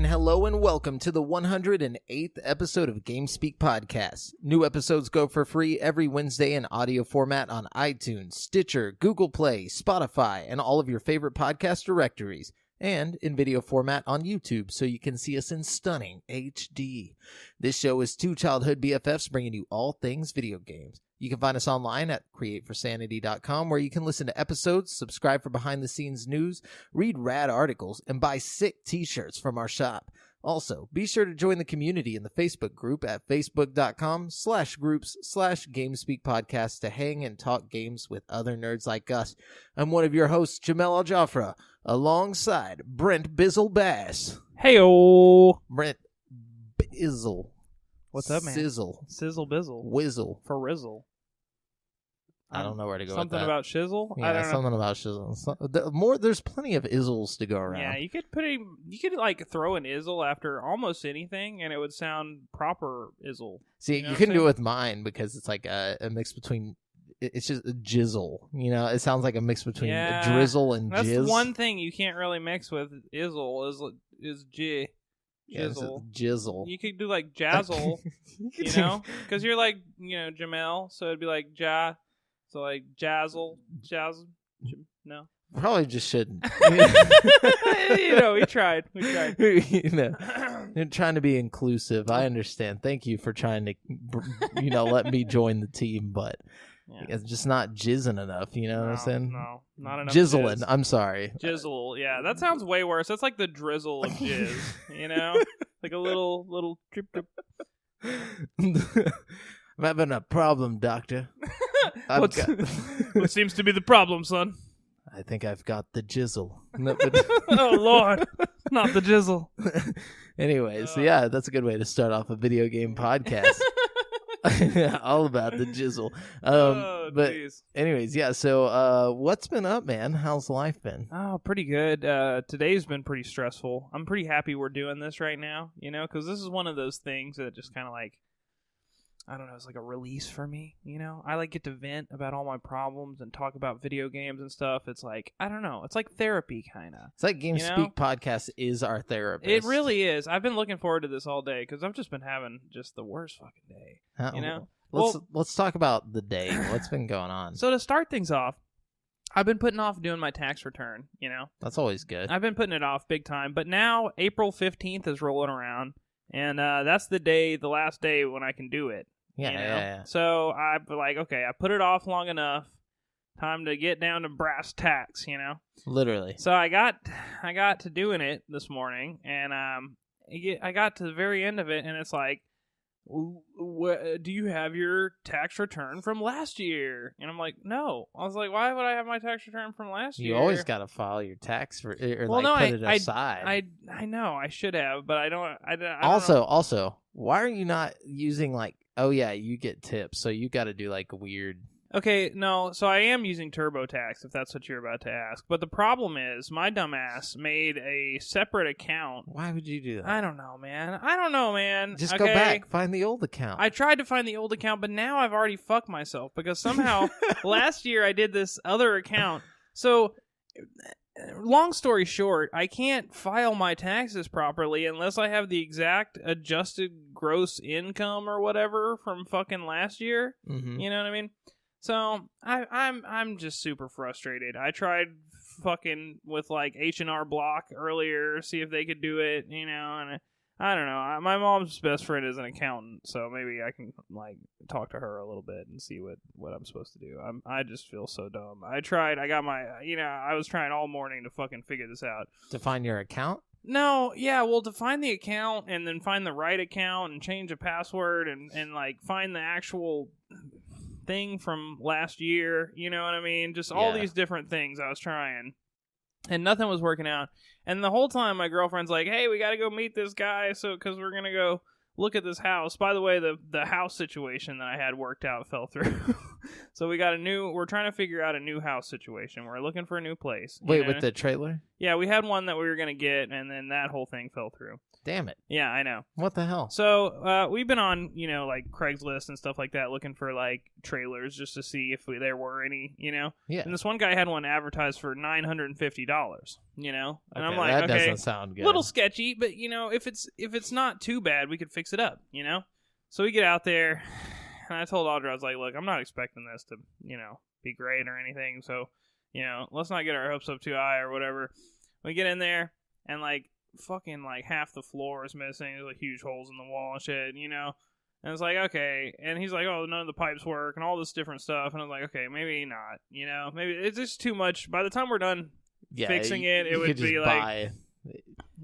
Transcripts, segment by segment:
hello and welcome to the 108th episode of GameSpeak Podcast. New episodes go for free every Wednesday in audio format on iTunes, Stitcher, Google Play, Spotify, and all of your favorite podcast directories, and in video format on YouTube so you can see us in stunning HD. This show is two childhood BFFs bringing you all things video games. You can find us online at createforsanity.com, where you can listen to episodes, subscribe for behind-the-scenes news, read rad articles, and buy sick t-shirts from our shop. Also, be sure to join the community in the Facebook group at facebook.com/groups/GamespeakPodcast to hang and talk games with other nerds like us. I'm one of your hosts, Jamel Al-Jafra, alongside Brent Bizzle Bass. Hey-o! Brent Bizzle. What's up, man? Sizzle. Sizzle bizzle. Whizzle. For Rizzle. I don't know where to go Something with that. about shizzle? Yeah, I don't know. something about shizzle. There's plenty of izzles to go around. Yeah, you could throw an izzle after almost anything, and it would sound proper izzle. See, you couldn't do it with mine because it's like a mix between. It's just a jizzle. You know, it sounds like a mix between a drizzle and That's jizz. That's one thing you can't really mix with izzle is jizzle. Jizzle. You could do like jazzle, you know, because you're like, Jamel, so it'd be like ja. So like jazzle, no. Probably just shouldn't. We tried. You're trying to be inclusive. I understand. Thank you for trying to, let me join the team, but it's just not jizzing enough. You know what I'm saying? No, not enough. Jizzling. Jizz. I'm sorry. Jizzle. Yeah, that sounds way worse. That's like the drizzle of jizz. Like a little drip. I'm having a problem, Doctor. What seems to be the problem, son? I think I've got the jizzle. Oh, Lord. Not the jizzle. Anyways, yeah, that's a good way to start off a video game podcast. All about the jizzle. But geez. Anyways, yeah, so what's been up, man? How's life been? Oh, pretty good. Today's been pretty stressful. I'm pretty happy we're doing this right now, because this is one of those things that just kind of like, I don't know, it's like a release for me, I get to vent about all my problems and talk about video games and stuff. It's like, I don't know, it's like therapy kind of. It's like GameSpeak Podcast is our therapist. It really is. I've been looking forward to this all day because I've just been having just the worst fucking day, Let's talk about the day. What's been going on? So to start things off, I've been putting off doing my tax return, That's always good. I've been putting it off big time, but now April 15th is rolling around, and that's the last day when I can do it. Yeah. So I'm like, okay, I put it off long enough. Time to get down to brass tacks, Literally. So I got to doing it this morning, and I got to the very end of it, and it's like, do you have your tax return from last year? And I'm like, no. I was like, why would I have my tax return from last year? You always got to file your tax put it aside. I know I should have, but I don't. I don't also, know. Why are you not using like? Oh yeah, you get tips, so you got to do like a weird. Okay, no, so I am using TurboTax, if that's what you're about to ask. But the problem is, my dumbass made a separate account. Why would you do that? I don't know, man. Just go back, find the old account. I tried to find the old account, but now I've already fucked myself because somehow last year I did this other account. So, long story short, I can't file my taxes properly unless I have the exact adjusted gross income or whatever from fucking last year. Mm-hmm. You know what I mean? So I'm just super frustrated. I tried fucking with like H&R Block earlier, see if they could do it, and I don't know. My mom's best friend is an accountant, so maybe I can like talk to her a little bit and see what I'm supposed to do. I just feel so dumb. I tried. I got my I was trying all morning to fucking figure this out. To find your account? No, yeah, well, to find the account and then find the right account and change a password and like find the actual thing from last year, you know what I mean? Just all these different things I was trying, and nothing was working out. And the whole time my girlfriend's like, hey, we gotta go meet this guy because we're gonna go look at this house. By the way, the house situation that I had worked out fell through. So we're trying to figure out a new house situation. We're looking for a new place. Wait, with the trailer? Yeah, we had one that we were gonna get, and then that whole thing fell through. Damn it. Yeah, I know. What the hell? So we've been on, like Craigslist and stuff like that, looking for like trailers just to see if there were any, Yeah. And this one guy had one advertised for $950, And I'm like, that okay, doesn't sound good. A little sketchy, but if it's not too bad, we could fix it up, So we get out there, and I told Audra, I was like, look, I'm not expecting this to, be great or anything, so let's not get our hopes up too high or whatever. We get in there, and like fucking like half the floor is missing. There's like huge holes in the wall and shit, And it's like, okay. And he's like, oh, none of the pipes work and all this different stuff. And I was like, okay, maybe not. Maybe it's just too much. By the time we're done fixing it would be like.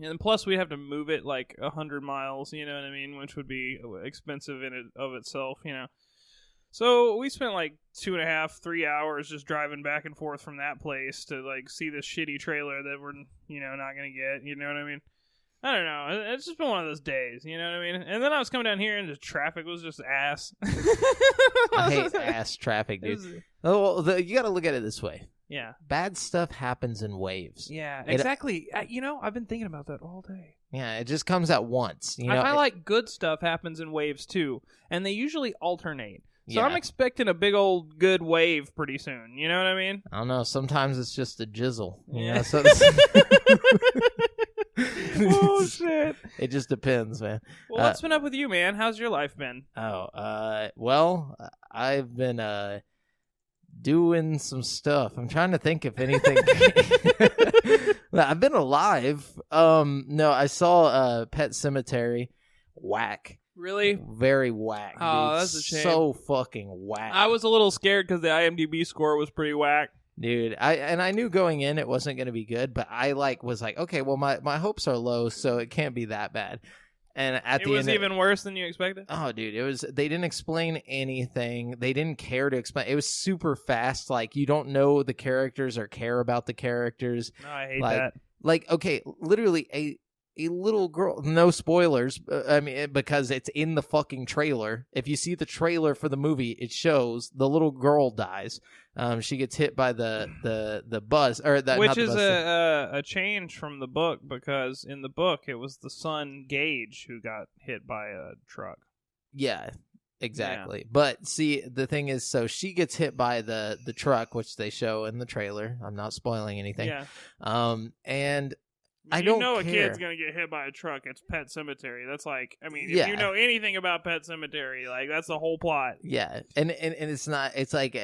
And plus, we'd have to move it like 100 miles. You know what I mean? Which would be expensive in it of itself. So we spent like 2.5, 3 hours just driving back and forth from that place to like see this shitty trailer that we're not gonna get. You know what I mean? I don't know. It's just been one of those days. You know what I mean? And then I was coming down here and the traffic was just ass. I hate ass traffic, dude. You got to look at it this way. Yeah. Bad stuff happens in waves. Yeah, exactly. I've been thinking about that all day. Yeah, it just comes at once. I find like good stuff happens in waves too, and they usually alternate. So I'm expecting a big old good wave pretty soon. You know what I mean? I don't know. Sometimes it's just a jizzle. Yeah. Oh, shit. It just depends, man. Well, what's been up with you, man? How's your life been? Well, I've been doing some stuff. I'm trying to think if anything. I've been alive. No, I saw Pet Sematary. Whack. Really? Very whack. Oh, dude. that's a shame. So fucking whack. I was a little scared because the IMDb score was pretty whack. Dude, I knew going in it wasn't going to be good, but I was like, okay, well my hopes are low, so it can't be that bad. And at the end, it was even worse than you expected. Oh, dude, they didn't explain anything. They didn't care to explain. It was super fast. Like you don't know the characters or care about the characters. No, I hate that. Like, okay, literally a little girl. No spoilers. I mean, because it's in the fucking trailer. If you see the trailer for the movie, it shows the little girl dies. She gets hit by the bus, or that, which is a change from the book, because in the book it was the son Gage who got hit by a truck. Yeah, exactly. Yeah. But see, the thing is, so she gets hit by the truck, which they show in the trailer. I'm not spoiling anything. Yeah. And I don't care. A kid's gonna get hit by a truck. It's Pet Sematary. That's like, I mean, if you know anything about Pet Sematary, like that's the whole plot. Yeah, and it's not. It's like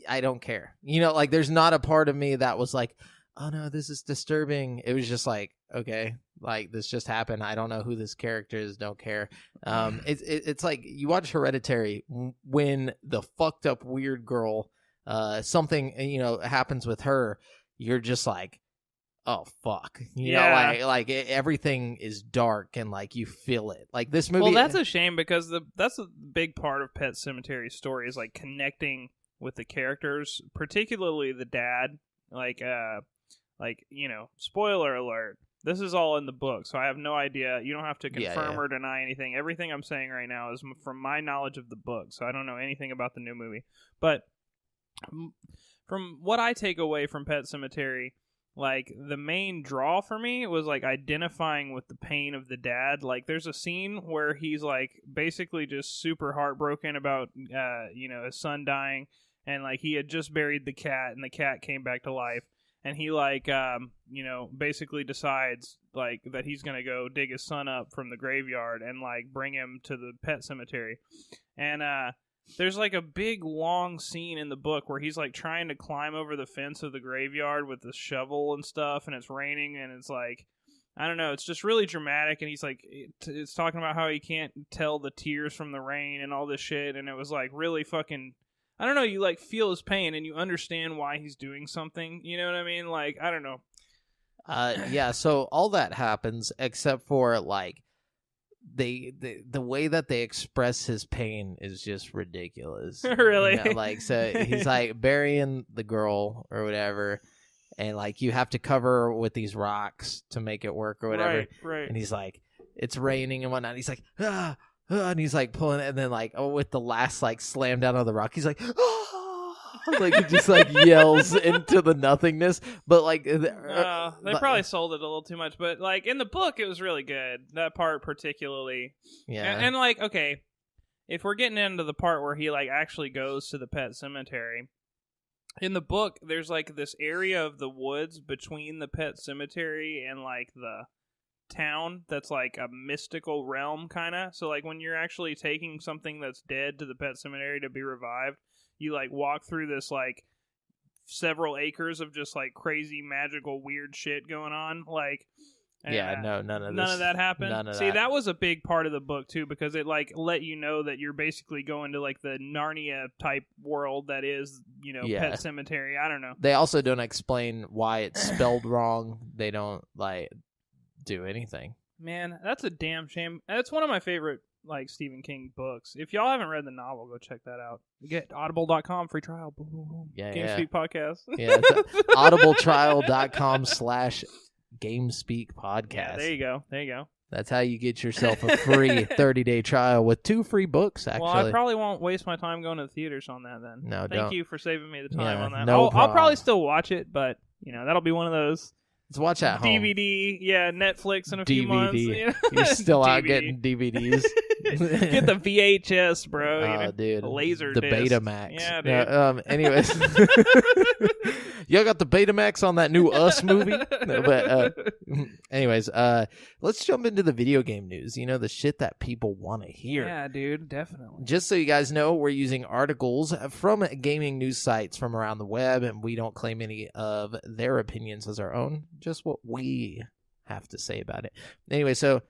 I don't care. Like there's not a part of me that was like, oh no, this is disturbing. It was just like, okay, like this just happened. I don't know who this character is. Don't care. It's like you watch Hereditary when the fucked up weird girl, something happens with her. You're just like, oh fuck, like everything is dark and like you feel it. Like this movie. Well, that's a shame because that's a big part of Pet Sematary's story is like connecting with the characters, particularly the dad. Like spoiler alert. This is all in the book, so I have no idea. You don't have to confirm or deny anything. Everything I'm saying right now is from my knowledge of the book, so I don't know anything about the new movie. But from what I take away from Pet Sematary, like the main draw for me was like identifying with the pain of the dad. Like there's a scene where he's like basically just super heartbroken about his son dying, and like he had just buried the cat and the cat came back to life, and he like basically decides like that he's gonna go dig his son up from the graveyard and like bring him to the Pet Cemetery. And there's like a big long scene in the book where he's like trying to climb over the fence of the graveyard with the shovel and stuff, and it's raining, and it's like, I don't know, it's just really dramatic, and he's like, it's talking about how he can't tell the tears from the rain and all this shit, and it was like really fucking, I don't know, you like feel his pain and you understand why he's doing something, you know what I mean? Like, I don't know. Yeah, so all that happens except for like the way that they express his pain is just ridiculous. Really? Like, so he's like burying the girl or whatever, and like you have to cover her with these rocks to make it work or whatever. Right. And he's like, it's raining and whatnot. He's like, and he's like pulling it, and then like with the last like slam down on the rock, he's like, Like it just like yells into the nothingness. But like they probably sold it a little too much. But like in the book, it was really good. That part particularly. Yeah. And like, okay, if we're getting into the part where he like actually goes to the pet cemetery. In the book, there's like this area of the woods between the pet cemetery and like the town that's like a mystical realm kind of. So like when you're actually taking something that's dead to the pet cemetery to be revived, you like walk through this like several acres of just like crazy magical weird shit going on. Like none of that happened. None of See, that. that was a big part of the book too, because it like let you know that you're basically going to like the Narnia type world that is, Pet Cemetery. I don't know. They also don't explain why it's spelled wrong. They don't like do anything. Man, that's a damn shame. That's one of my favorite like Stephen King books. If y'all haven't read the novel, go check that out. You get audible.com free trial. Boom, boom, boom. Yeah, GameSpeak podcast. Yeah, audibletrial.com/GameSpeak podcast. Yeah, there you go. That's how you get yourself a free 30-day trial with 2 free books, actually. Well, I probably won't waste my time going to the theaters on that then. No, Thank you for saving me the time on that. No I'll probably still watch it, but, that'll be one of those. Let's watch at home. DVD, Netflix in a few months. You're still out getting DVDs. Get the VHS, bro. Oh, dude. The laser the disc. Betamax. Yeah, dude. Anyways. Y'all got the Betamax on that new Us movie? No, but anyways, let's jump into the video game news. The shit that people want to hear. Yeah, dude, definitely. Just so you guys know, we're using articles from gaming news sites from around the web, and we don't claim any of their opinions as our own, just what we have to say about it. Anyway, so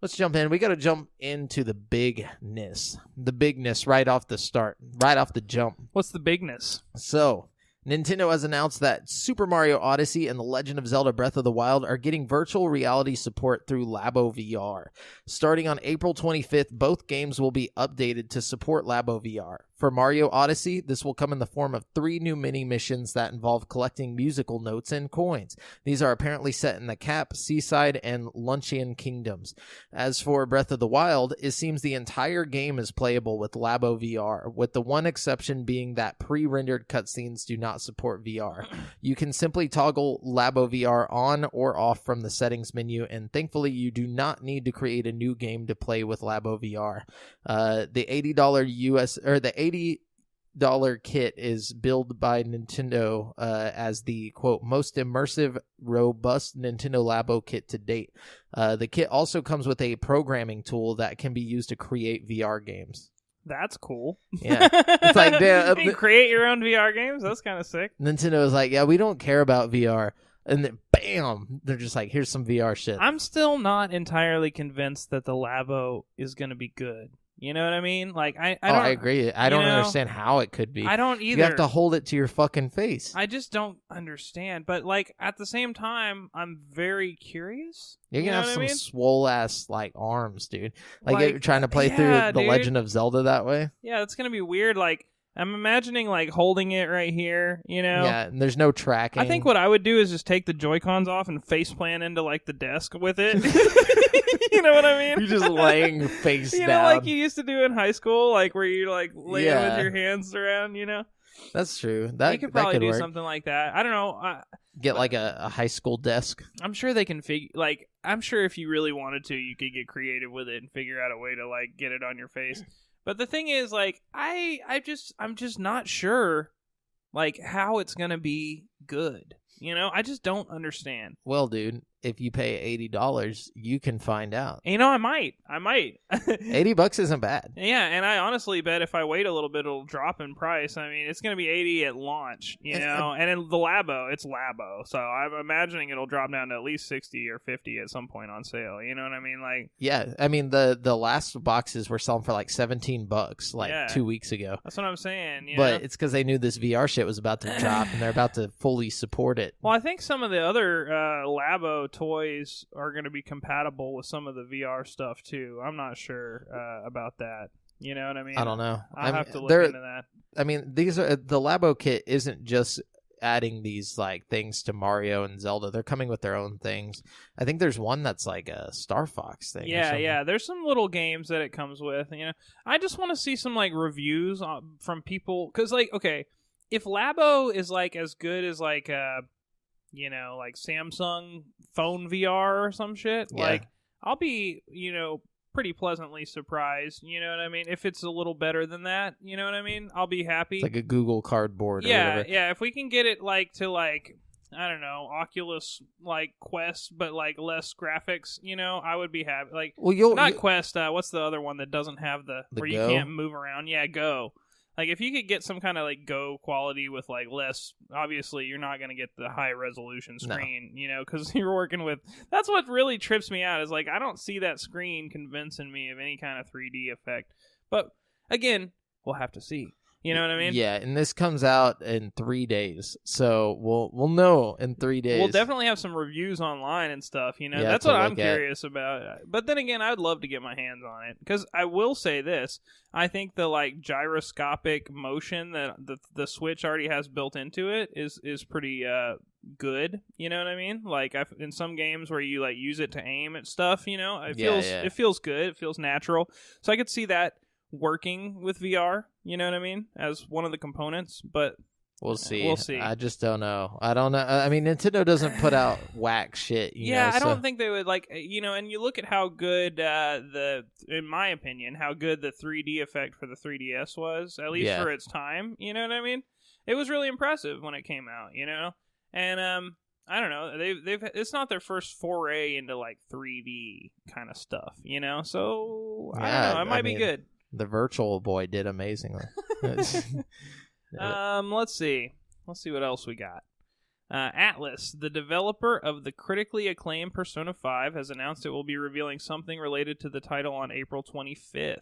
let's jump in. We got to jump into the bigness. The bigness right off the start, right off the jump. What's the bigness? So, Nintendo has announced that Super Mario Odyssey and The Legend of Zelda Breath of the Wild are getting virtual reality support through Labo VR. Starting on April 25th, both games will be updated to support Labo VR. For Mario Odyssey, this will come in the form of 3 new mini-missions that involve collecting musical notes and coins. These are apparently set in the Cap, Seaside, and Luncheon Kingdoms. As for Breath of the Wild, it seems the entire game is playable with Labo VR, with the one exception being that pre-rendered cutscenes do not support VR. You can simply toggle Labo VR on or off from the settings menu, and thankfully you do not need to create a new game to play with Labo VR. The $80 kit is billed by Nintendo as the, quote, most immersive, robust Nintendo Labo kit to date. The kit also comes with a programming tool that can be used to create VR games. That's cool. Yeah. It's like, you can create your own VR games? That's kind of sick. Nintendo is like, yeah, we don't care about VR. And then, bam, they're just like, here's some VR shit. I'm still not entirely convinced that the Labo is going to be good. You know what I mean? Like, I agree. I don't understand how it could be. I don't either. You have to hold it to your fucking face. I just don't understand. But, like, at the same time, I'm very curious. You're going to have some swole-ass, like, arms, dude. Like you're trying to play through The Legend of Zelda that way. Yeah, it's going to be weird. Like, I'm imagining, like, holding it right here, Yeah, and there's no tracking. I think what I would do is just take the Joy-Cons off and faceplant into, like, the desk with it. You know what I mean? You're just laying face down. You know, like you used to do in high school, like, where you, like, lay with your hands around, That's true. You could probably do work. Something like that. I don't know. Get, like, a high school desk. I'm sure they can I'm sure if you really wanted to, you could get creative with it and figure out a way to, like, get it on your face. But the thing is, like, I'm just not sure, like, how it's gonna be good. I just don't understand. Well, dude, if you pay $80, you can find out. I might. $80 isn't bad. Yeah, and I honestly bet if I wait a little bit, it'll drop in price. I mean, it's going to be $80 at launch, and in the Labo, it's Labo. So I'm imagining it'll drop down to at least $60 or $50 at some point on sale. You know what I mean? Like, yeah, I mean, the last boxes were selling for like $17 like 2 weeks ago. That's what I'm saying. But it's because they knew this VR shit was about to drop, and they're about to fully support it. Well, I think some of the other Labo toys are going to be compatible with some of the VR stuff too. I'm not sure about that. You know what I mean? I don't know. I'll have to look into that. I mean, the Labo kit isn't just adding these like things to Mario and Zelda. They're coming with their own things. I think there's one that's like a Star Fox thing. Yeah. There's some little games that it comes with. I just want to see some like reviews from people because, like, okay. if Labo is like as good as like like Samsung phone VR or some shit, like I'll be, pretty pleasantly surprised, you know what I mean? If it's a little better than that, you know what I mean? I'll be happy. It's like a Google Cardboard or whatever. Yeah, if we can get it like to like, I don't know, Oculus like Quest, but like less graphics, I would be happy. Like, well, Quest, what's the other one that doesn't have the where Go? You can't move around? Yeah, Go. Like, if you could get some kind of, like, Go quality with, like, less... Obviously, you're not going to get the high-resolution screen, because you're working with... That's what really trips me out, is, like, I don't see that screen convincing me of any kind of 3D effect. But, again, we'll have to see. You know what I mean? Yeah, and this comes out in 3 days, so we'll know in 3 days. We'll definitely have some reviews online and stuff, That's what I'm curious about. But then again, I'd love to get my hands on it, because I will say this. I think the, like, gyroscopic motion that the Switch already has built into it is pretty good, you know what I mean? Like, in some games where you, like, use it to aim at stuff, it feels good, it feels natural. So I could see that working with VR, you know what I mean, as one of the components, but we'll see. I just don't know. I don't know. I mean, Nintendo doesn't put out whack shit. I don't think they would, like, and you look at how good in my opinion, how good the 3D effect for the 3DS was, at least for its time, you know what I mean? It was really impressive when it came out, and I don't know. They've it's not their first foray into like 3D kind of stuff, So I don't know. It might be good. The Virtual Boy did amazingly. Let's see. Let's see what else we got. Atlas, the developer of the critically acclaimed Persona 5, has announced it will be revealing something related to the title on April 25th.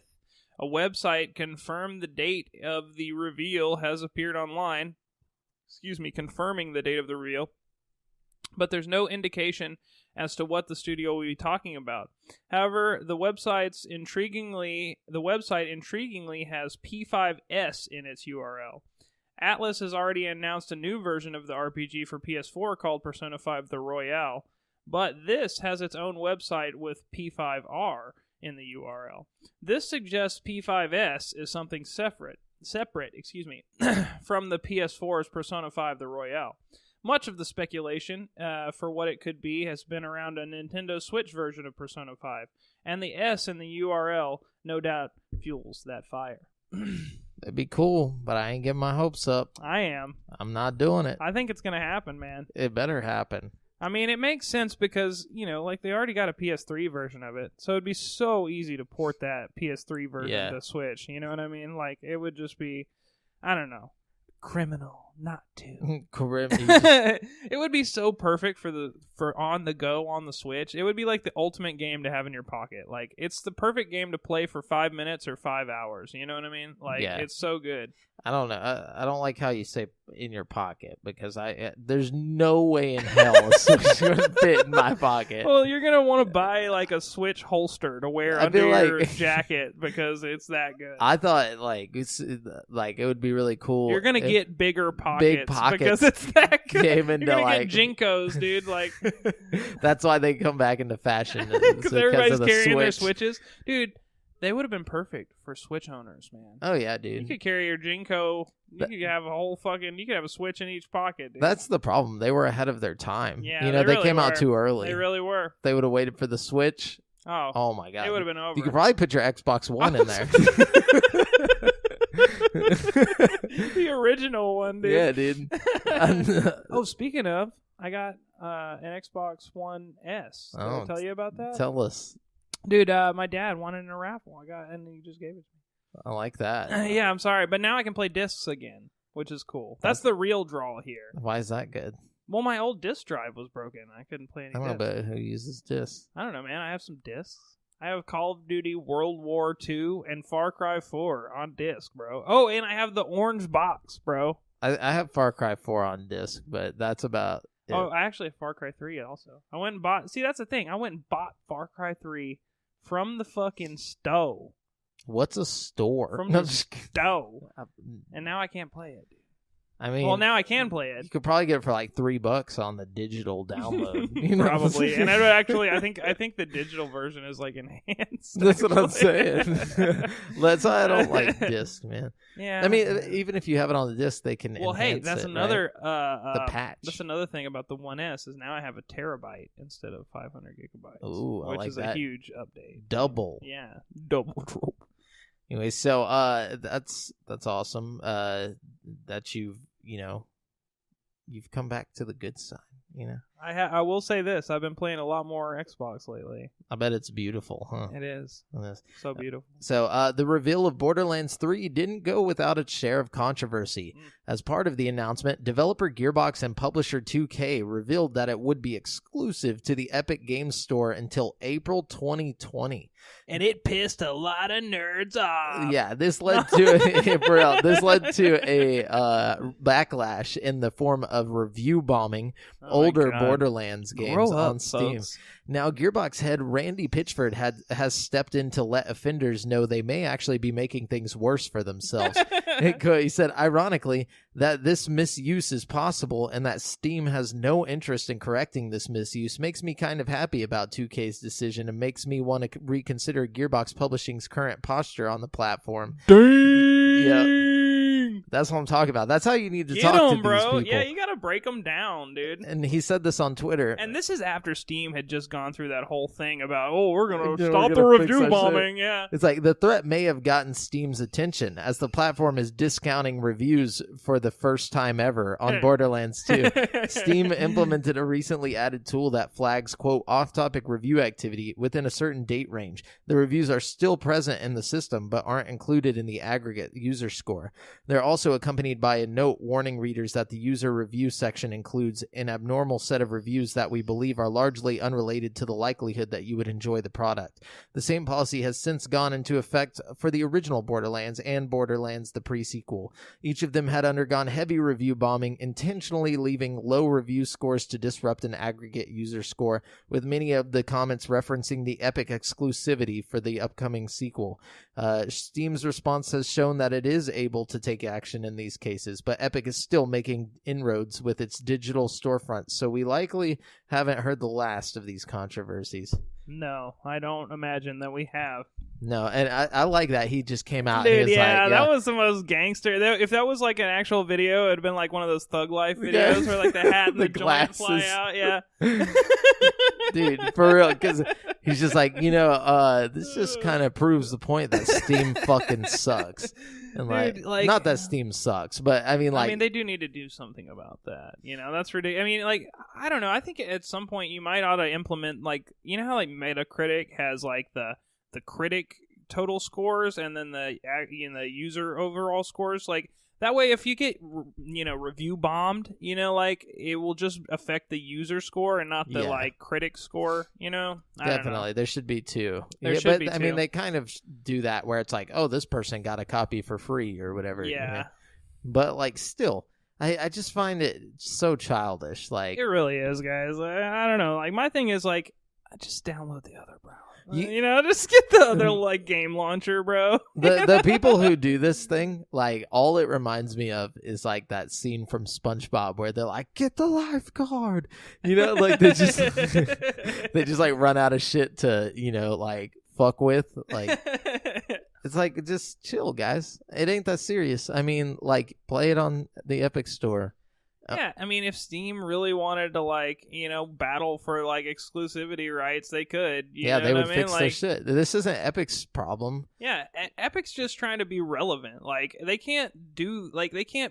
A website confirmed the date of the reveal has appeared online. Confirming the date of the reveal. But there's no indication as to what the studio will be talking about. However, the website intriguingly has P5S in its URL. Atlas has already announced a new version of the RPG for PS4 called Persona 5 The Royale, but this has its own website with P5R in the URL. This suggests P5S is something separate, from the PS4's Persona 5 The Royale. Much of the speculation for what it could be has been around a Nintendo Switch version of Persona 5, and the S in the URL no doubt fuels that fire. It'd be cool, but I ain't getting my hopes up. I am. I'm not doing it. I think it's going to happen, man. It better happen. I mean, it makes sense because, like they already got a PS3 version of it, so it'd be so easy to port that PS3 version to Switch, you know what I mean? Like, it would just be, I don't know. Criminal not to. It would be so perfect for on the go on the Switch. It would be like the ultimate game to have in your pocket. Like, it's the perfect game to play for 5 minutes or 5 hours. You know what I mean? Like, it's so good. I don't know. I don't like how you say in your pocket because there's no way in hell a Switch would fit in my pocket. Well, you're gonna want to buy like a Switch holster to wear under your jacket because it's that good. I thought it would be really cool. You're gonna get bigger pockets because it's that good. You're gonna get Jinkos, dude. Like that's why they come back into fashion because everybody's carrying their Switches, dude. They would have been perfect for Switch owners, man. Oh, yeah, dude. You could carry your Jinko. You could have you could have a Switch in each pocket, dude. That's the problem. They were ahead of their time. Yeah, they really came out too early. They really were. They would have waited for the Switch. Oh my God. It would have been over. You could probably put your Xbox One in there. The original one, dude. Yeah, dude. Speaking of, I got an Xbox One S. Did I tell you about that? Tell us. Dude, my dad won it in a raffle. And he just gave it to me. I like that. Yeah, I'm sorry, but now I can play discs again, which is cool. That's the real draw here. Why is that good? Well, my old disc drive was broken. I couldn't play any discs. I don't know about who uses discs. I don't know, man. I have some discs. I have Call of Duty World War II and Far Cry 4 on disc, bro. Oh, and I have the orange box, bro. I have Far Cry 4 on disc, but that's about it. Oh, I actually have Far Cry 3 also. I went and bought... See, that's the thing. I went and bought Far Cry 3 from the fucking store. What's a store? From the store. And now I can't play it, dude. I mean, well, now I can play it. You could probably get it for like $3 on the digital download. Probably, and I would actually, I think the digital version is like enhanced. That's what I'm saying. That's why I don't like disc, man. Yeah. I mean, even if you have it on the disc, they can. Well, hey, that's another the patch. That's another thing about the 1S is now I have a terabyte instead of 500 gigabytes. Ooh, I which like is that. a huge update. Double. Yeah, double. Anyway, so that's awesome. That you've come back to the good side. I will say this: I've been playing a lot more Xbox lately. I bet it's beautiful, huh? It is. So beautiful. So the reveal of Borderlands 3 didn't go without its share of controversy. As part of the announcement, developer Gearbox and publisher 2K revealed that it would be exclusive to the Epic Games Store until April 2020. And it pissed a lot of nerds off. Yeah, this led to a backlash in the form of review bombing older Borderlands games on Steam. Folks. Now, Gearbox head Randy Pitchford has stepped in to let offenders know they may actually be making things worse for themselves. He said, ironically, that this misuse is possible and that Steam has no interest in correcting this misuse makes me kind of happy about 2K's decision and makes me want to reconsider Gearbox Publishing's current posture on the platform. Dang! Yep. That's what I'm talking about. That's how you need to talk to these people. Yeah, you got to break them down, dude. And he said this on Twitter. And this is after Steam had just gone through that whole thing about, we're going to stop the review bombing. Yeah. It's like the threat may have gotten Steam's attention as the platform is discounting reviews for the first time ever on Borderlands 2. Steam implemented a recently added tool that flags, quote, off-topic review activity within a certain date range. The reviews are still present in the system but aren't included in the aggregate user score. They're also accompanied by a note warning readers that the user review section includes an abnormal set of reviews that we believe are largely unrelated to the likelihood that you would enjoy the product. The same policy has since gone into effect for the original Borderlands and Borderlands the pre-sequel. Each of them had undergone heavy review bombing, intentionally leaving low review scores to disrupt an aggregate user score, with many of the comments referencing the Epic exclusivity for the upcoming sequel. Steam's response has shown that it is able to take action in these cases, but Epic is still making inroads with its digital storefront, so we likely haven't heard the last of these controversies. No, I don't imagine that we have. No, and I like that he just came out. Dude, and he was that was the most gangster. If that was like an actual video, it'd been like one of those Thug Life videos where like the hat and the joint fly out. Yeah, dude, for real, because he's just like, this just kind of proves the point that Steam fucking sucks. And dude, not that Steam sucks, but I mean, they do need to do something about that. That's ridiculous. I mean, I don't know. I think at some point you might ought to implement, how Metacritic has the critic total scores and then the user overall scores. That way, if you get review bombed, it will just affect the user score and not the critic score. Definitely, there should be two. I mean, they kind of do that where it's like, oh, this person got a copy for free or whatever. Yeah. But still, I just find it so childish. It really is, guys. I don't know. My thing is just download the other browser. Just get the other game launcher, bro. The people who do this thing, all it reminds me of is that scene from SpongeBob where they're like, "Get the lifeguard," they just they just run out of shit to fuck with. It's just chill, guys. It ain't that serious. I mean, play it on the Epic Store. Yeah, I mean, if Steam really wanted to, battle for, exclusivity rights, they could. They would fix their shit. This isn't Epic's problem. Yeah, Epic's just trying to be relevant. They can't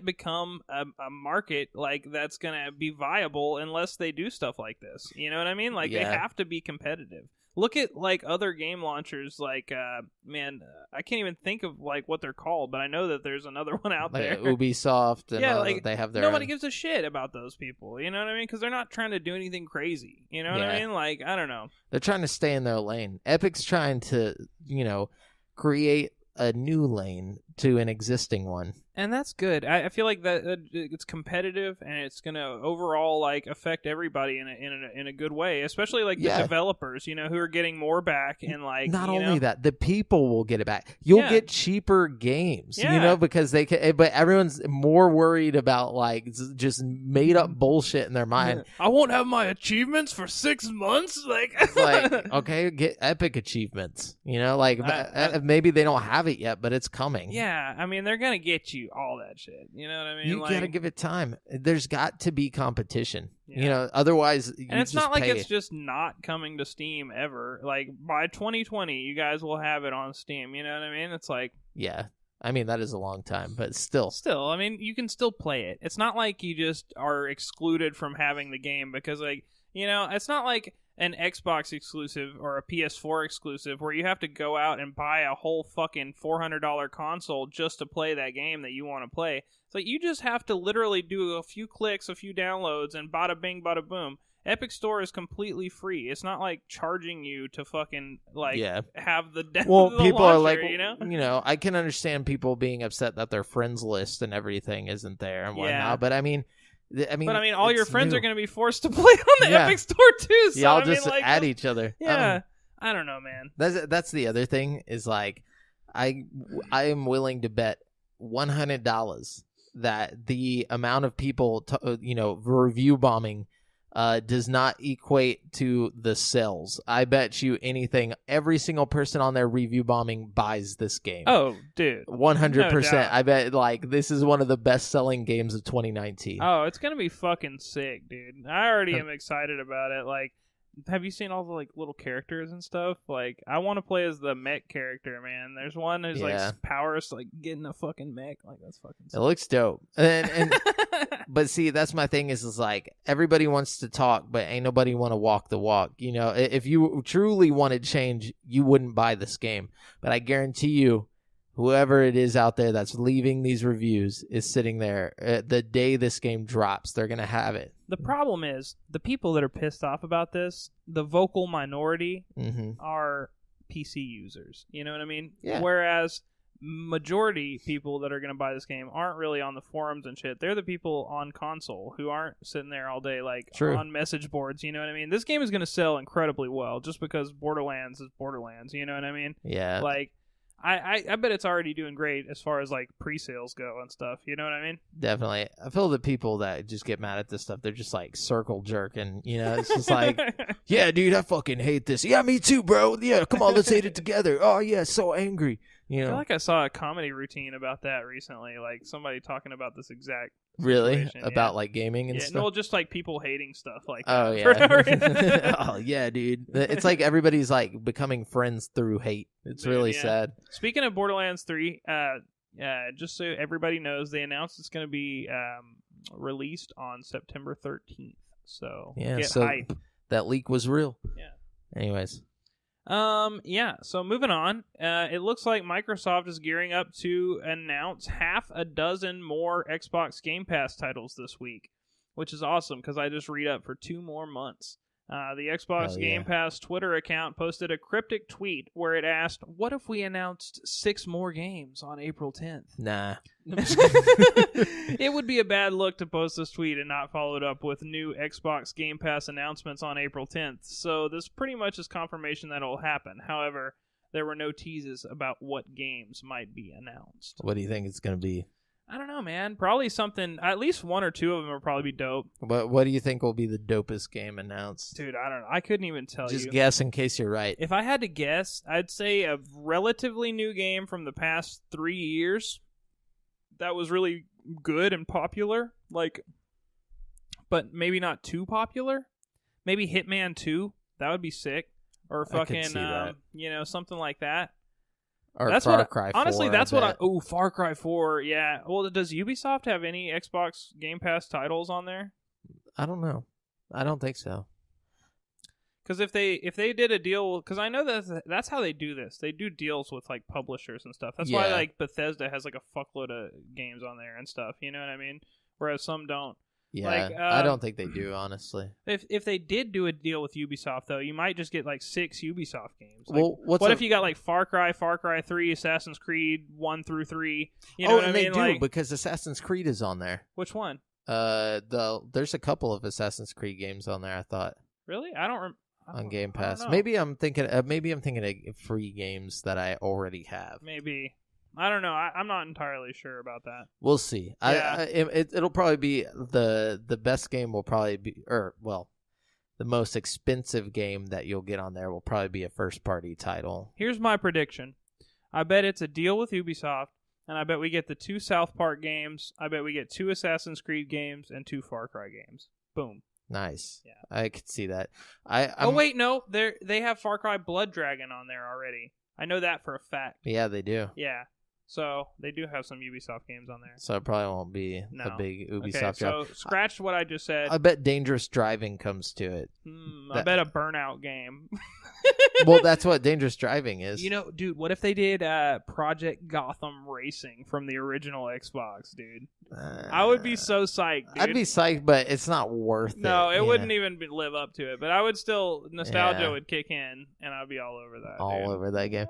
become a market, that's going to be viable unless they do stuff like this. You know what I mean? They have to be competitive. Look at other game launchers I can't even think of what they're called, but I know that there's another one out there. Ubisoft and they have their nobody gives a shit about those people, you know what I mean? Because they're not trying to do anything crazy, you know what I mean? I don't know. They're trying to stay in their lane. Epic's trying to, create a new lane to an existing one. And that's good. I feel like that it's competitive, and it's gonna overall like affect everybody in a good way, especially like the developers, who are getting more back, and like not only that, the people will get it back. You'll get cheaper games, because they can. But everyone's more worried about like just made up bullshit in their mind. I won't have my achievements for 6 months. It's like, okay, get epic achievements. Maybe they don't have it yet, but it's coming. Yeah, I mean, they're gonna get you all that shit. You know what I mean? You gotta give it time. There's got to be competition. Otherwise, and it's not like it's just not coming to Steam ever. Like by 2020, you guys will have it on Steam. You know what I mean? It's like, yeah. I mean, that is a long time, but still, I mean, you can still play it. It's not like you just are excluded from having the game because, like, it's not like an Xbox exclusive or a PS4 exclusive where you have to go out and buy a whole fucking $400 console just to play that game that you want to play. It's like you just have to literally do a few clicks, a few downloads, and bada bing, bada boom. Epic Store is completely free. It's not like charging you to fucking have the well, people launcher, are like, I can understand people being upset that their friends list and everything isn't there and whatnot. But I mean, all your friends are going to be forced to play on the Epic Store too. So y'all just add each other. Yeah, I don't know, man. That's the other thing is like, I am willing to bet $100 that the amount of people review bombing does not equate to the sales. I bet you anything, every single person on there review bombing buys this game. Oh, dude. 100%. No, I bet like this is one of the best selling games of 2019. Oh, it's going to be fucking sick, dude. I already am excited about it. Like, have you seen all the like little characters and stuff? Like, I want to play as the mech character, man. There's one who's like powers like getting a fucking mech. Like, that's fucking sick. It looks dope. And but see, that's my thing is like everybody wants to talk, but ain't nobody want to walk the walk. If you truly wanted change, you wouldn't buy this game. But I guarantee you, whoever it is out there that's leaving these reviews is sitting there. The day this game drops, they're going to have it. The problem is, the people that are pissed off about this, the vocal minority, are PC users. You know what I mean? Yeah. Whereas majority people that are going to buy this game aren't really on the forums and shit. They're the people on console who aren't sitting there all day like on message boards. You know what I mean? This game is going to sell incredibly well just because Borderlands is Borderlands. You know what I mean? Yeah. Like, I bet it's already doing great as far as like pre-sales go and stuff. You know what I mean? Definitely. I feel the people that just get mad at this stuff, they're just like circle jerking. It's just like, yeah, dude, I fucking hate this. Yeah, me too, bro. Yeah, come on, let's hate it together. Oh yeah, so angry. I feel like I saw a comedy routine about that recently, like somebody talking about this exact really about like gaming and stuff. No, just like people hating stuff like that. Oh yeah. Oh yeah, dude. It's like everybody's like becoming friends through hate. It's really sad. Speaking of Borderlands 3, just so everybody knows, they announced it's going to be released on September 13th. So get hype. That leak was real. Yeah. Anyways. So moving on, it looks like Microsoft is gearing up to announce half a dozen more Xbox Game Pass titles this week, which is awesome because I just re-upped for 2 more months. The Xbox Game Pass Twitter account posted a cryptic tweet where it asked, "What if we announced 6 more games on April 10th?" Nah. It would be a bad look to post this tweet and not follow it up with new Xbox Game Pass announcements on April 10th. So this pretty much is confirmation that it'll happen. However, there were no teases about what games might be announced. What do you think it's going to be? I don't know, man. Probably something, at least 1 or 2 of them will probably be dope. But what do you think will be the dopest game announced? Dude, I don't know. I couldn't even tell you. Just guess in case you're right. If I had to guess, I'd say a relatively new game from the past 3 years that was really good and popular, like, but maybe not too popular. Maybe Hitman 2. That would be sick. Or fucking, something like that. Or that's Far Cry 4. Honestly, that's what Far Cry 4, yeah. Well, does Ubisoft have any Xbox Game Pass titles on there? I don't know. I don't think so. Because if they did a deal, because I know that's how they do this. They do deals with like publishers and stuff. That's why like Bethesda has like a fuckload of games on there and stuff. You know what I mean? Whereas some don't. Yeah, like, I don't think they do, honestly. If they did do a deal with Ubisoft, though, you might just get like 6 Ubisoft games. Like, well, what if you got like Far Cry 3, Assassin's Creed 1 through 3? You know what I mean? They do, like, because Assassin's Creed is on there. Which one? There's a couple of Assassin's Creed games on there. I thought. Really? I don't. On Game Pass. Maybe I'm thinking. Maybe I'm thinking of free games that I already have. Maybe. I don't know. I'm not entirely sure about that. We'll see. Yeah. It'll probably be the best game will probably be, the most expensive game that you'll get on there will probably be a first party title. Here's my prediction. I bet it's a deal with Ubisoft, and I bet we get the 2 South Park games. I bet we get 2 Assassin's Creed games and 2 Far Cry games. Boom. Nice. Yeah. I could see that. Wait, no. They have Far Cry Blood Dragon on there already. I know that for a fact. Yeah, they do. Yeah. So they do have some Ubisoft games on there. So it probably won't be a big Ubisoft drop. So scratch what I just said. I bet Dangerous Driving comes to it. I bet a Burnout game. Well, that's what Dangerous Driving is. You know, dude, what if they did Project Gotham Racing from the original Xbox, dude? I would be so psyched, dude. I'd be psyched, but it's not worth it. No, it wouldn't even live up to it. But I would still, nostalgia would kick in, and I'd be all over that. Over that game.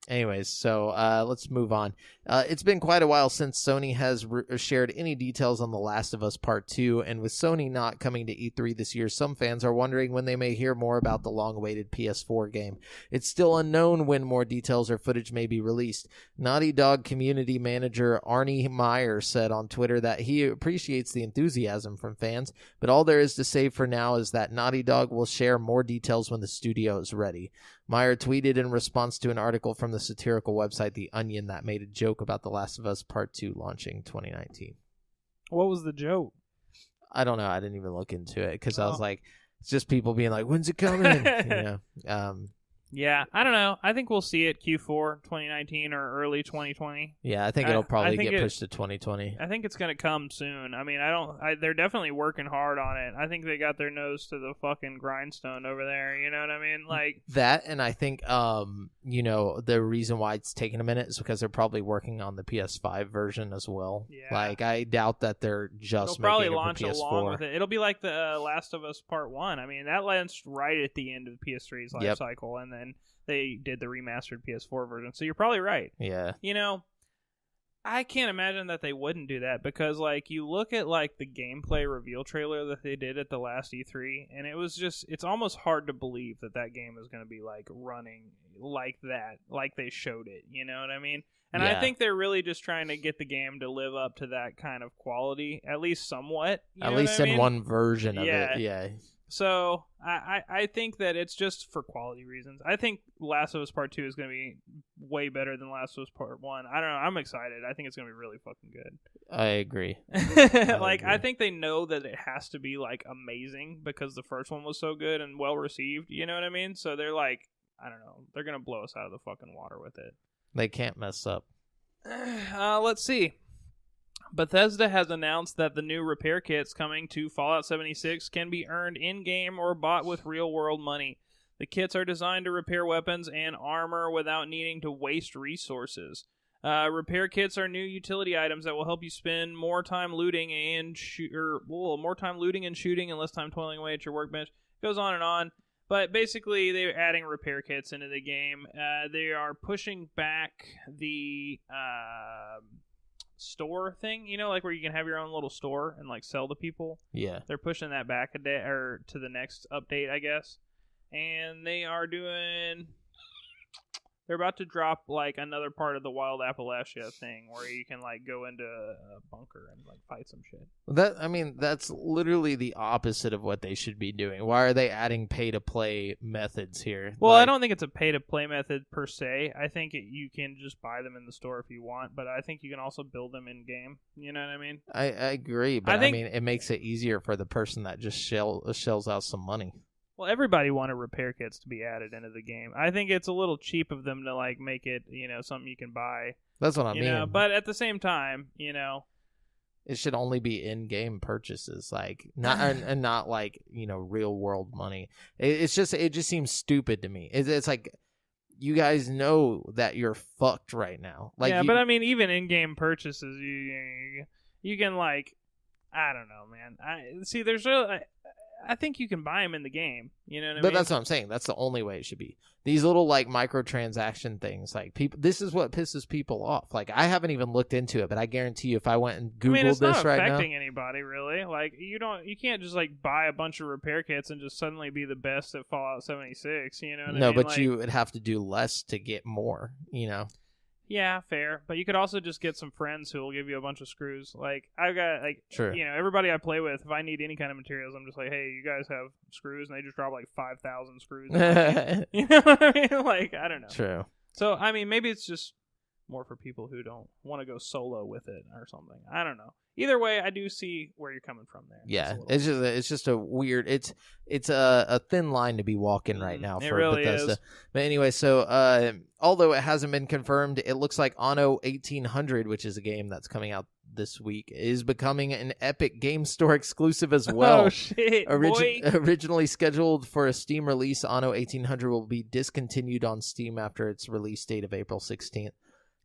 Anyways, so let's move on. It's been quite a while since Sony has shared any details on The Last of Us Part 2, and with Sony not coming to E3 this year, some fans are wondering when they may hear more about the long-awaited PS4 game. It's still unknown when more details or footage may be released. Naughty Dog community manager Arnie Meyer said on Twitter that he appreciates the enthusiasm from fans, but all there is to say for now is that Naughty Dog will share more details when the studio is ready. Meyer tweeted in response to an article from the satirical website The Onion that made a joke about The Last of Us Part 2 launching 2019. What was the joke? I don't know. I didn't even look into it because I was like, it's just people being like, when's it coming? Yeah, I don't know. I think we'll see it Q4 2019 or early 2020. Yeah, I think it'll probably get pushed to 2020. I think it's going to come soon. I mean, they're definitely working hard on it. I think they got their nose to the fucking grindstone over there. You know what I mean? Like that, and I think, the reason why it's taking a minute is because they're probably working on the PS5 version as well. Yeah. Like, I doubt that they're just making it for PS4. They'll probably launch along with it. It'll be like the Last of Us Part 1. I mean, that launched right at the end of the PS3's life cycle, and then they did the remastered PS4 version. So you're probably right. Yeah. You know, I can't imagine that they wouldn't do that because, like, you look at, like, the gameplay reveal trailer that they did at the last E3, and it was just, it's almost hard to believe that game is going to be, like, running like that, like they showed it. You know what I mean? And I think they're really just trying to get the game to live up to that kind of quality, at least somewhat. At least in one version of it, yeah. So I think that it's just for quality reasons. I think Last of Us Part 2 is going to be way better than Last of Us Part 1. I don't know. I'm excited. I think it's going to be really fucking good. I agree. I think they know that it has to be, like, amazing because the first one was so good and well received. You know what I mean? So they're like, I don't know. They're going to blow us out of the fucking water with it. They can't mess up. Let's see. Bethesda has announced that the new repair kits coming to Fallout 76 can be earned in-game or bought with real-world money. The kits are designed to repair weapons and armor without needing to waste resources. Repair kits are new utility items that will help you spend more time looting and shooting and less time toiling away at your workbench. It goes on and on. But basically, they're adding repair kits into the game. They are pushing back the store thing, like where you can have your own little store and like sell to people. Yeah. They're pushing that back a day or to the next update, I guess. And they're about to drop like another part of the Wild Appalachia thing where you can like go into a bunker and like fight some shit. That's literally the opposite of what they should be doing. Why are they adding pay-to-play methods here? Well, I don't think it's a pay-to-play method per se. I think you can just buy them in the store if you want, but I think you can also build them in-game. You know what I mean? I agree, but I mean, it makes it easier for the person that just shells out some money. Well, everybody wanted repair kits to be added into the game. I think it's a little cheap of them to like make it, something you can buy. That's what I mean. But at the same time, it should only be in-game purchases, like not like real-world money. It just seems stupid to me. It's like you guys know that you're fucked right now. Like, but I mean, even in-game purchases, you can like, I don't know, man. I think you can buy them in the game. You know what I mean? But that's what I'm saying. That's the only way it should be. These little like microtransaction things, like people. This is what pisses people off. Like I haven't even looked into it, but I guarantee you, if I went and Googled it's this right now, not affecting anybody really. Like you can't just like buy a bunch of repair kits and just suddenly be the best at Fallout 76. You know what I mean? No, but like, you would have to do less to get more. You know. Yeah, fair. But you could also just get some friends who will give you a bunch of screws. Like, I've got, like, True. You know, everybody I play with, if I need any kind of materials, I'm just like, hey, you guys have screws? And they just drop, like, 5,000 screws. You know what I mean? Like, I don't know. True. So, I mean, maybe it's just more for people who don't want to go solo with it or something. I don't know. Either way, I do see where you're coming from there. Yeah, it's just a weird. It's a thin line to be walking right now for really Bethesda. Is. But anyway, so although it hasn't been confirmed, it looks like Anno 1800, which is a game that's coming out this week, is becoming an Epic Game Store exclusive as well. Oh shit! Originally scheduled for a Steam release, Anno 1800 will be discontinued on Steam after its release date of April 16th.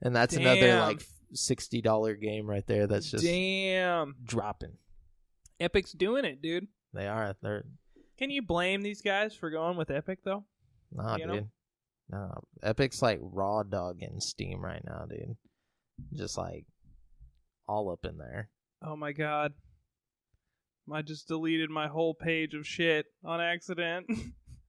And that's another like $60 game right there. That's just dropping. Epic's doing it, dude. They are. Can you blame these guys for going with Epic though? Nah, dude. No, Epic's like raw dogging Steam right now, dude. Just like all up in there. Oh my god! I just deleted my whole page of shit on accident.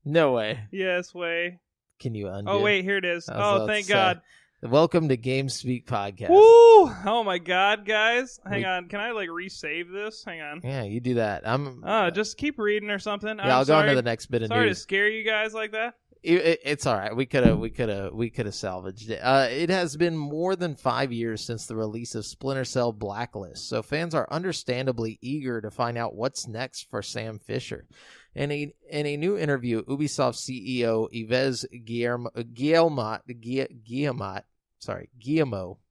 No way. Yes way. Can you undo? Oh wait, here it is. Oh, thank God. Welcome to GameSpeak Podcast. Woo! Oh my God, guys! Hang on, can I like resave this? Hang on. Yeah, you do that. Just keep reading or something. Yeah, I'll go on to the next bit of news. Sorry to scare you guys like that. It's all right. We could have salvaged it. It has been more than 5 years since the release of Splinter Cell Blacklist, so fans are understandably eager to find out what's next for Sam Fisher. In a new interview, Ubisoft CEO Yves Guillemot,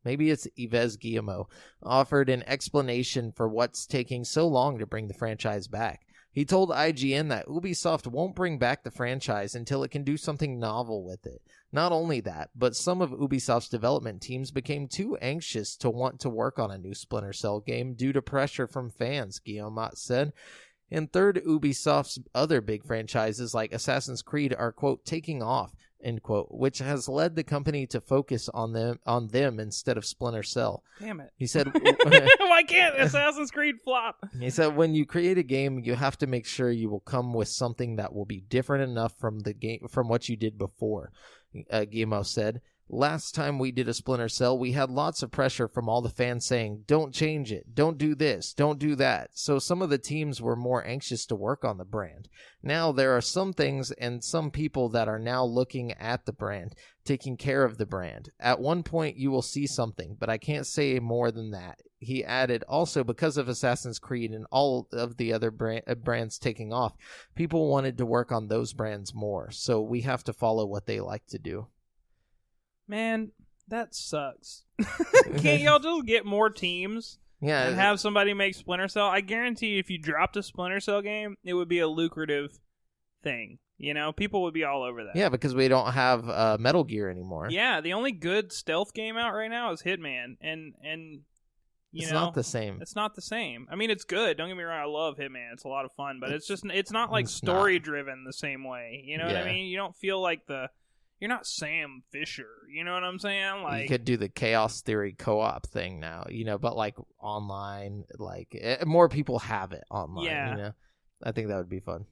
maybe it's Yves Guillemot, offered an explanation for what's taking so long to bring the franchise back. He told IGN that Ubisoft won't bring back the franchise until it can do something novel with it. Not only that, but some of Ubisoft's development teams became too anxious to want to work on a new Splinter Cell game due to pressure from fans, Guillemot said. And third, Ubisoft's other big franchises like Assassin's Creed are, quote, taking off, end quote, which has led the company to focus on them instead of Splinter Cell. Damn it. He said, why can't Assassin's Creed flop? He said, when you create a game, you have to make sure you will come with something that will be different enough from the game, from what you did before, Guillemot said. Last time we did a Splinter Cell, we had lots of pressure from all the fans saying, don't change it, don't do this, don't do that. So some of the teams were more anxious to work on the brand. Now there are some things and some people that are now looking at the brand, taking care of the brand. At one point you will see something, but I can't say more than that. He added, also because of Assassin's Creed and all of the other brands taking off, people wanted to work on those brands more. So we have to follow what they like to do. Man, that sucks. Can't y'all just get more teams and have somebody make Splinter Cell? I guarantee if you dropped a Splinter Cell game, it would be a lucrative thing. You know, people would be all over that. Yeah, because we don't have Metal Gear anymore. Yeah, the only good stealth game out right now is Hitman, and it's not the same. It's not the same. I mean, it's good. Don't get me wrong. I love Hitman. It's a lot of fun, but it's not like story driven the same way. You know what I mean? You don't feel like you're not Sam Fisher, you know what I'm saying? Like, you could do the Chaos Theory co-op thing now, you know, but like online, like more people have it online. Yeah, you know, I think that would be fun.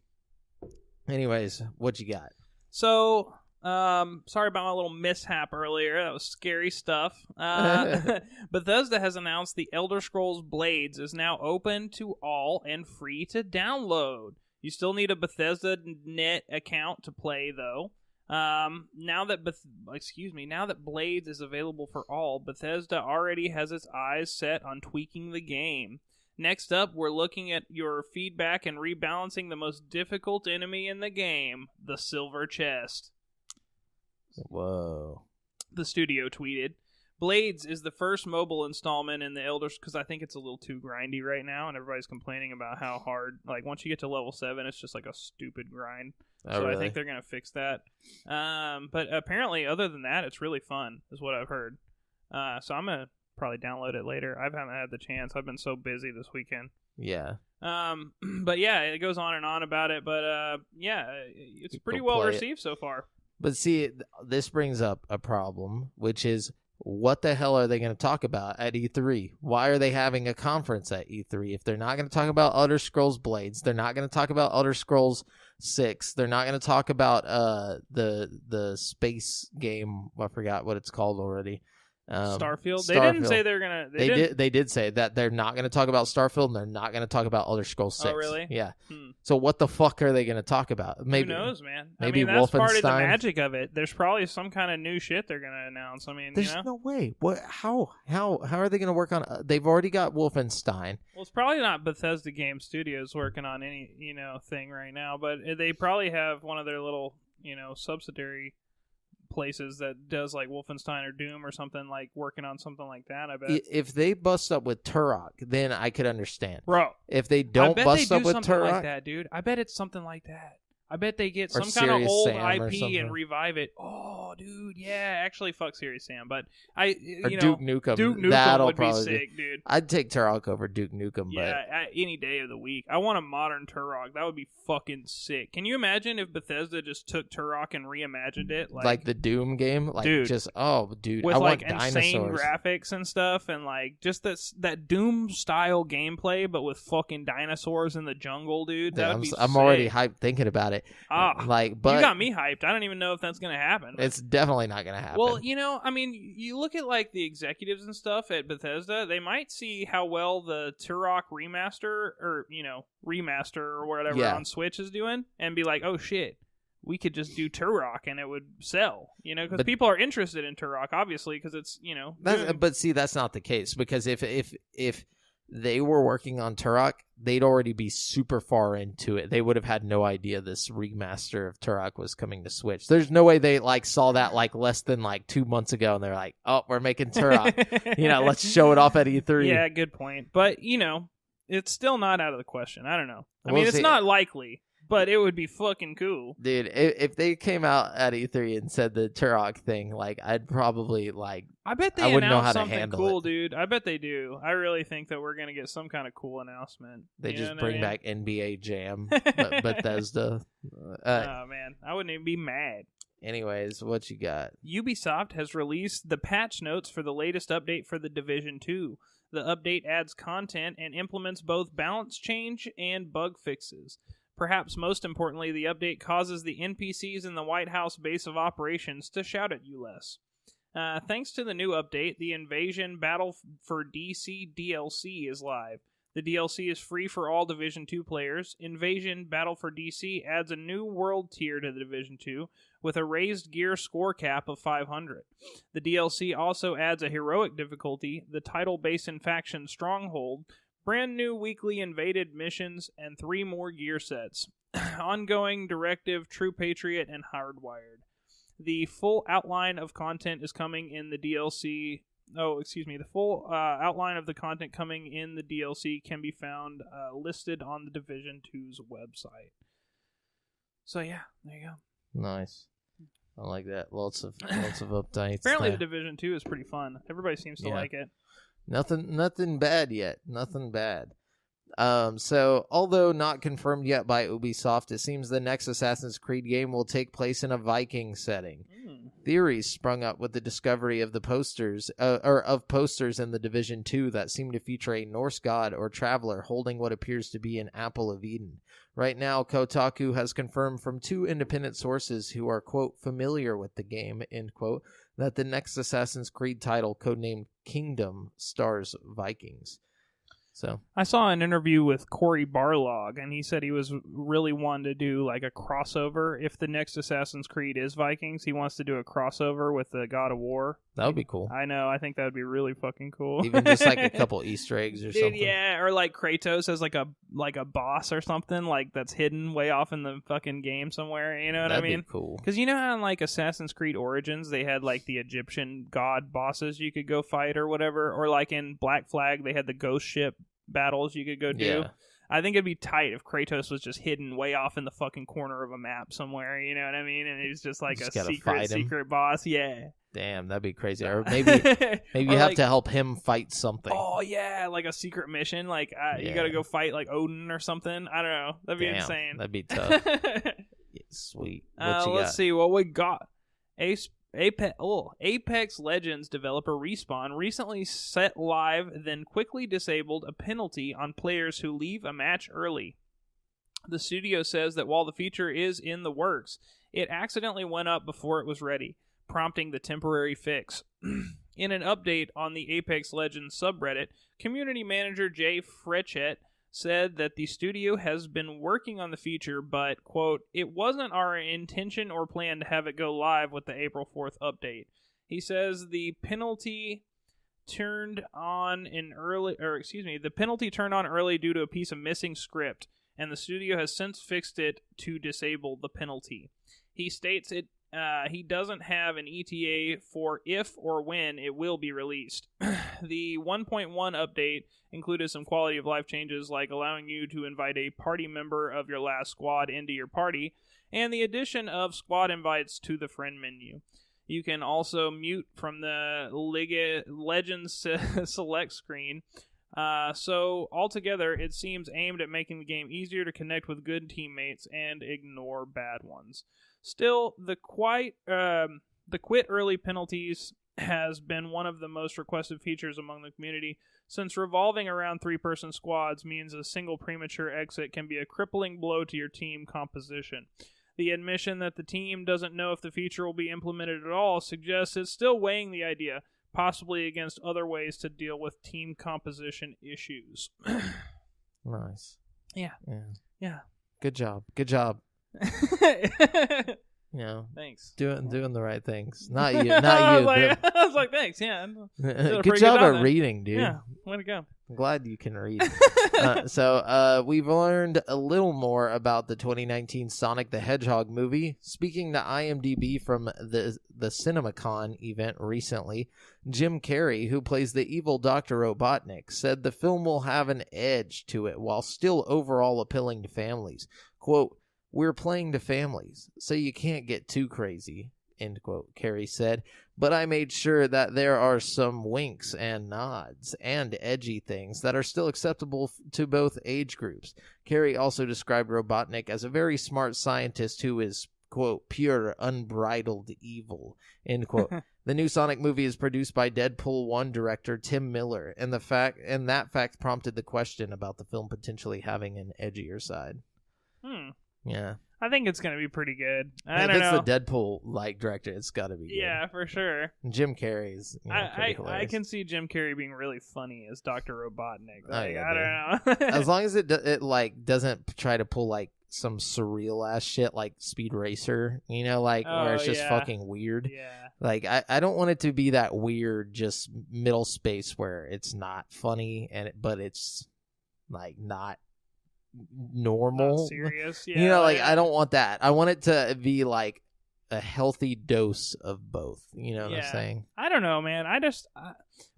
Anyways, what you got? So, sorry about my little mishap earlier. That was scary stuff. Bethesda has announced the Elder Scrolls Blades is now open to all and free to download. You still need a Bethesda Net account to play, though. Now that Blades is available for all, Bethesda already has its eyes set on tweaking the game. Next up, we're looking at your feedback and rebalancing the most difficult enemy in the game, the Silver Chest. Whoa. The studio tweeted. Blades is the first mobile installment in the Elders, because I think it's a little too grindy right now, and everybody's complaining about how hard, like, once you get to level 7, it's just like a stupid grind. So really? I think they're going to fix that. But apparently, other than that, it's really fun, is what I've heard. So I'm going to probably download it later. I haven't had the chance. I've been so busy this weekend. Yeah. But yeah, it goes on and on about it. But yeah, it's pretty well received so far. But see, this brings up a problem, which is what the hell are they going to talk about at E3? Why are they having a conference at E3 if they're not going to talk about Elder Scrolls Blades? They're not going to talk about Elder Scrolls 6. They're not going to talk about the space game. I forgot what it's called already. Starfield. They didn't say they're gonna. They did say that they're not going to talk about Starfield and they're not going to talk about Elder Scrolls 6. Oh, really? Yeah. So what the fuck are they going to talk about? Maybe, who knows, man? Maybe that's part of the Wolfenstein. Magic of it. There's probably some kind of new shit they're going to announce. I mean, there's no way. What? How are they going to work on? They've already got Wolfenstein. Well, it's probably not Bethesda Game Studios working on any thing right now, but they probably have one of their little subsidiary places that does like Wolfenstein or Doom or something, like working on something like that. I bet if they bust up with Turok, then I could understand. Bro, if they don't bust up with Turok, like that, dude, I bet it's something like that. I bet they get some kind of old IP and revive it. Oh, dude, yeah, actually, fuck Serious Sam, but Duke Nukem. Duke Nukem That'll would probably be sick, dude. I'd take Turok over Duke Nukem. Yeah, any day of the week. I want a modern Turok. That would be fucking sick. Can you imagine if Bethesda just took Turok and reimagined it, like the Doom game? Like, dude, just with I like want insane dinosaurs. graphics and stuff, and like just that Doom style gameplay, but with fucking dinosaurs in the jungle, dude. That'd be sick. I'm already hyped thinking about it. But you got me hyped. I don't even know if that's going to happen. It's definitely not going to happen. Well, I mean, you look at like the executives and stuff at Bethesda, they might see how well the Turok remaster or whatever on Switch is doing and be like, oh shit, we could just do Turok and it would sell, because people are interested in Turok, obviously, because it's, But see, that's not the case, because if they were working on Turok, they'd already be super far into it. They would have had no idea this remaster of Turok was coming to Switch. There's no way they saw that less than 2 months ago and they're like, oh, we're making Turok. Let's show it off at E3. Yeah, good point. But, it's still not out of the question. I don't know. I mean, it's not likely, but it would be fucking cool. Dude, if they came out at E3 and said the Turok thing, I'd probably I bet they wouldn't know how something to handle cool, it. Dude. I bet they do. I really think that we're gonna get some kind of cool announcement. They just bring back NBA Jam, Bethesda. Oh man, I wouldn't even be mad. Anyways, what you got? Ubisoft has released the patch notes for the latest update for The Division 2. The update adds content and implements both balance change and bug fixes. Perhaps most importantly, the update causes the NPCs in the White House base of operations to shout at you less. Thanks to the new update, the Invasion Battle for DC DLC is live. The DLC is free for all Division 2 players. Invasion Battle for DC adds a new world tier to the Division 2 with a raised gear score cap of 500. The DLC also adds a heroic difficulty, the title basin faction Stronghold, brand new weekly invaded missions, and 3 more gear sets. Ongoing Directive, True Patriot, and Hardwired. The full outline of content is coming in the DLC. The full outline of the content coming in the DLC can be found listed on the Division 2's website. So yeah, there you go. Nice. I like that. Lots of updates. Apparently the Division 2 is pretty fun. Everybody seems to like it. Nothing bad yet. Nothing bad. So, although not confirmed yet by Ubisoft, it seems the next Assassin's Creed game will take place in a Viking setting. Theories sprung up with the discovery of the posters in the Division 2 that seem to feature a Norse god or traveler holding what appears to be an apple of Eden. Right now, Kotaku has confirmed from 2 independent sources who are, quote, familiar with the game, end quote, that the next Assassin's Creed title, codenamed Kingdom, stars Vikings. So I saw an interview with Cory Barlog, and he said he was really wanting to do a crossover. If the next Assassin's Creed is Vikings, he wants to do a crossover with the God of War. That would be cool. I know. I think that would be really fucking cool. Even just a couple Easter eggs or something. Yeah, or Kratos as a boss or something that's hidden way off in the fucking game somewhere. You know what I mean? That'd be cool. Because you know how in Assassin's Creed Origins they had the Egyptian god bosses you could go fight or whatever, or in Black Flag they had the ghost ship battles you could go do. Yeah. I think it'd be tight if Kratos was just hidden way off in the fucking corner of a map somewhere, you know what I mean? And he was just a secret boss. Yeah. Damn, that'd be crazy. Or maybe you have to help him fight something. Oh yeah, like a secret mission. Like you got to go fight like Odin or something. I don't know. That'd be insane. That'd be tough. Sweet. Let's see what we got. Apex Legends developer Respawn recently set live, then quickly disabled a penalty on players who leave a match early. The studio says that while the feature is in the works, it accidentally went up before it was ready, prompting the temporary fix. In an update on the Apex Legends subreddit, community manager Jay Frechet said that the studio has been working on the feature, but, quote, it wasn't our intention or plan to have it go live with the April 4th update. He says the penalty turned on early due to a piece of missing script, and the studio has since fixed it to disable the penalty. He states he doesn't have an ETA for if or when it will be released. The 1.1 update included some quality of life changes, like allowing you to invite a party member of your last squad into your party, and the addition of squad invites to the friend menu. You can also mute from the Legends select screen. So altogether, it seems aimed at making the game easier to connect with good teammates and ignore bad ones. Still, the quit early penalties has been one of the most requested features among the community, since revolving around 3-person squads means a single premature exit can be a crippling blow to your team composition. The admission that the team doesn't know if the feature will be implemented at all suggests it's still weighing the idea, possibly against other ways to deal with team composition issues. Nice. Yeah. Good job. Thanks. Doing the right things. Not you. I was like, thanks. Yeah. Good job at reading, dude. Yeah. Way to go. I'm glad you can read. So we've learned a little more about the 2019 Sonic the Hedgehog movie. Speaking to IMDb from the CinemaCon event recently, Jim Carrey, who plays the evil Dr. Robotnik, said the film will have an edge to it while still overall appealing to families. Quote, "We're playing to families, so you can't get too crazy," end quote, Carrey said. "But I made sure that there are some winks and nods and edgy things that are still acceptable to both age groups." Carrey also described Robotnik as a very smart scientist who is, quote, "pure, unbridled evil," end quote. The new Sonic movie is produced by Deadpool 1 director Tim Miller, and that fact prompted the question about the film potentially having an edgier side. Yeah. I think it's going to be pretty good. I if don't know. It's the Deadpool director, it's got to be good. Yeah, for sure. And Jim Carrey's pretty hilarious. I can see Jim Carrey being really funny as Dr. Robotnik. Like, I don't know. As long as it doesn't try to pull like some surreal ass shit like Speed Racer, where it's just fucking weird. Yeah. Like I don't want it to be that weird just middle space where it's not funny but it's like not normal. Not serious. Yeah. I don't want that. I want it to be like a healthy dose of both. You know what I'm saying? I don't know, man.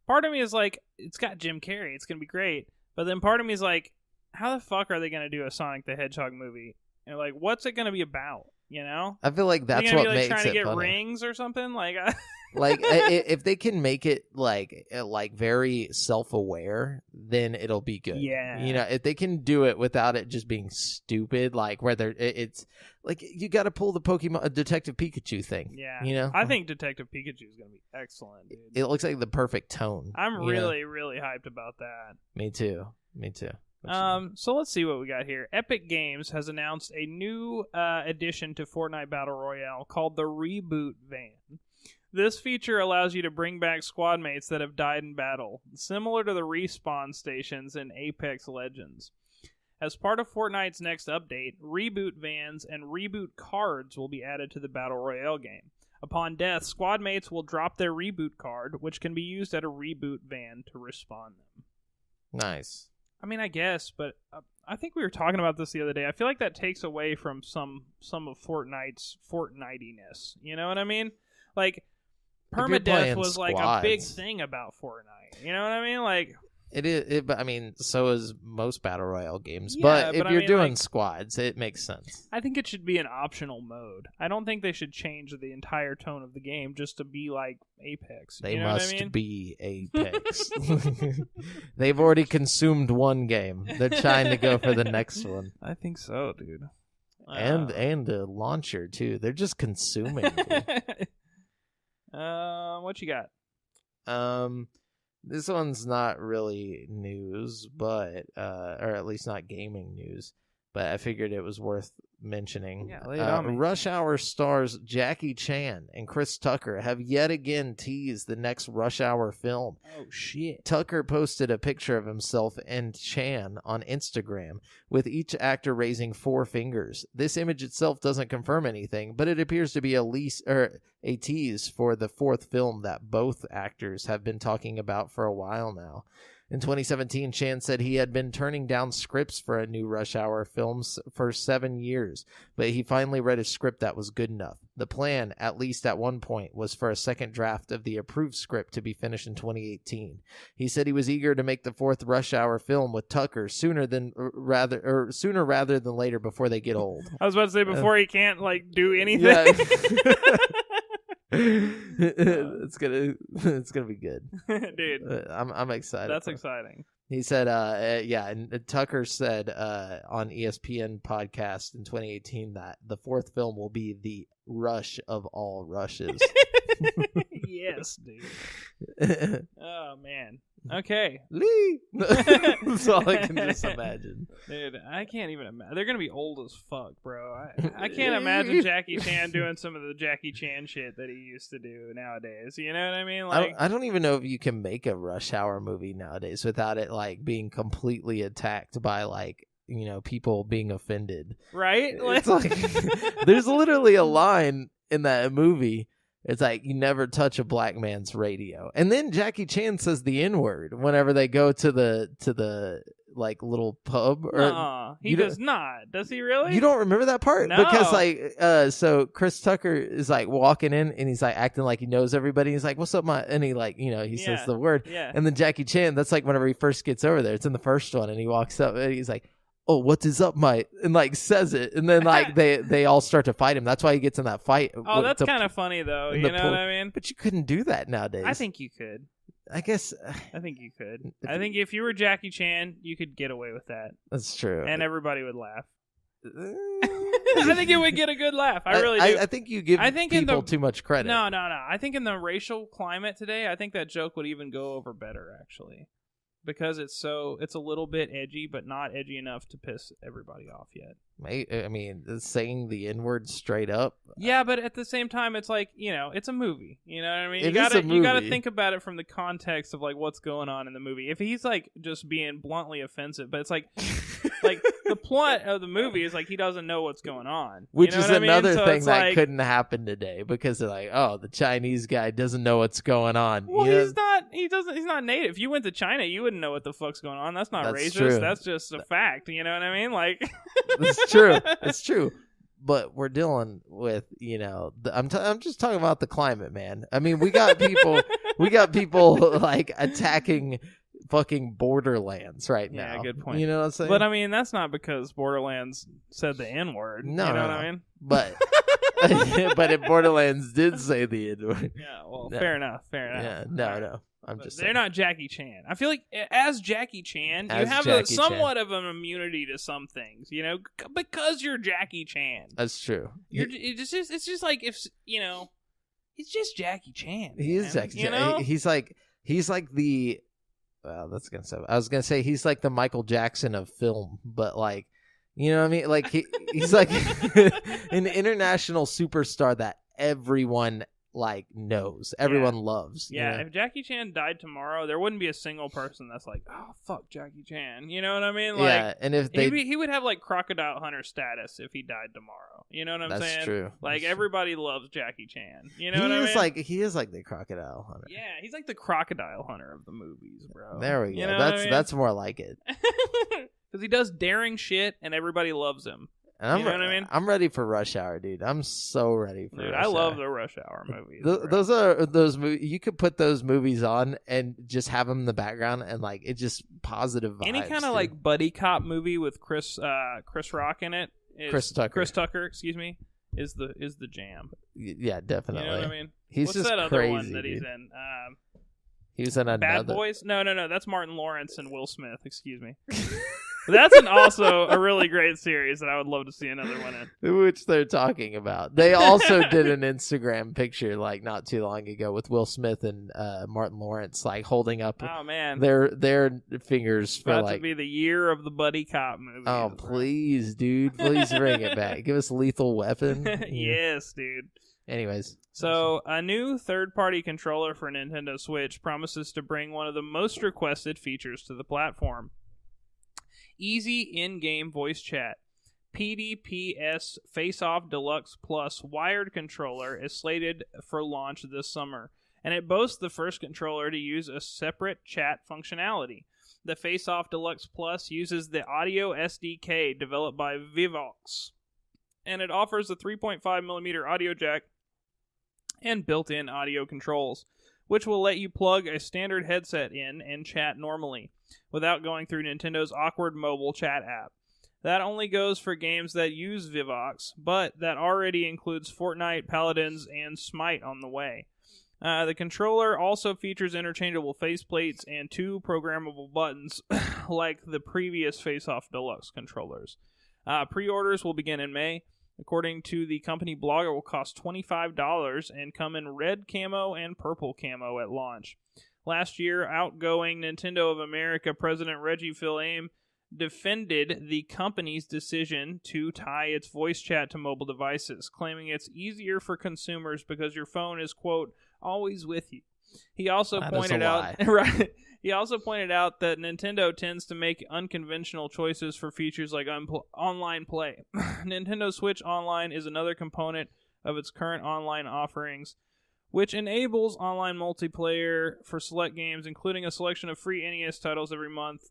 Part of me is like, it's got Jim Carrey. It's going to be great. But then part of me is like, how the fuck are they going to do a Sonic the Hedgehog movie? And like, what's it going to be about? I feel like that's what makes it trying to get funny. rings or something? Like, if they can make it like very self-aware, then it'll be good. Yeah. If they can do it without it just being stupid, like where it's like you got to pull the Pokemon Detective Pikachu thing. Yeah. I think Detective Pikachu is going to be excellent, dude. It looks like the perfect tone. I'm really, really hyped about that. Me too. So let's see what we got here. Epic Games has announced a new addition to Fortnite Battle Royale called the Reboot Van. This feature allows you to bring back squad mates that have died in battle, similar to the respawn stations in Apex Legends. As part of Fortnite's next update, Reboot Vans and Reboot Cards will be added to the Battle Royale game. Upon death, squad mates will drop their Reboot card, which can be used at a Reboot Van to respawn them. Nice. I mean, I guess, but I think we were talking about this the other day. I feel like that takes away from some of Fortnite's Fortnitiness. You know what I mean? Like, permadeath was like a big thing about Fortnite. You know what I mean? Like, It is, but I mean, so is most battle royale games. Yeah, but if but you're doing like, squads, it makes sense. I think it should be an optional mode. I don't think they should change the entire tone of the game just to be like Apex. They you know must what I mean? be Apex. They've already consumed one game. They're trying to go for the next one. I think so, dude. And a launcher too. They're just consuming. What you got? This one's not really news, but or at least not gaming news. But I figured it was worth mentioning. Yeah, lay it on me. Rush Hour stars Jackie Chan and Chris Tucker have yet again teased the next Rush Hour film. Oh, shit. Tucker posted a picture of himself and Chan on Instagram, with each actor raising 4 fingers. This image itself doesn't confirm anything, but it appears to be a tease for the 4th film that both actors have been talking about for a while now. In 2017, Chan said he had been turning down scripts for a new Rush Hour films for 7 years, but he finally read a script that was good enough. The plan, at least at one point, was for a second draft of the approved script to be finished in 2018. He said he was eager to make the 4th Rush Hour film with Tucker sooner rather than later before they get old. I was about to say before he can't like do anything. Yeah. It's gonna be good, dude. I'm excited. That's exciting. He said, and Tucker said on ESPN podcast in 2018 that the 4th film will be the rush of all rushes. Yes, dude. Oh man. Okay. Lee. That's all I can just imagine. Dude, I can't even imagine. They're gonna be old as fuck, bro. I can't imagine Jackie Chan doing some of the Jackie Chan shit that he used to do nowadays. You know what I mean? Like, I don't even know if you can make a Rush Hour movie nowadays without it like being completely attacked by like, you know, people being offended. Right? It's like there's literally a line in that movie. It's like, you never touch a black man's radio. And then Jackie Chan says the N-word whenever they go to the like little pub. No, he does not. Does he really? You don't remember that part? No. Because like so Chris Tucker is like walking in and he's like acting like he knows everybody. He's like, "What's up, my?" And he like, you know, he says the word. Yeah. And then Jackie Chan, that's like whenever he first gets over there. It's in the first one and he walks up and he's like, "Oh, what is up, mate?" And like says it, and then like they all start to fight him. That's why he gets in that fight. Oh, that's kind of funny though. You know what I mean? But you couldn't do that nowadays. I think you could. I guess. I think you could. I think if you were Jackie Chan, you could get away with that. That's true. And everybody would laugh. I think it would get a good laugh. I really do. I think you give people too much credit. No. I think in the racial climate today, I think that joke would even go over better, actually. Because it's a little bit edgy, but not edgy enough to piss everybody off yet. I mean, saying the N-word straight up. Yeah, but at the same time, it's like, you know, it's a movie. You know what I mean? You gotta think about it from the context of like what's going on in the movie. If he's like just being bluntly offensive, but it's like, like the plot of the movie is like he doesn't know what's going on, which is another thing that like, couldn't happen today because they're like, oh, the Chinese guy doesn't know what's going on. Well, he's not native. If you went to China, you wouldn't know what the fuck's going on. That's not racist. True. That's just a fact. You know what I mean? Like, it's true. It's true. But we're dealing with, you know, I'm just talking about the climate, man. I mean, we got people like attacking fucking Borderlands right now. Yeah, good point. You know what I'm saying? But I mean, that's not because Borderlands said the N-word. No, you know what I mean? But but if Borderlands did say the N-word. Yeah, well, fair enough. Yeah, no. They're not Jackie Chan. I feel like as Jackie Chan, you have somewhat of an immunity to some things, you know, because you're Jackie Chan. That's true. It's just like if, you know, it's just Jackie Chan. He is Jackie Chan. You know? He's like the. Well, that's gonna say. I was gonna say he's like the Michael Jackson of film, but like, you know what I mean? Like he's like an international superstar that everyone like knows, everyone loves. Yeah, you know? if Jackie Chan died tomorrow, there wouldn't be a single person that's like, oh fuck Jackie Chan. You know what I mean? Like, yeah, and if he would have like Crocodile Hunter status if he died tomorrow. You know what I'm saying? That's true. Like that's everybody loves Jackie Chan. You know what I I mean? mean? He is like the Crocodile Hunter. Yeah, he's like the Crocodile Hunter of the movies, bro. There we go. You know That's more like it. Because he does daring shit and everybody loves him. And you know what I mean? I'm ready for Rush Hour, dude. I'm so ready for Rush Hour. I love the Rush Hour movies. Those are those movies. You could put those movies on and just have them in the background, and like it just positive vibes. Any kind of like buddy cop movie with Chris Rock in it. Chris Tucker, excuse me, is the jam. Yeah, definitely. You know what I mean? He's What's just that crazy, other one that he's dude. in? He was in Bad Boys? No. That's Martin Lawrence and Will Smith. Excuse me. That's also a really great series that I would love to see another one in. Which they're talking about. They also did an Instagram picture like not too long ago with Will Smith and Martin Lawrence like holding up their fingers for about like to be the year of the buddy cop movie. Oh, please, dude. Please bring it back. Give us Lethal Weapon. Yes, dude. Anyways. So, a new third-party controller for Nintendo Switch promises to bring one of the most requested features to the platform. Easy in-game voice chat. PDPS Face-Off Deluxe Plus wired controller is slated for launch this summer, and it boasts the first controller to use a separate chat functionality. The Face-Off Deluxe Plus uses the Audio SDK developed by Vivox, and it offers a 3.5mm audio jack and built-in audio controls, which will let you plug a standard headset in and chat normally, without going through Nintendo's awkward mobile chat app. That only goes for games that use Vivox, but that already includes Fortnite, Paladins, and Smite on the way. The controller also features interchangeable faceplates and 2 programmable buttons, like the previous Face-Off Deluxe controllers. Pre-orders will begin in May. According to the company blog, it will cost $25 and come in red camo and purple camo at launch. Last year, outgoing Nintendo of America President Reggie Fils-Aime defended the company's decision to tie its voice chat to mobile devices, claiming it's easier for consumers because your phone is, quote, always with you. He also pointed out that Nintendo tends to make unconventional choices for features like online play. Nintendo Switch Online is another component of its current online offerings, which enables online multiplayer for select games, including a selection of free NES titles every month.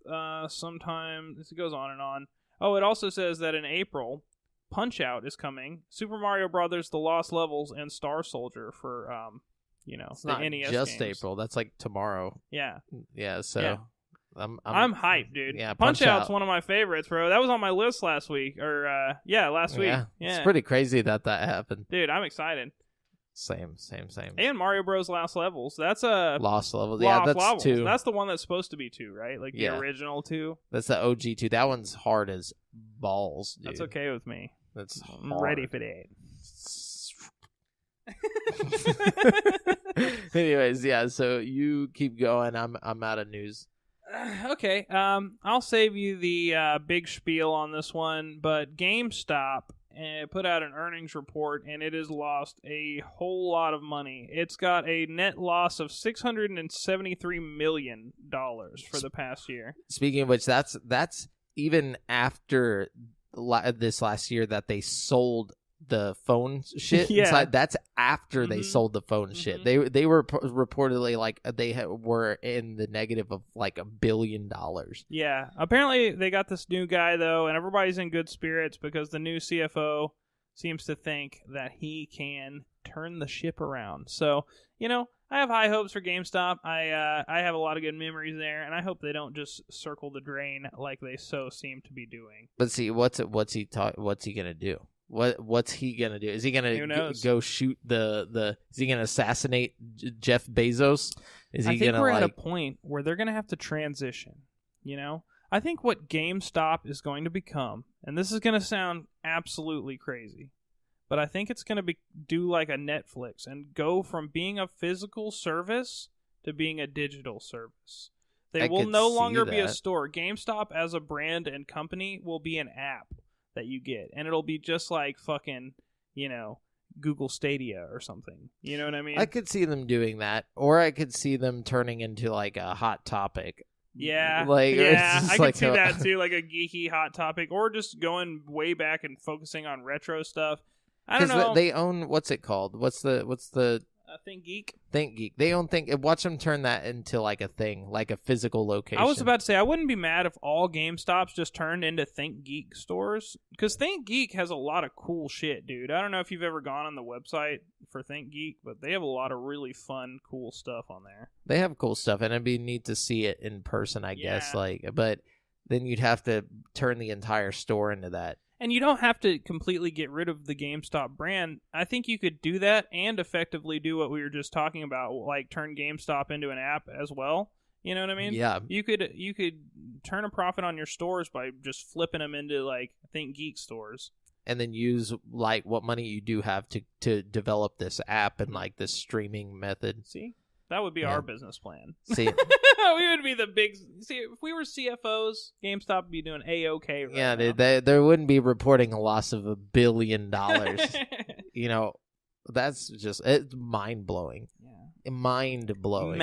Sometimes it goes on and on. Oh, it also says that in April, Punch-Out is coming, Super Mario Bros. The Lost Levels, and Star Soldier for it's the not NES just games. April. That's like tomorrow. Yeah. Yeah. So yeah. I'm hyped, dude. Yeah. Punch-Out's one of my favorites, bro. That was on my list last week, last week. Yeah. It's pretty crazy that happened. Dude, I'm excited. Same. And Mario Bros. Lost Levels. That's a Lost Levels. Lost that's Levels. 2. That's the one that's supposed to be 2, right? Like the original 2. That's the OG 2. That one's hard as balls, dude. That's okay with me. That's I'm hard. ready for that. Anyways, yeah, so you keep going. I'm out of news. Okay, I'll save you the big spiel on this one, but GameStop put out an earnings report, and it has lost a whole lot of money. It's got a net loss of $673 million for the past year. Speaking of which, that's even after this last year that they sold the phone shit. Yeah. That's after they sold the phone shit. They were reportedly like were in the negative of like $1 billion. Yeah. Apparently they got this new guy though, and everybody's in good spirits because the new CFO seems to think that he can turn the ship around. So, I have high hopes for GameStop. I have a lot of good memories there, and I hope they don't just circle the drain like they so seem to be doing. But see, what's he gonna do? What's he gonna do? Is he gonna go shoot the? Is he gonna assassinate Jeff Bezos? I think we're at a point where they're gonna have to transition. I think what GameStop is going to become, and this is gonna sound absolutely crazy, but I think it's gonna do like a Netflix and go from being a physical service to being a digital service. They will no longer be a store. GameStop as a brand and company will be an app that you get, and it'll be just like fucking, Google Stadia or something. You know what I mean? I could see them doing that, or I could see them turning into like a Hot Topic. Yeah, I could see that too, like a geeky Hot Topic, or just going way back and focusing on retro stuff. I don't know. They own, what's it called? What's the Think Geek. Think Geek. They own Think. Watch them turn that into like a thing, like a physical location. I was about to say, I wouldn't be mad if all GameStops just turned into Think Geek stores, because Think Geek has a lot of cool shit, dude. I don't know if you've ever gone on the website for Think Geek, but they have a lot of really fun, cool stuff on there. They have cool stuff, and it'd be neat to see it in person, I guess. But then you'd have to turn the entire store into that. And you don't have to completely get rid of the GameStop brand. I think you could do that and effectively do what we were just talking about, like turn GameStop into an app as well. You know what I mean? Yeah. You could turn a profit on your stores by just flipping them into like Think Geek stores. And then use like what money you do have to develop this app and like this streaming method. See? That would be our business plan. See, we would be the big. See, if we were CFOs, GameStop would be doing A-OK right now. Dude, they wouldn't be reporting a loss of $1 billion. You know, that's just it's mind blowing. Yeah, mind blowing.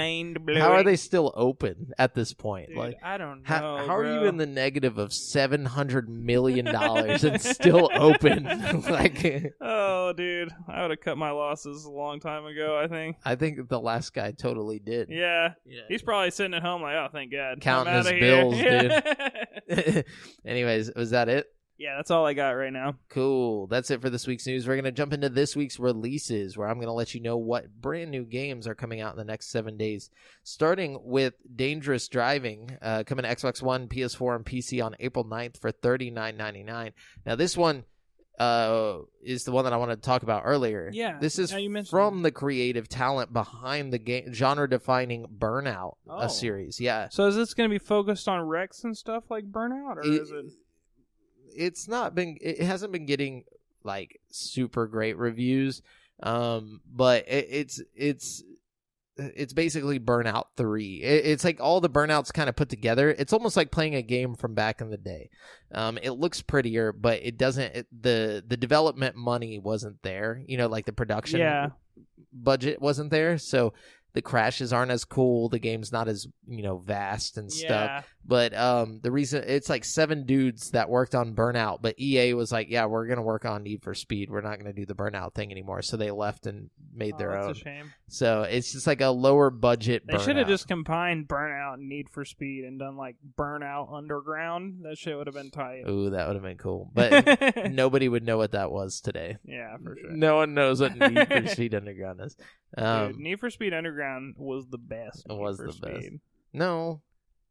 How are they still open at this point? Dude, like, I don't know. How are you in the negative of $700 million and still open? Like, oh, dude, I would have cut my losses a long time ago. I think the last guy totally did. Yeah. He's probably sitting at home like, oh, thank God, counting his bills, dude. Anyways, was that it? Yeah, that's all I got right now. Cool. That's it for this week's news. We're going to jump into this week's releases, where I'm going to let you know what brand new games are coming out in the next 7 days. Starting with Dangerous Driving, coming to Xbox One, PS4, and PC on April 9th for $39.99. Now, this one is the one that I wanted to talk about earlier. Yeah. This is from the creative talent behind the game, genre-defining Burnout series. Yeah. So is this going to be focused on wrecks and stuff like Burnout, or is it... It hasn't been getting like super great reviews, but it's basically Burnout 3. It's like all the Burnouts kind of put together. It's almost like playing a game from back in the day. It looks prettier, but it doesn't. The development money wasn't there. You know, like the production budget wasn't there, so the crashes aren't as cool. The game's not as, vast and stuff. But the reason it's like 7 dudes that worked on Burnout, but EA was like, yeah, we're going to work on Need for Speed. We're not going to do the Burnout thing anymore. So they left and made their own. That's a shame. So it's just like a lower budget They should have just combined Burnout and Need for Speed and done like Burnout Underground. That shit would have been tight. Ooh, that would have been cool. But nobody would know what that was today. Yeah, for sure. No one knows what Need for Speed Underground is. Dude, Need for Speed Underground was the best. It was the best. No.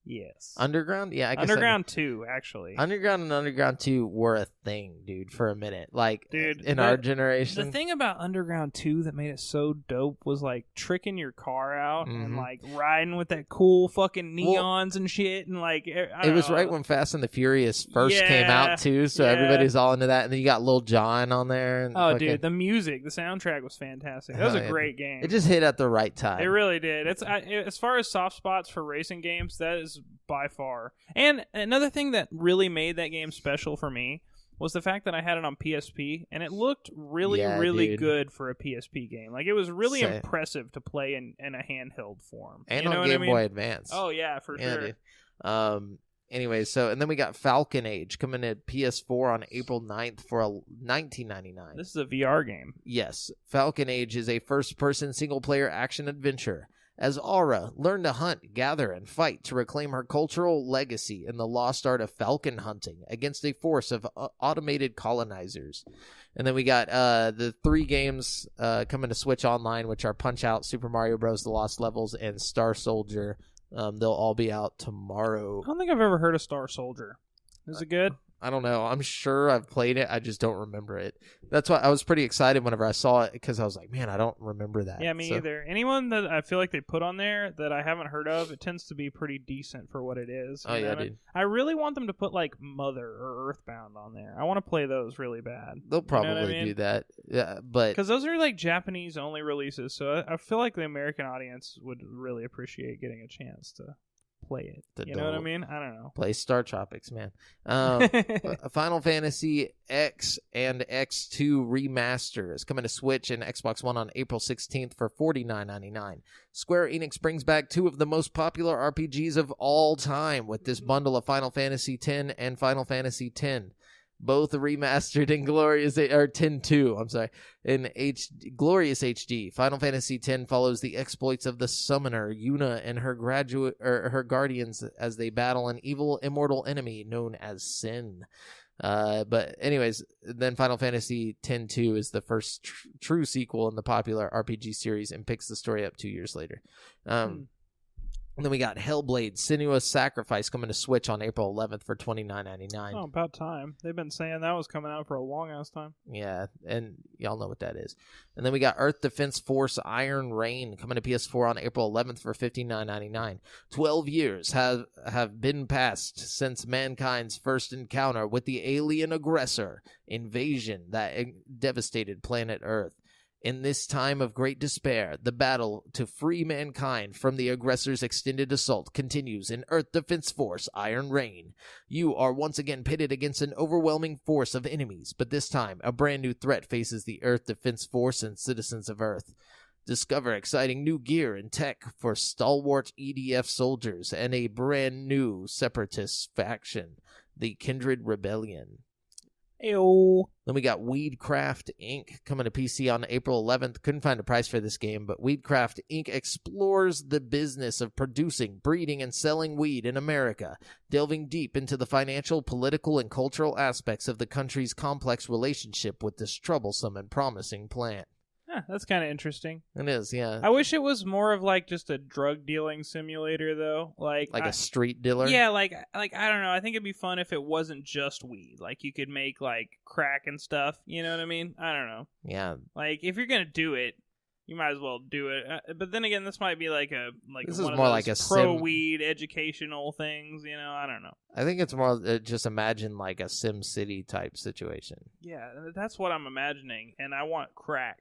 Yes. Underground? Yeah, I guess Underground 2, actually. Underground and Underground 2 were a thing, dude, for a minute. Like, dude, in our generation. The thing about Underground 2 that made it so dope was, like, tricking your car out and, like, riding with that cool fucking neons and shit. And, like, it was right when Fast and the Furious first came out, too, so everybody's all into that. And then you got Lil Jon on there. And dude, the music, the soundtrack was fantastic. That was a great game. It just hit at the right time. It really did. As far as soft spots for racing games, that is by far. And another thing that really made that game special for me was the fact that I had it on PSP, and it looked really good for a PSP game. Like, it was really impressive to play in a handheld form. And on Game Boy Advance. Oh, yeah, for sure. Dude. Anyway, and then we got Falcon Age coming to PS4 on April 9th for $19.99. This is a VR game. Yes. Falcon Age is a first-person single-player action adventure. As Aura learned to hunt, gather, and fight to reclaim her cultural legacy in the lost art of falcon hunting against a force of automated colonizers. And then we got the 3 games coming to Switch Online, which are Punch-Out!, Super Mario Bros. The Lost Levels, and Star Soldier. They'll all be out tomorrow. I don't think I've ever heard of Star Soldier. Is it good? I don't know. I'm sure I've played it. I just don't remember it. That's why I was pretty excited whenever I saw it, because I was like, man, I don't remember that. Yeah, me either. Anyone that I feel like they put on there that I haven't heard of, it tends to be pretty decent for what it is. Oh, yeah, dude. I really want them to put, like, Mother or Earthbound on there. I want to play those really bad. They'll probably do that. Yeah, but because those are, like, Japanese-only releases, so I feel like the American audience would really appreciate getting a chance to play it. You know what I mean? I don't know. Play Star Tropics, man. Final Fantasy X and X2 Remaster is coming to Switch and Xbox One on April 16th for $49.99. Square Enix brings back 2 of the most popular RPGs of all time with this bundle of Final Fantasy X and Final Fantasy X. both remastered in glorious 10-2. I'm sorry, in glorious HD. Final Fantasy X follows the exploits of the summoner Yuna and her guardians as they battle an evil immortal enemy known as Sin. But anyways, then Final Fantasy X-2 is the first true sequel in the popular RPG series and picks the story up 2 years later. And then we got Hellblade: Senua's Sacrifice coming to Switch on April 11th for $29.99. Oh, about time. They've been saying that was coming out for a long-ass time. Yeah, and y'all know what that is. And then we got Earth Defense Force Iron Rain coming to PS4 on April 11th for $59.99. 12 years have been passed since mankind's first encounter with the alien aggressor invasion that devastated planet Earth. In this time of great despair, the battle to free mankind from the aggressor's extended assault continues in Earth Defense Force Iron Rain. You are once again pitted against an overwhelming force of enemies, but this time, a brand new threat faces the Earth Defense Force and citizens of Earth. Discover exciting new gear and tech for stalwart EDF soldiers and a brand new separatist faction, the Kindred Rebellion. Ayo. Then we got Weedcraft Inc. coming to PC on April 11th. Couldn't find a price for this game, but Weedcraft Inc. explores the business of producing, breeding, and selling weed in America, delving deep into the financial, political, and cultural aspects of the country's complex relationship with this troublesome and promising plant. Huh, that's kind of interesting. It is, yeah. I wish it was more of like just a drug dealing simulator, though. Like a street dealer? Yeah, like I don't know. I think it'd be fun if it wasn't just weed. Like you could make like crack and stuff. You know what I mean? I don't know. Yeah. Like if you're gonna do it, you might as well do it. But then again, this might be like this one is more of those like a pro weed educational things. You know, I don't know. I think it's more just imagine like a Sim City type situation. Yeah, that's what I'm imagining, and I want crack.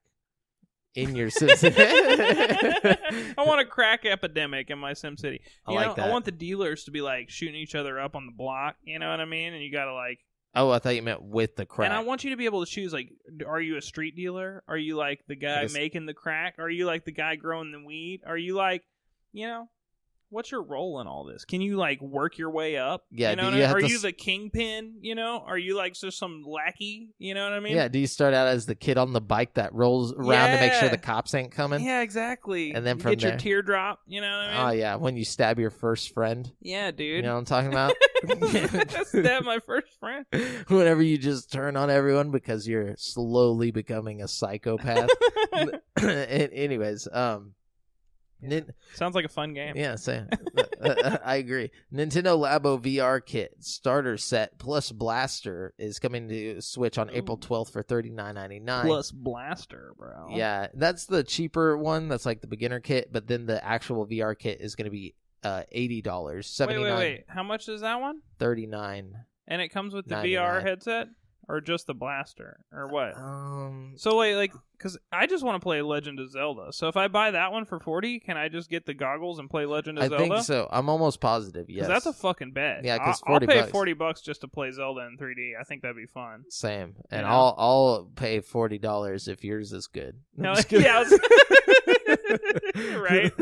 In your SimCity. I want a crack epidemic in my SimCity. I like that. I want the dealers to be like shooting each other up on the block. You know what I mean? And you gotta like. Oh, I thought you meant with the crack. And I want you to be able to choose like, are you a street dealer? Are you like the guy making the crack? Are you like the guy growing the weed? Are you like, what's your role in all this? Can you like work your way up? Yeah. You know are you the kingpin? Are you like just some lackey? You know what I mean? Yeah. Do you start out as the kid on the bike that rolls around to make sure the cops ain't coming? Yeah, exactly. And then you from get there, your teardrop. You know what I mean? Oh yeah, when you stab your first friend. Yeah, dude. You know what I'm talking about? Stab my first friend. Whenever you just turn on everyone because you're slowly becoming a psychopath. Anyways, sounds like a fun game. Yeah, I agree. Nintendo Labo VR Kit Starter Set plus Blaster is coming to Switch on April 12th for $39.99. Plus Blaster, bro. Yeah, that's the cheaper one. That's like the beginner kit, but then the actual VR kit is going to be $80. $79. Wait. How much is that one? $39. And it comes with the VR headset? Or just the blaster, or what? So wait, like, because I just want to play Legend of Zelda. So if I buy that one for $40, can I just get the goggles and play Legend of Zelda? I think so. I'm almost positive. Yes, because that's a fucking bet. Yeah, because I'll pay $40 just to play Zelda in 3D. I think that'd be fun. Same, and I'll pay $40 if yours is good. No, yeah. Right.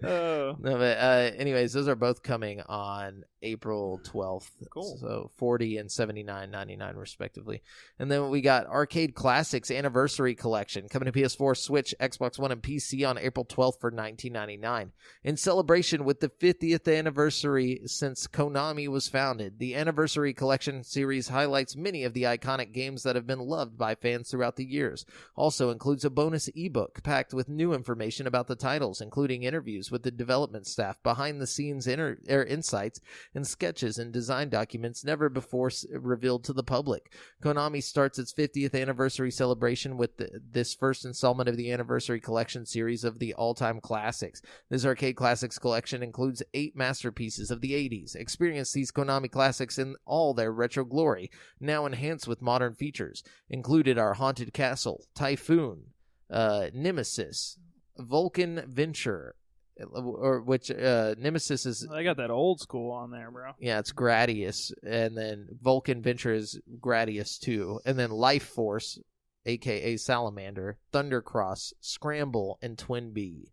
Oh. No, but anyways, those are both coming on April 12th. Cool. So $40 and $79.99 respectively. And then we got Arcade Classics Anniversary Collection coming to PS4, Switch, Xbox One, and PC on April 12th for $19.99. In celebration with the 50th anniversary since Konami was founded, the Anniversary Collection series highlights many of the iconic games that have been loved by fans throughout the years. Also includes a bonus ebook packed with new information about the titles, including interviews with the development staff, behind-the-scenes insights, and sketches and design documents never before revealed to the public. Konami starts its 50th anniversary celebration with this first installment of the Anniversary Collection series of the all-time classics. This Arcade Classics collection includes 8 masterpieces of the 80s. Experience these Konami classics in all their retro glory, now enhanced with modern features. Included are Haunted Castle, Typhoon, Nemesis, Vulcan Venture, which Nemesis is... I got that old school on there, bro. Yeah, it's Gradius, and then Vulcan Venture is Gradius 2, and then Life Force, a.k.a. Salamander, Thundercross, Scramble, and Twin Bee.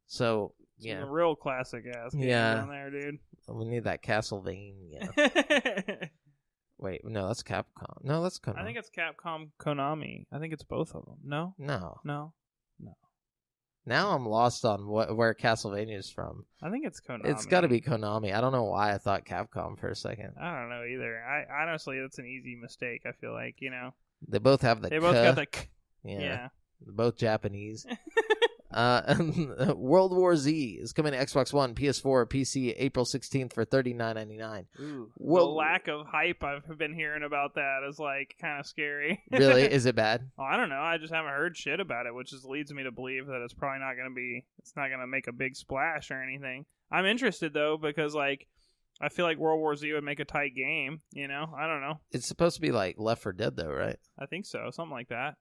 So, yeah. Some real classic-ass games on there, dude. We need that Castlevania. Wait, no, that's Capcom. No, that's Konami. I think it's Capcom Konami. I think it's both of them. No? No. No. Now I'm lost on where Castlevania is from. I think it's Konami. It's got to be Konami. I don't know why I thought Capcom for a second. I don't know either. I honestly, that's an easy mistake. I feel like, They both have the They both got the k. Yeah. They're both Japanese. World War Z is coming to Xbox One, PS4, PC April 16th for $39.99. Ooh, the lack of hype I've been hearing about that is like kind of scary. Really? Is it bad? Well, I don't know. I just haven't heard shit about it, which just leads me to believe that it's probably not going to be. It's not going to make a big splash or anything. I'm interested though because like I feel like World War Z would make a tight game. I don't know. It's supposed to be like Left 4 Dead though, right? I think so. Something like that.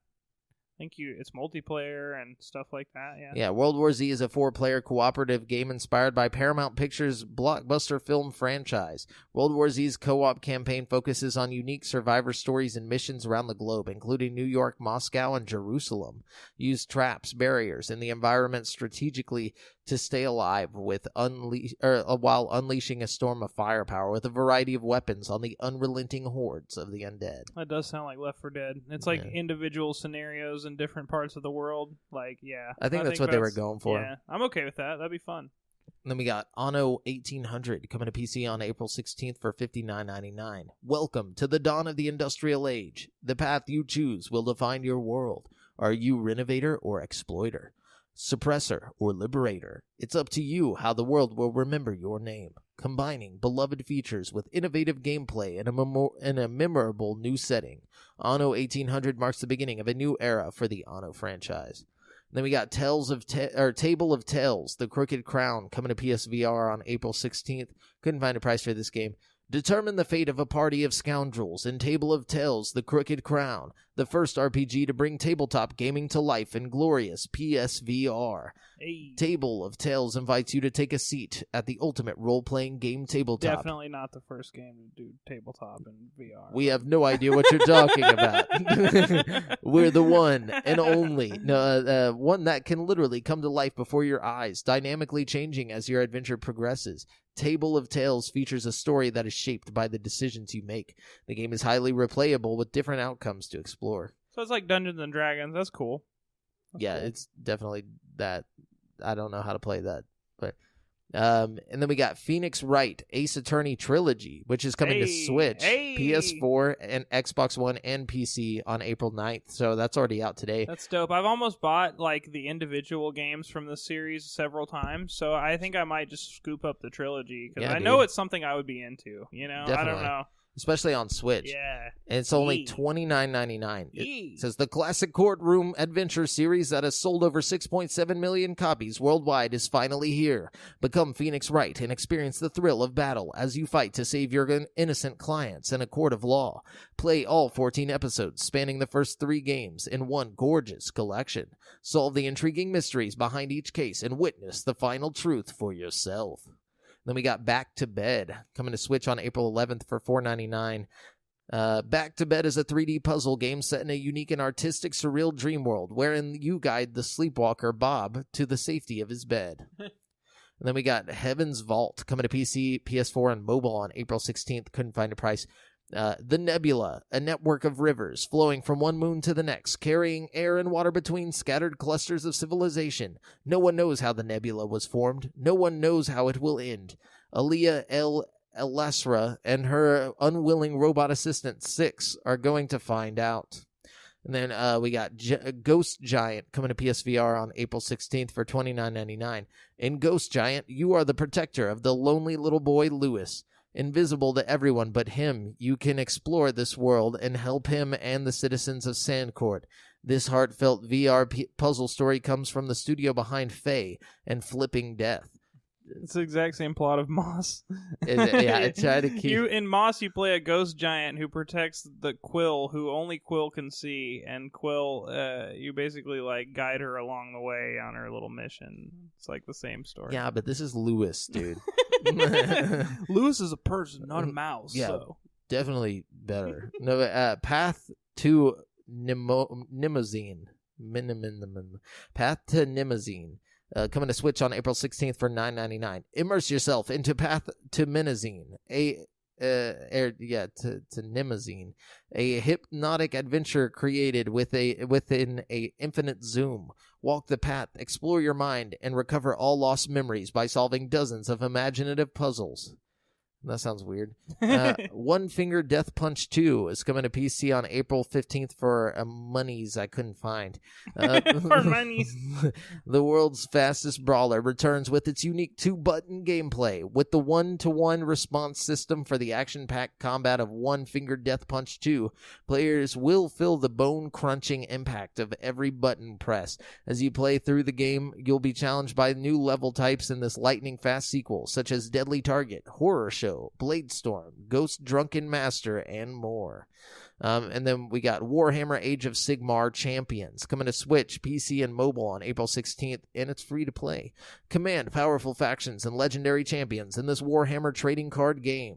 It's multiplayer and stuff like that, yeah. Yeah, World War Z is a 4-player cooperative game inspired by Paramount Pictures' blockbuster film franchise. World War Z's co-op campaign focuses on unique survivor stories and missions around the globe, including New York, Moscow, and Jerusalem. Use traps, barriers, and the environment strategically to stay alive while unleashing a storm of firepower with a variety of weapons on the unrelenting hordes of the undead. That does sound like Left 4 Dead. It's like individual scenarios in different parts of the world. Like, yeah. I think that's what they were going for. Yeah, I'm okay with that. That'd be fun. And then we got Anno 1800 coming to PC on April 16th for $59.99. Welcome to the dawn of the industrial age. The path you choose will define your world. Are you renovator or exploiter? Suppressor or liberator? It's up to you how the world will remember your name. Combining beloved features with innovative gameplay in a memorable new setting, Anno 1800 marks the beginning of a new era for the Anno franchise. And then we got Table of Tales, The Crooked Crown, coming to PSVR on April 16th. Couldn't find a price for this game. Determine the fate of a party of scoundrels in Table of Tales, The Crooked Crown, the first RPG to bring tabletop gaming to life in glorious PSVR. Hey. Table of Tales invites you to take a seat at the ultimate role-playing game tabletop. Definitely not the first game to do tabletop in VR. We have no idea what you're talking about. We're the one and only. One that can literally come to life before your eyes, dynamically changing as your adventure progresses. Table of Tales features a story that is shaped by the decisions you make. The game is highly replayable with different outcomes to explore. So it's like Dungeons and Dragons. That's cool. Cool. It's definitely that. I don't know how to play that, but and then we got Phoenix Wright Ace Attorney Trilogy, which is coming to Switch, PS4, and Xbox One and PC on April 9th. So that's already out today. That's dope. I've almost bought like the individual games from the series several times, so I think I might just scoop up the trilogy because I know it's something I would be into. Definitely. I don't know. Especially on Switch. Yeah. And it's only $29.99. It says the classic courtroom adventure series that has sold over 6.7 million copies worldwide is finally here. Become Phoenix Wright and experience the thrill of battle as you fight to save your innocent clients in a court of law. Play all 14 episodes spanning the first 3 games in one gorgeous collection. Solve the intriguing mysteries behind each case and witness the final truth for yourself. Then we got Back to Bed, coming to Switch on April 11th for $4.99. Back to Bed is a 3D puzzle game set in a unique and artistic surreal dream world, wherein you guide the sleepwalker Bob to the safety of his bed. And then we got Heaven's Vault, coming to PC, PS4, and mobile on April 16th. Couldn't find a price. The Nebula, a network of rivers flowing from one moon to the next, carrying air and water between scattered clusters of civilization. No one knows how the nebula was formed. No one knows how it will end. Aliyah El-Lasra and her unwilling robot assistant, Six, are going to find out. And then we got Ghost Giant coming to PSVR on April 16th for $29.99. In Ghost Giant, you are the protector of the lonely little boy, Lewis. Invisible to everyone but him, you can explore this world and help him and the citizens of Sandcourt. This heartfelt VR puzzle story comes from the studio behind Faye and Flipping Death. It's the exact same plot of Moss. I try to keep... In Moss, you play a ghost giant who protects the Quill, who only Quill can see, and Quill, you basically like guide her along the way on her little mission. It's like the same story. Yeah, but this is Lewis, dude. Lewis is a person, not a mouse. Yeah, so. Definitely better. No, Path to Nimozine. Path to Nimozine. Coming to Switch on April 16th for $9.99. Immerse yourself into Path to Menazine, a to Nimazine, a hypnotic adventure created within a infinite zoom. Walk the path, explore your mind, and recover all lost memories by solving dozens of imaginative puzzles. That sounds weird. One Finger Death Punch 2 is coming to PC on April 15th for monies I couldn't find. For monies. The world's fastest brawler returns with its unique 2-button gameplay. With the 1-to-1 response system for the action-packed combat of One Finger Death Punch 2, players will feel the bone-crunching impact of every button press. As you play through the game, you'll be challenged by new level types in this lightning-fast sequel, such as Deadly Target, Horror Show, Bladestorm, Ghost Drunken Master, and more. And then we got Warhammer Age of Sigmar Champions coming to Switch, PC, and mobile on April 16th, and it's free to play. Command powerful factions and legendary champions in this Warhammer trading card game.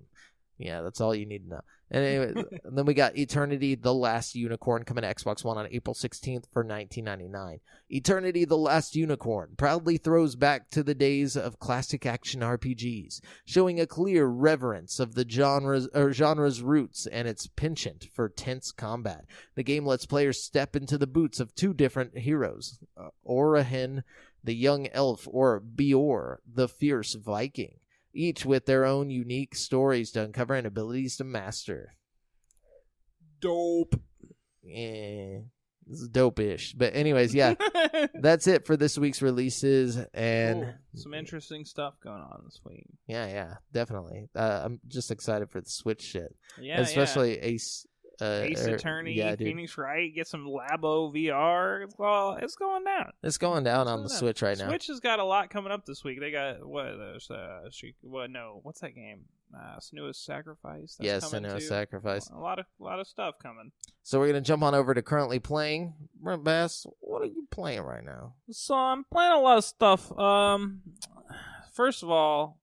Yeah, that's all you need to know. And anyway, and then we got Eternity: The Last Unicorn coming to Xbox One on April 16th for $19.99. Eternity: The Last Unicorn proudly throws back to the days of classic action RPGs, showing a clear reverence of the genre's roots and its penchant for tense combat. The game lets players step into the boots of two different heroes, Orahin, the young elf, or Beor, the fierce Viking, each with their own unique stories to uncover and abilities to master. Dope. Yeah, this is dope-ish. But anyways, yeah, that's it for this week's releases. And cool. Some interesting stuff going on this week. Yeah, definitely. I'm just excited for the Switch shit. Yeah, especially Ace Attorney, Phoenix Wright, get some Labo VR. It's going down. It's going down on the Switch right now. Switch has got a lot coming up this week. They got what's that game? Senua's Sacrifice. That's Senua's Sacrifice. A lot of stuff coming. So we're gonna jump on over to currently playing. Brent Bass, what are you playing right now? So I'm playing a lot of stuff. First of all,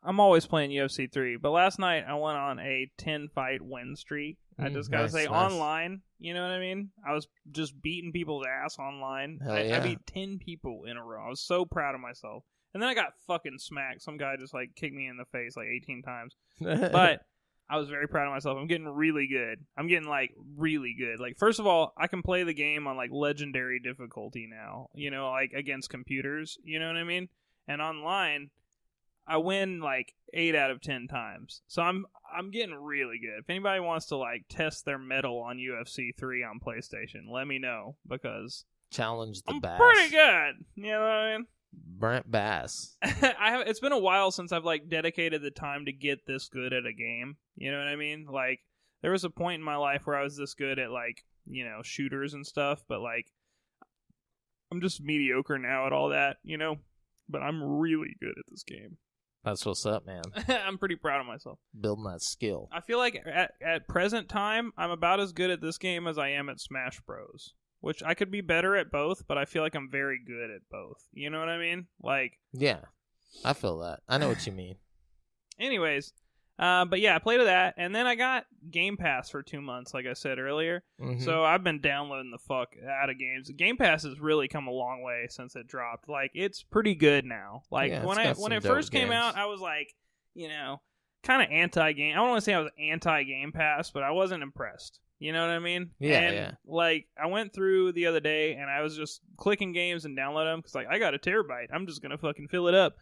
I'm always playing UFC 3, but last night I went on a 10-fight win streak. I just gotta say, online, you know what I mean? I was just beating people's ass online. I beat 10 people in a row. I was so proud of myself. And then I got fucking smacked. Some guy just kicked me in the face 18 times. But I was very proud of myself. I'm getting really good. I'm getting really good. First of all, I can play the game on legendary difficulty now, against computers, you know what I mean? And online, I win 8 out of 10 times. So I'm getting really good. If anybody wants to test their mettle on UFC 3 on PlayStation, let me know, because challenge the Bass. Pretty good. You know what I mean? Brent Bass. It's been a while since I've dedicated the time to get this good at a game. You know what I mean? There was a point in my life where I was this good at shooters and stuff, but I'm just mediocre now at all that, but I'm really good at this game. That's what's up, man. I'm pretty proud of myself. Building that skill. I feel like at present time, I'm about as good at this game as I am at Smash Bros. Which I could be better at both, but I feel like I'm very good at both. You know what I mean? Yeah, I feel that. I know what you mean. Anyways, but yeah, I played that, and then I got Game Pass for 2 months, like I said earlier. Mm-hmm. So I've been downloading the fuck out of games. Game Pass has really come a long way since it dropped. It's pretty good now. When it first came out, I was kind of anti-game. I don't want to say I was anti-Game Pass, but I wasn't impressed. You know what I mean? Yeah. I went through the other day, and I was just clicking games and downloading them, because I got a terabyte. I'm just gonna fucking fill it up,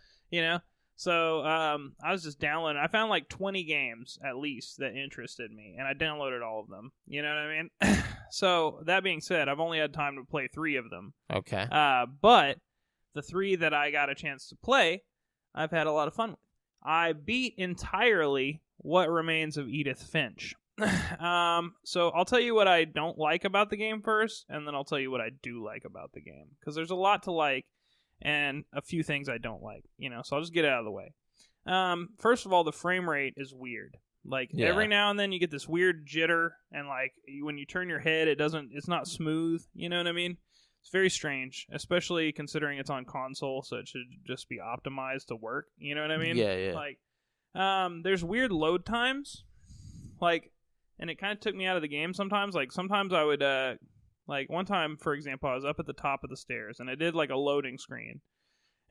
So I was just downloading. I found 20 games at least that interested me, and I downloaded all of them. You know what I mean? So that being said, I've only had time to play 3 of them. Okay. But the 3 that I got a chance to play, I've had a lot of fun with. I beat entirely What Remains of Edith Finch. So I'll tell you what I don't like about the game first, and then I'll tell you what I do like about the game, because there's a lot to like and a few things I don't like, so I'll just get it out of the way. First of all, the frame rate is weird. Every now and then you get this weird jitter, and when you turn your head, it's not smooth, you know what I mean? It's very strange, especially considering it's on console, so it should just be optimized to work, you know what I mean? Yeah. There's weird load times, and it kind of took me out of the game sometimes. Sometimes I would, one time, for example, I was up at the top of the stairs, and I did, a loading screen.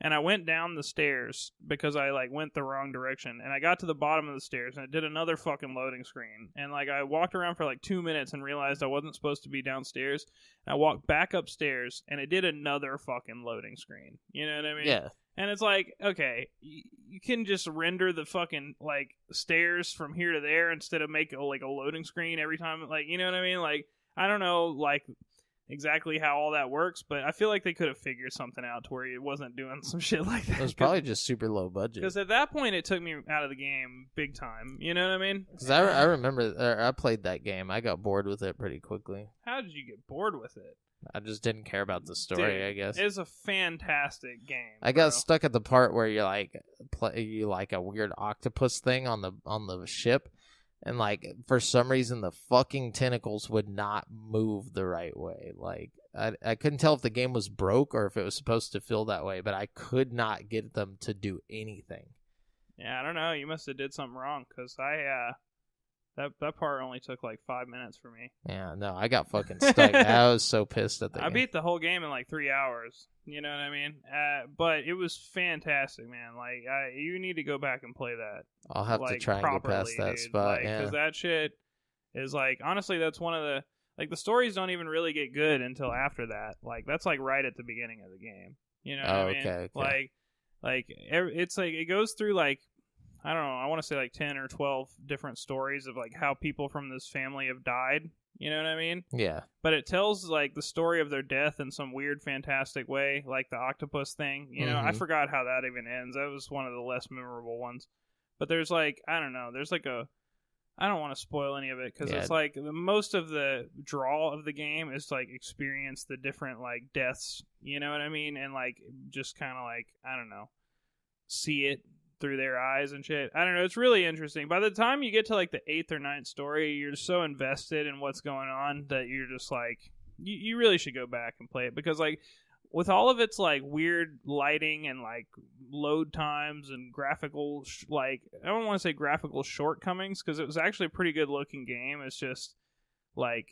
and I went down the stairs because I like went the wrong direction, and I got to the bottom of the stairs and it did another fucking loading screen, and like I walked around for like 2 minutes and realized I wasn't supposed to be downstairs, and I walked back upstairs and it did another fucking loading screen. You know what I mean? Yeah. And it's like, okay, you can just render the fucking like stairs from here to there instead of make a loading screen every time, like, you know what I mean? Like, I don't know like exactly how all that works, but I feel like they could have figured something out to where it wasn't doing some shit like that. It was probably just super low budget. Because at that point, it took me out of the game big time. You know what I mean? Because I remember I played that game. I got bored with it pretty quickly. How did you get bored with it? I just didn't care about the story, Dude, I guess. It's a fantastic game. I got stuck at the part where you like a weird octopus thing on the ship, and like for some reason the fucking tentacles would not move the right way. Like I couldn't tell if the game was broke or if it was supposed to feel that way, but I could not get them to do anything. Yeah, I don't know. You must have did something wrong, because that part only took like 5 minutes for me. Yeah, no, I got fucking stuck. I was so pissed at the game. I beat the whole game in like 3 hours. You know what I mean? But it was fantastic, man. Like, you need to go back and play that. I'll have to try and get past that spot. Because that shit is like, honestly, that's one of the, like, the stories don't even really get good until after that. Like, that's like right at the beginning of the game. You know what I mean? Okay. Like it's like, it goes through like, I don't know, I want to say like 10 or 12 different stories of like how people from this family have died. You know what I mean? Yeah. But it tells like the story of their death in some weird, fantastic way, like the octopus thing. You know, I forgot how that even ends. That was one of the less memorable ones. But there's like, I don't know, there's like I don't want to spoil any of it, because it's like most of the draw of the game is like experience the different like deaths. You know what I mean? And like just kind of like, I don't know, see it through their eyes and shit. I don't know. It's really interesting. By the time you get to like the 8th or 9th story, you're so invested in what's going on that you're just like, you really should go back and play it, because like with all of its like weird lighting and like load times and graphical like, I don't want to say graphical shortcomings, because it was actually a pretty good looking game. It's just like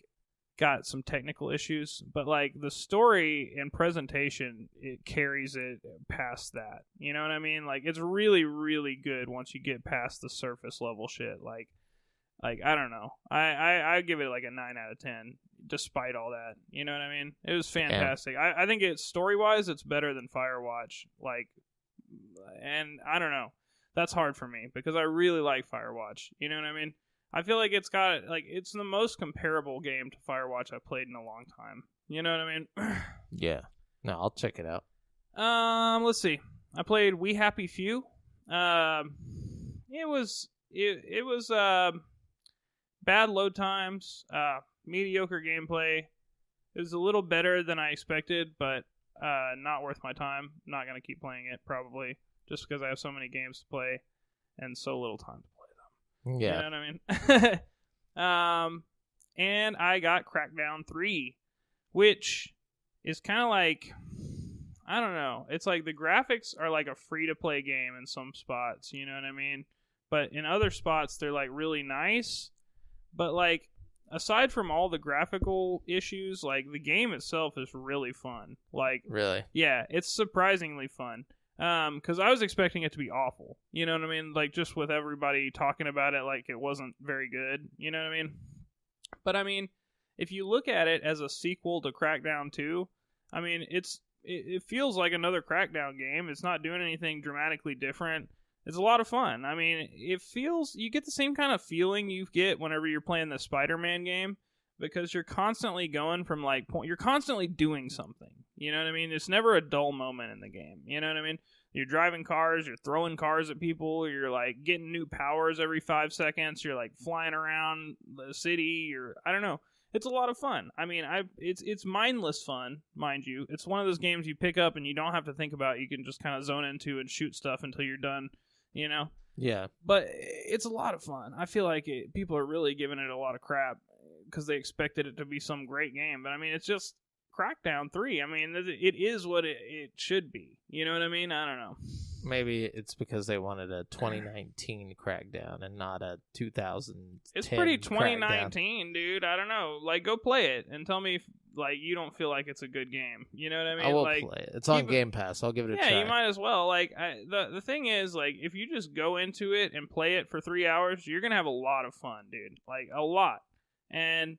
got some technical issues, but like the story and presentation, it carries it past that. You know what I mean? Like, it's really, really good once you get past the surface level shit. Like I don't know. I give it like a 9 out of 10, despite all that. You know what I mean? It was fantastic. Yeah. I think it's story wise, it's better than Firewatch. Like, and I don't know. That's hard for me because I really like Firewatch. You know what I mean? I feel like it's got, like, it's the most comparable game to Firewatch I've played in a long time. You know what I mean? Yeah. No, I'll check it out. Let's see. I played We Happy Few. It was bad load times, mediocre gameplay. It was a little better than I expected, but not worth my time. Not going to keep playing it, probably, just because I have so many games to play and so little time to play. Yeah. You know what I mean? And I got Crackdown 3, which is kind of like, I don't know. It's like the graphics are like a free-to-play game in some spots, you know what I mean? But in other spots, they're like really nice. But like, aside from all the graphical issues, like the game itself is really fun. Like, really? Yeah, it's surprisingly fun. Because I was expecting it to be awful. You know what I mean? Like, just with everybody talking about it like it wasn't very good. You know what I mean? But, I mean, if you look at it as a sequel to Crackdown 2, I mean, it feels like another Crackdown game. It's not doing anything dramatically different. It's a lot of fun. I mean, you get the same kind of feeling you get whenever you're playing the Spider-Man game, because you're constantly going from, like, you're constantly doing something. You know what I mean? It's never a dull moment in the game. You know what I mean? You're driving cars, you're throwing cars at people, you're, like, getting new powers every 5 seconds, you're, like, flying around the city, I don't know. It's a lot of fun. I mean, it's mindless fun, mind you. It's one of those games you pick up and you don't have to think about. You can just kind of zone into and shoot stuff until you're done, you know? Yeah. But it's a lot of fun. I feel like people are really giving it a lot of crap because they expected it to be some great game. But, I mean, it's just Crackdown 3. I mean, it is what it should be. You know what I mean? I don't know. Maybe it's because they wanted a 2019 Crackdown and not a 2010. It's pretty 2019, Crackdown. Dude. I don't know. Like, go play it and tell me like you don't feel like it's a good game. You know what I mean? I will like, play it. It's on Game Pass. I'll give it a try. Yeah, you might as well. Like the thing is, like, if you just go into it and play it for 3 hours, you're gonna have a lot of fun, dude. Like a lot. And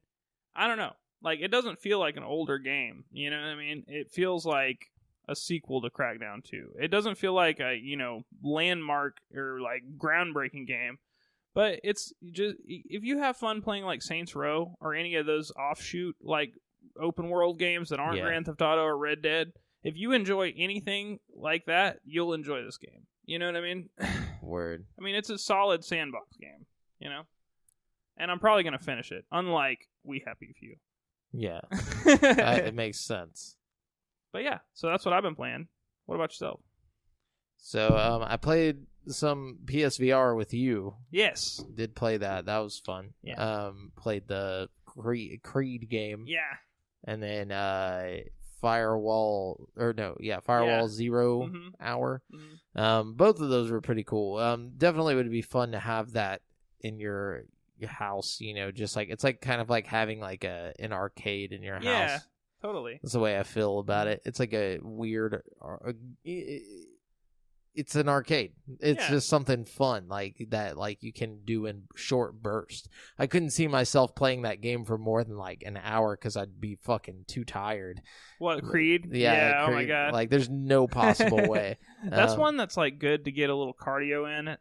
I don't know. Like, it doesn't feel like an older game. You know what I mean? It feels like a sequel to Crackdown 2. It doesn't feel like a, landmark or like groundbreaking game. But it's just, if you have fun playing like Saints Row or any of those offshoot like open world games that aren't Grand Theft Auto or Red Dead, if you enjoy anything like that, you'll enjoy this game. You know what I mean? Word. I mean, it's a solid sandbox game, And I'm probably going to finish it, unlike We Happy Few. Yeah. It makes sense. But yeah, so that's what I've been playing. What about yourself? So I played some PSVR with you. Yes. Did play that. That was fun. Yeah. Played the Creed game. Yeah. And then Firewall Zero Hour. Mm-hmm. Both of those were pretty cool. Definitely would be fun to have that in your house, just like, it's like kind of like having like an arcade in your house. Yeah, totally. That's the way I feel about it. It's like a weird, it's an arcade. It's just something fun like that, like you can do in short bursts. I couldn't see myself playing that game for more than like an hour because I'd be fucking too tired. What, Creed? Yeah, Creed. Oh my god! Like, there's no possible way. That's one that's like good to get a little cardio in.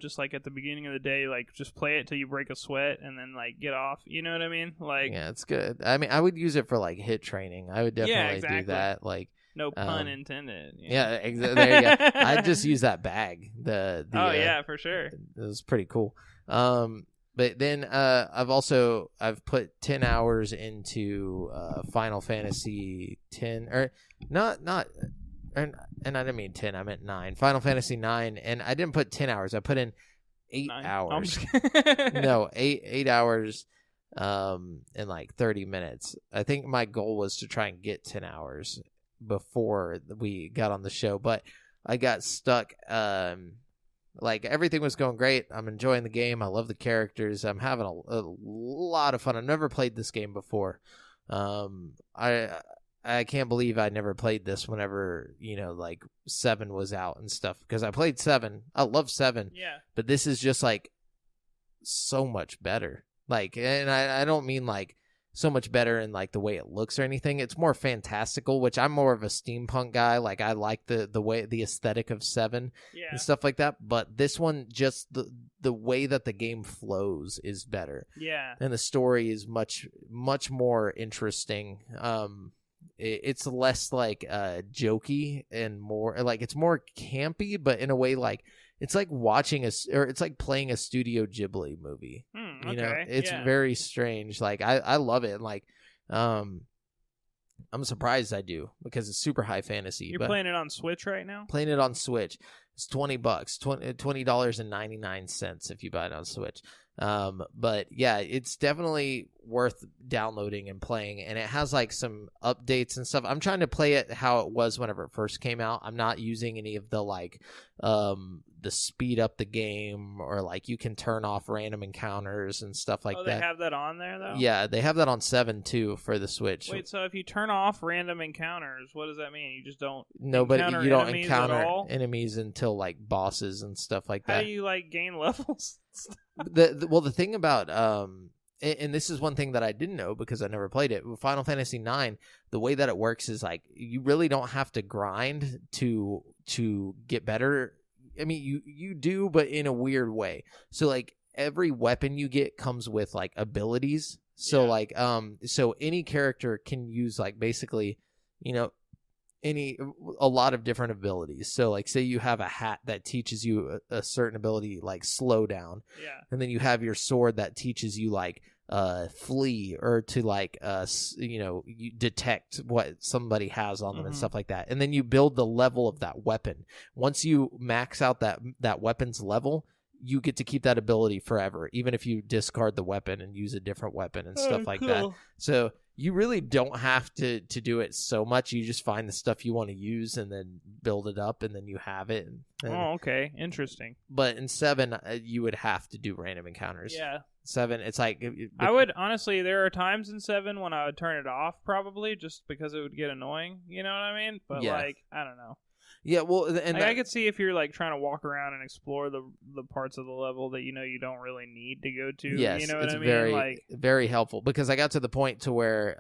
Just like at the beginning of the day, like just play it till you break a sweat and then like get off. You know what I mean? Like, yeah, it's good. I mean, I would use it for like hit training. I would definitely do that. Like. No pun intended. Yeah, exactly. There you go. I just use that bag. Yeah, for sure. It was pretty cool. But then I've put 10 hours into Final Fantasy 10 or not and I didn't mean 10, I meant 9. Final Fantasy 9, and I didn't put 10 hours. I put in 8 hours. No, 8 hours in like 30 minutes. I think my goal was to try and get 10 hours before we got on the show, but I got stuck. Like, everything was going great. I'm enjoying the game. I love the characters. I'm having a lot of fun. I've never played this game before. I can't believe I never played this whenever, like 7 was out and stuff, because I played 7. I love 7. Yeah. But this is just like so much better. Like, and I don't mean like so much better in like the way it looks or anything. It's more fantastical, which I'm more of a steampunk guy. Like, I like the way, the aesthetic of 7 and stuff like that. But this one, just the way that the game flows is better. Yeah. And the story is much more interesting. It's less like jokey and more like, it's more campy, but in a way like, it's like it's like playing a Studio Ghibli movie. It's very strange. Like, I love it. And like, I'm surprised I do, because it's super high fantasy. You're playing it on Switch right now? Playing it on Switch. It's $20, $20.99 if you buy it on Switch. But yeah, it's definitely worth downloading and playing, and it has like some updates and stuff. I'm trying to play it how it was whenever it first came out. I'm not using any of the like the speed up the game, or like you can turn off random encounters and stuff like that. They have that on there though? Yeah, they have that on 7 too for the Switch. Wait, so if you turn off random encounters, what does that mean? You just don't you don't encounter enemies until like bosses and stuff like that. How do you like gain levels? The thing about and this is one thing that I didn't know because I never played it. With Final Fantasy 9, the way that it works is like, you really don't have to grind to get better. I mean, you do, but in a weird way. So like, every weapon you get comes with like abilities. So like, so any character can use like basically, a lot of different abilities. So like, say you have a hat that teaches you a certain ability, like slow down. Yeah. And then you have your sword that teaches you like flee, or to like you detect what somebody has on them and stuff like that. And then you build the level of that weapon. Once you max out that weapon's level, you get to keep that ability forever, even if you discard the weapon and use a different weapon and stuff like that. So you really don't have to do it so much. You just find the stuff you want to use and then build it up, and then you have it. Oh, okay. Interesting. But in 7, you would have to do random encounters. Yeah. 7, it's like... I would, honestly, there are times in 7 when I would turn it off, probably, just because it would get annoying. You know what I mean? But, like, I don't know. Yeah, well, and I could see if you're like trying to walk around and explore the parts of the level that you don't really need to go to. Yes, you know what it's I mean? very, like, very helpful because I got to the point to where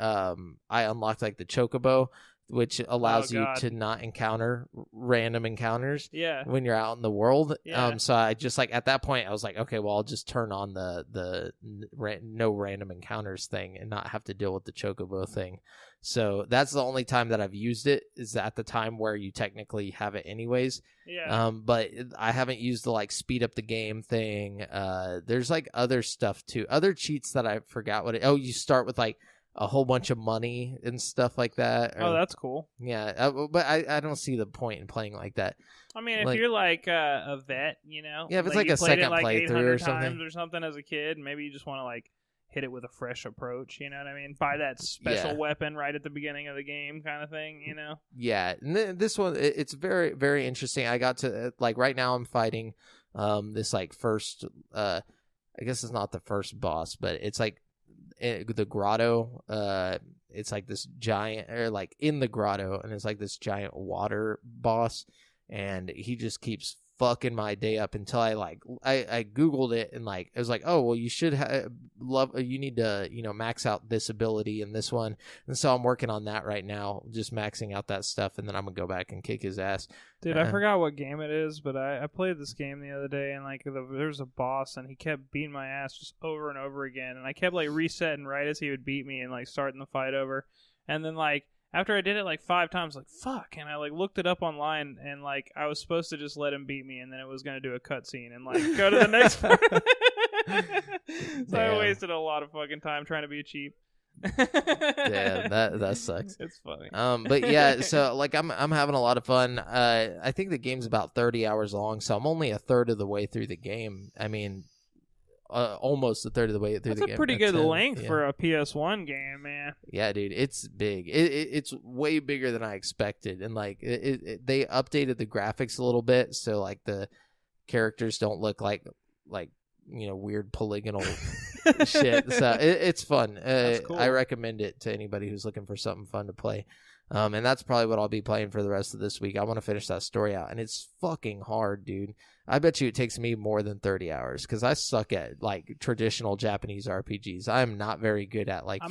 I unlocked like the chocobo, which allows you to not encounter random encounters. Yeah. When you're out in the world. Yeah. So I just like at that point I was like, okay, well I'll just turn on the no random encounters thing and not have to deal with the chocobo thing. So that's the only time that I've used it is at the time where you technically have it anyways. Yeah. But I haven't used the like speed up the game thing. There's like other stuff too. Other cheats that I forgot what you start with like a whole bunch of money and stuff like that. Oh, that's cool. Yeah. But I don't see the point in playing like that. I mean, if you're like a vet, Yeah, if it's like a second playthrough or something as a kid, maybe you just want to like hit it with a fresh approach, you know what I mean? Buy that special weapon right at the beginning of the game kind of thing, Yeah, and this one, it's very, very interesting. I got to, like, right now I'm fighting this, like, first, I guess it's not the first boss, but it's, like, the grotto. It's, like, this giant, or, like, in the grotto, and it's, like, this giant water boss, and he just keeps fucking my day up until I Googled it and like it was like, oh well, you should you need to max out this ability in this one, and so I'm working on that right now, just maxing out that stuff, and then I'm gonna go back and kick his ass. Dude, I forgot what game it is, but I played this game the other day, and like there was a boss, and he kept beating my ass just over and over again, and I kept like resetting right as he would beat me and like starting the fight over, and then like after I did it like 5 times, like fuck, and I like looked it up online, and like I was supposed to just let him beat me, and then it was gonna do a cutscene and like go to the next part. So I wasted a lot of fucking time trying to be cheap. Yeah, that sucks. It's funny. But yeah, so like I'm having a lot of fun. I think the game's about 30 hours long, so I'm only a third of the way through the game. I mean, almost a third of the way through the game. That's a pretty good length for a PS1 game, man. Yeah, dude, it's big. It's way bigger than I expected, and like they updated the graphics a little bit, so like the characters don't look like weird polygonal shit. So it's fun. Cool. I recommend it to anybody who's looking for something fun to play. And that's probably what I'll be playing for the rest of this week. I want to finish that story out, and it's fucking hard, dude. I bet you it takes me more than 30 hours because I suck at like traditional Japanese RPGs. I'm not very good at like.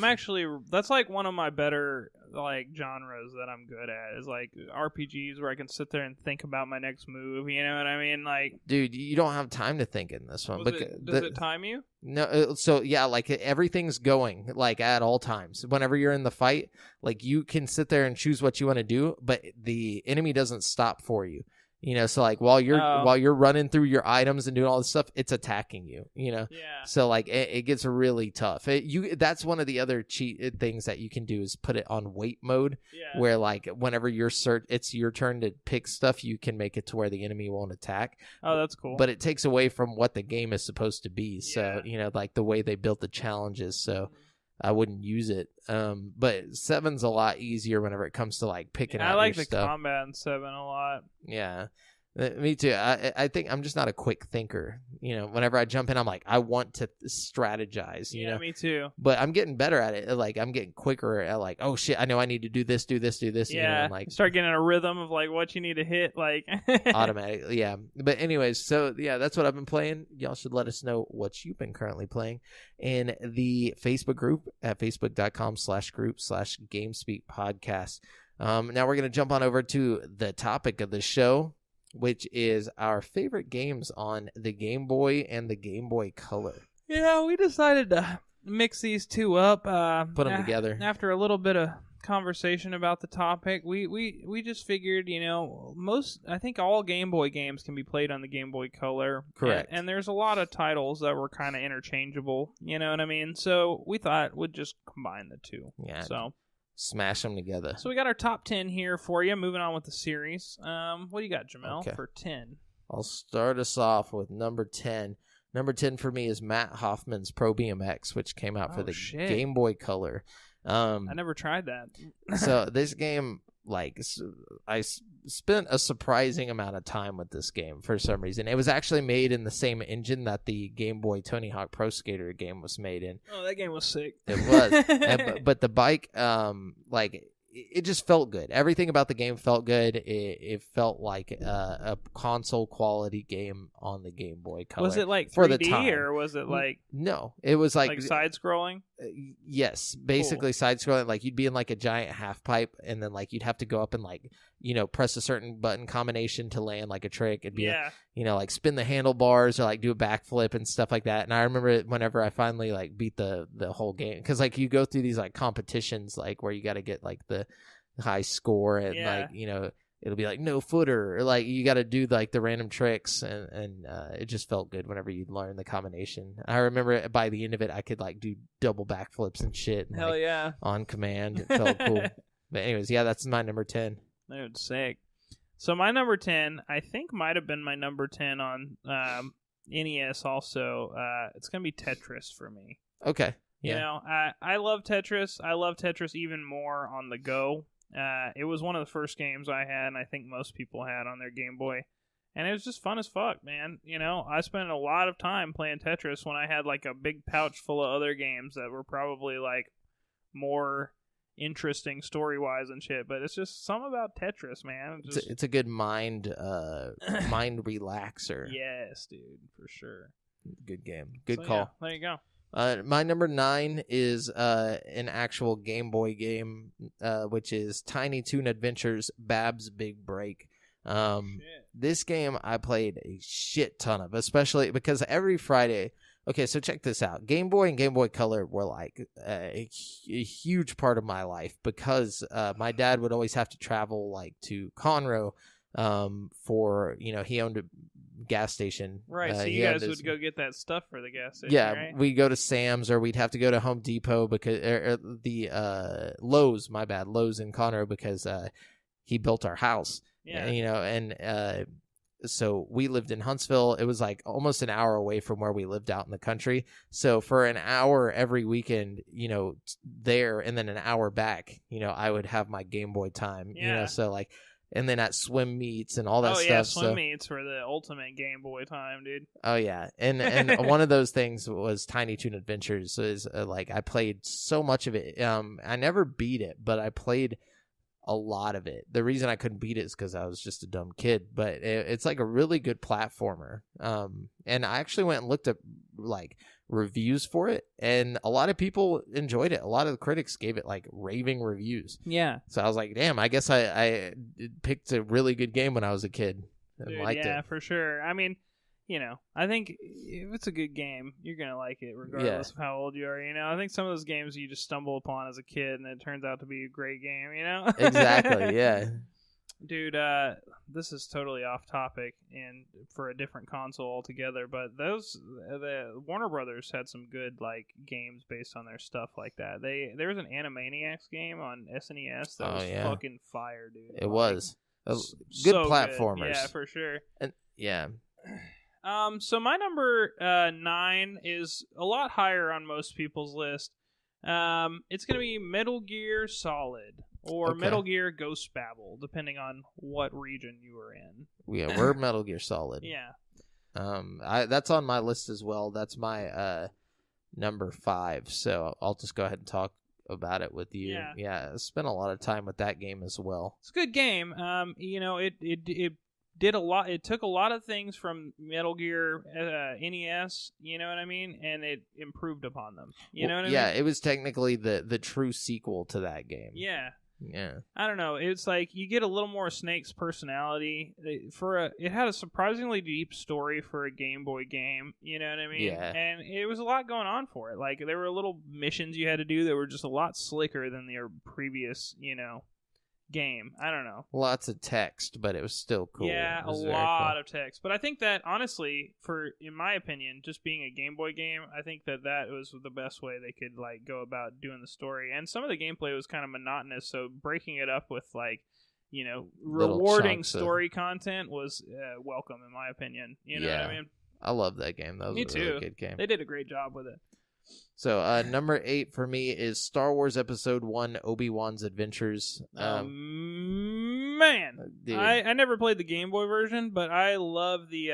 That's like one of my better like genres that I'm good at is like RPGs where I can sit there and think about my next move. You know what I mean? Like, dude, you don't have time to think in this one. Does it time you? No, so yeah, like everything's going like at all times. Whenever you're in the fight, like you can sit there and choose what you want to do, but the enemy doesn't stop for you. So like while you're running through your items and doing all this stuff, it's attacking you. Yeah. So like it gets really tough. That's one of the other cheat things that you can do is put it on wait mode, where like whenever it's your turn to pick stuff, you can make it to where the enemy won't attack. Oh, that's cool. But it takes away from what the game is supposed to be. So like the way they built the challenges. So. I wouldn't use it. But 7's a lot easier whenever it comes to like picking out your stuff. I like the combat in 7 a lot. Yeah. Me too. I think I'm just not a quick thinker. Whenever I jump in, I'm like, I want to strategize. Yeah, me too. But I'm getting better at it. Like I'm getting quicker at like, oh shit, I know I need to do this. Yeah, and like start getting a rhythm of like what you need to hit, like automatically. Yeah. But anyways, so yeah, that's what I've been playing. Y'all should let us know what you've been currently playing in the Facebook group at facebook.com/group/GameSpeak podcast. Now we're gonna jump on over to the topic of the show, which is our favorite games on the Game Boy and the Game Boy Color. Yeah, we decided to mix these two up. Put them together. After a little bit of conversation about the topic, we just figured, I think all Game Boy games can be played on the Game Boy Color. Correct. And there's a lot of titles that were kind of interchangeable, you know what I mean? So we thought we'd just combine the two. Yeah. So smash them together. So we got our top 10 here for you. Moving on with the series. What do you got, Jamel, for 10? I'll start us off with number 10. Number 10 for me is Matt Hoffman's Pro BMX, which came out for the Game Boy Color. I never tried that. So this game like I spent a surprising amount of time with this game for some reason. It was actually made in the same engine that the Game Boy Tony Hawk Pro Skater game was made in. Oh, that game was sick. It was. But the bike, like, it just felt good. Everything about the game felt good. It felt like a console quality game on the Game Boy Color. Was it like 3D for the time. Or was it like... No, it was like side-scrolling? Yes, basically side-scrolling. Like, you'd be in like a giant half pipe, and then like you'd have to go up and like, you know, press a certain button combination to land like a trick. It'd be you know, like spin the handlebars or like do a backflip and stuff like that. And I remember whenever I finally like beat the whole game, because like you go through these like competitions like where you got to get like the high score, and like, you know, it'll be like no footer, or like you got to do like the random tricks, and it just felt good whenever you learn the combination. I remember by the end of it, I could like do double backflips and shit. And, Hell like, yeah! On command, it felt cool. But anyways, yeah, that's my number 10. Dude, sick. So my number 10, I think, might have been my number 10 on NES. Also, it's gonna be Tetris for me. Okay. Yeah. You know, I love Tetris. I love Tetris even more on the go. It was one of the first games I had, and I think most people had on their Game Boy. And it was just fun as fuck, man. You know, I spent a lot of time playing Tetris when I had like a big pouch full of other games that were probably like more interesting story-wise and shit. But it's just something about Tetris, man. It's a good mind relaxer. Yes, dude, for sure. Good game. Good call. Yeah, there you go. My number 9 is an actual Game Boy game, which is Tiny Toon Adventures Bab's Big Break. This game I played a shit ton of, especially because every Friday... Okay, so check this out. Game Boy and Game Boy Color were like a huge part of my life because my dad would always have to travel like to Conroe for, you know, he owned a gas station. Right, so you guys would go get that stuff for the gas station, right? We'd go to Sam's, or we'd have to go to Home Depot because the Lowe's in Conroe, because he built our house. Yeah. You know, and so we lived in Huntsville. It was like almost an hour away from where we lived out in the country. So for an hour every weekend, you know, there, and then an hour back, you know, I would have my Game Boy time. Yeah. You know, so like, and then at swim meets and all that stuff. Oh yeah, swim meets were the ultimate Game Boy time, dude. Oh yeah, and one of those things was Tiny Toon Adventures. Is like I played so much of it. I never beat it, but I played a lot of it. The reason I couldn't beat it is because I was just a dumb kid, but it's like a really good platformer. And I actually went and looked at like reviews for it, and a lot of people enjoyed it. A lot of the critics gave it like raving reviews. Yeah. So I was like, damn, I guess I picked a really good game when I was a kid and Dude, liked it. Yeah, for sure. I mean, you know, I think if it's a good game, you're going to like it regardless of how old you are, you know? I think some of those games you just stumble upon as a kid and it turns out to be a great game, you know? Exactly, yeah. Dude, this is totally off topic and for a different console altogether, but the Warner Brothers had some good, like, games based on their stuff like that. There was an Animaniacs game on SNES that was fucking fire, dude. It was. Good so platformers. Good. Yeah, for sure. And, yeah. So my number 9 is a lot higher on most people's list. It's going to be Metal Gear Solid or Metal Gear Ghost Babel, depending on what region you are in. Yeah, we're Metal Gear Solid. Yeah. That's on my list as well. That's my number 5. So I'll just go ahead and talk about it with you. Yeah, I spent a lot of time with that game as well. It's a good game. You know, it did a lot. It took a lot of things from Metal Gear NES, you know what I mean, and it improved upon them. You know what I mean? Yeah, it was technically the true sequel to that game. Yeah. Yeah. I don't know. It's like you get a little more Snake's personality. It had a surprisingly deep story for a Game Boy game. You know what I mean? Yeah. And it was a lot going on for it. Like there were little missions you had to do that were just a lot slicker than their previous, you know, game. I don't know. Lots of text, but it was still cool. Yeah, a lot of text. But I think that honestly, in my opinion, just being a Game Boy game, I think that was the best way they could like go about doing the story. And some of the gameplay was kind of monotonous, so breaking it up with like, you know, rewarding story content was welcome in my opinion. You know what I mean? I love that game. That was a really good game. They did a great job with it. So, number 8 for me is Star Wars Episode 1, Obi-Wan's Adventures. Man, Man, Dude. I never played the Game Boy version, but I love the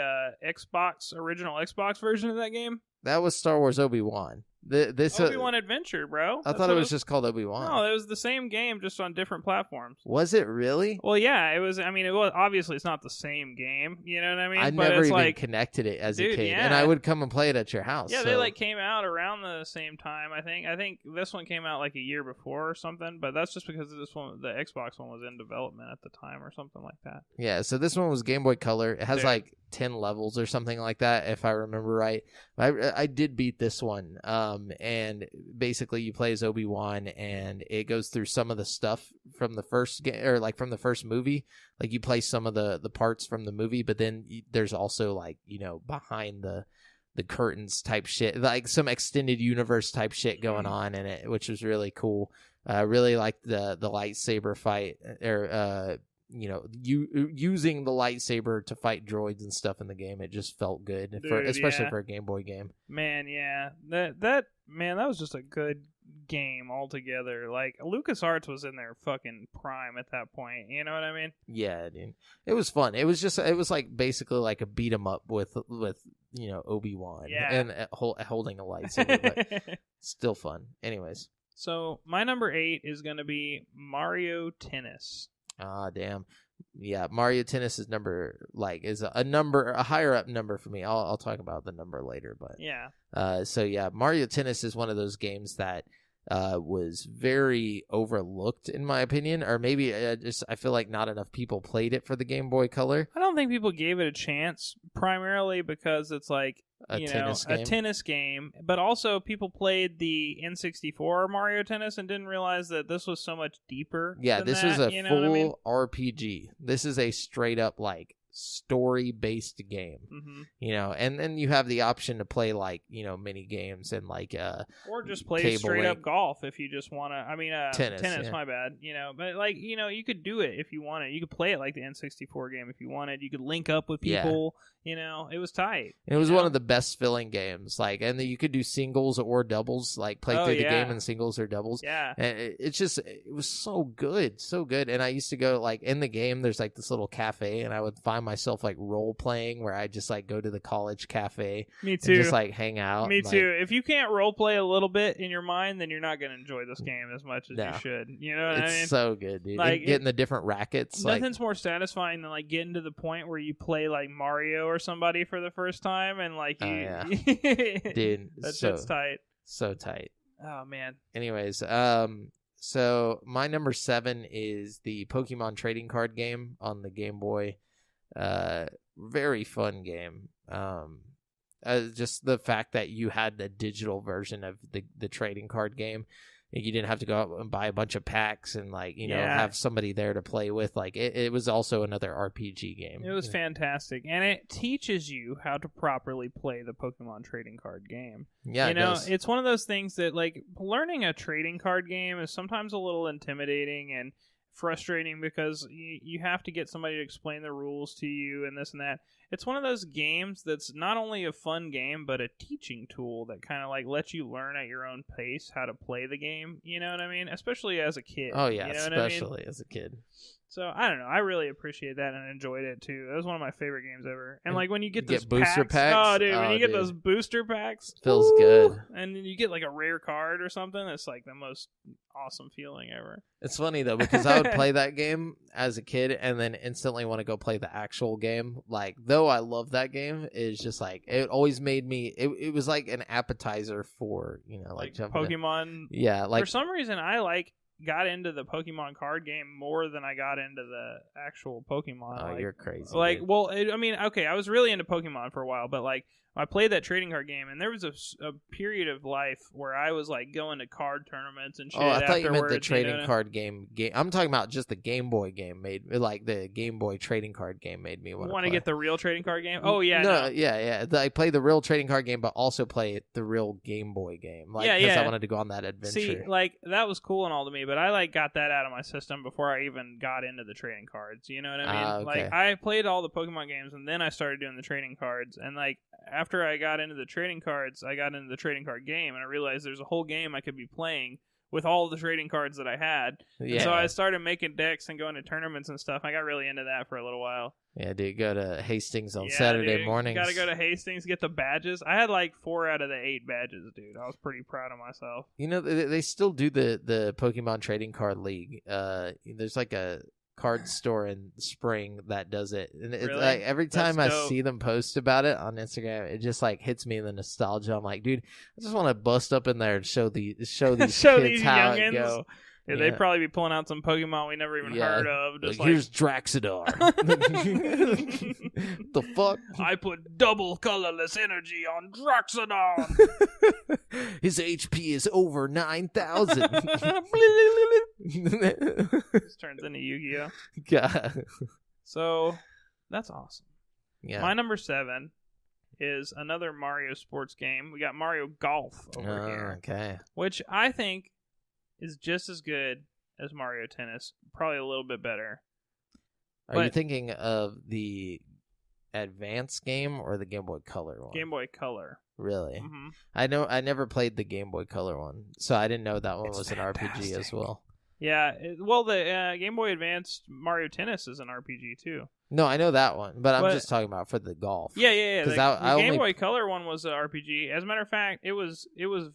original Xbox version of that game. That was Star Wars Obi-Wan. Obi-Wan Adventure, bro. I thought it was just called Obi-Wan. No, it was the same game, just on different platforms. Was it really? Well, yeah, it was. I mean, it was obviously it's not the same game. You know what I mean? I but never it's even connected it as a kid, yeah. and I would come and play it at your house. Yeah, so. they like came out around the same time. I think this one came out like a year before or something. But that's just because this one, the Xbox one, was in development at the time or something like that. Yeah, so this one was Game Boy Color. It has like 10 levels or something like that, if I remember right. I did beat this one, and basically you play as Obi-Wan, and it goes through some of the stuff from the first game, or like from the first movie. Like you play some of the parts from the movie, but then there's also like, you know, behind the curtains type shit, like some extended universe type shit going on in it, which was really cool. Really liked the lightsaber fight, or you know, using the lightsaber to fight droids and stuff in the game. It just felt good, Dude, especially for a Game Boy game. Man, yeah, that was just a good game altogether. Like LucasArts was in their fucking prime at that point. You know what I mean? Yeah, dude, it was fun. It was like basically like a beat 'em up with you know, Obi-Wan and holding a lightsaber, but still fun. Anyways, so my number 8 is gonna be Mario Tennis. Ah, damn. Yeah, Mario Tennis is a higher up number for me. I'll talk about the number later, but yeah. So yeah, Mario Tennis is one of those games that was very overlooked in my opinion, or maybe I feel like not enough people played it for the Game Boy Color. I don't think people gave it a chance, primarily because it's like a tennis game, but also people played the N64 Mario Tennis and didn't realize that this was so much deeper. Yeah, this is a full I mean? RPG. This is a straight up like story-based game, you know, and then you have the option to play like, you know, mini games and like or just play straight up golf if you just want to. I mean, tennis, yeah. My bad. You know, but like, you know, you could do it if you wanted. You could play it like the N64 game if you wanted. You could link up with people. Yeah. You know, it was tight. It was one of the best filling games. Like, and you could do singles or doubles. Like, play through the game in singles or doubles. Yeah, and it was so good, so good. And I used to go like in the game. There's like this little cafe, and I would find myself like role playing where I just like go to the college cafe. Me too. And just like hang out. Me too. If you can't role play a little bit in your mind, then you're not going to enjoy this game as much as you should. You know what I mean? It's so good, dude. Like, getting the different rackets. Nothing's more satisfying than like getting to the point where you play like Mario or somebody for the first time, and like you, dude, that shit's tight. So tight. Oh man. Anyways, so my number 7 is the Pokemon trading card game on the Game Boy. Very fun game. Just the fact that you had the digital version of the trading card game. You didn't have to go out and buy a bunch of packs and like, you know, have somebody there to play with. Like it was also another RPG game. It was fantastic, and it teaches you how to properly play the Pokemon trading card game. Yeah, you know, it's one of those things that like learning a trading card game is sometimes a little intimidating and frustrating because you have to get somebody to explain the rules to you and this and that. It's one of those games that's not only a fun game, but a teaching tool that kind of like lets you learn at your own pace how to play the game. You know what I mean? Especially as a kid. Oh, yeah, you know especially as a kid. So, I don't know. I really appreciate that and enjoyed it, too. That was one of my favorite games ever. And, like, when you get those booster packs. Oh, dude, when you get those booster packs. Feels good. And then you get, like, a rare card or something. It's, like, the most awesome feeling ever. It's funny, though, because I would play that game as a kid and then instantly want to go play the actual game. Like, though I love that game, it's just, like, it always made me... It was, like, an appetizer for, you know, like Pokemon. In. Yeah, like... For some reason, I, got into the Pokemon card game more than I got into the actual Pokemon. Oh, you're crazy. Like, dude. well, I mean, okay, I was really into Pokemon for a while, but like, I played that trading card game, and there was a period of life where I was like going to card tournaments and shit. Oh, I thought you meant the trading you know? card game. I'm talking about just the Game Boy game like the Game Boy trading card game made me want to get the real trading card game. Oh yeah, no. Yeah. I play the real trading card game, but also play the real Game Boy game. Like, because I wanted to go on that adventure. See, like that was cool and all to me, but I like got that out of my system before I even got into the trading cards. You know what I mean? Okay. Like I played all the Pokemon games, and then I started doing the trading cards, and like after I got into the trading cards, I got into the trading card game, and I realized there's a whole game I could be playing with all the trading cards that I had. Yeah. And so I started making decks and going to tournaments and stuff. I got really into that for a little while. Yeah, dude, go to Hastings on Saturday mornings. Got to go to Hastings, get the badges. I had like 4 out of the 8 badges, dude. I was pretty proud of myself. You know, they still do the Pokemon Trading Card League. There's like a card store in Spring that does it, and it's Really? like every time I dope. see them post about it on Instagram, it just like hits me in the nostalgia. I'm like, dude, I just want to bust up in there and show these kids how it go. Yeah, they'd probably be pulling out some Pokemon we never even heard of. Just like, here's Draxidar. The fuck? I put double colorless energy on Draxidon. His HP is over 9,000. This turns into Yu-Gi-Oh. God. So, that's awesome. Yeah. My number 7 is another Mario sports game. We got Mario Golf over here. Okay. Which I think is just as good as Mario Tennis. Probably a little bit better. Are you thinking of the Advance game or the Game Boy Color one? Game Boy Color. Really? Mm-hmm. I know. I never played the Game Boy Color one, so I didn't know that one was fantastic. an RPG as well. Yeah. The Game Boy Advance Mario Tennis is an RPG too. No, I know that one, but I'm just talking about for the golf. Yeah. The Game Boy Boy Color one was an RPG. As a matter of fact, it was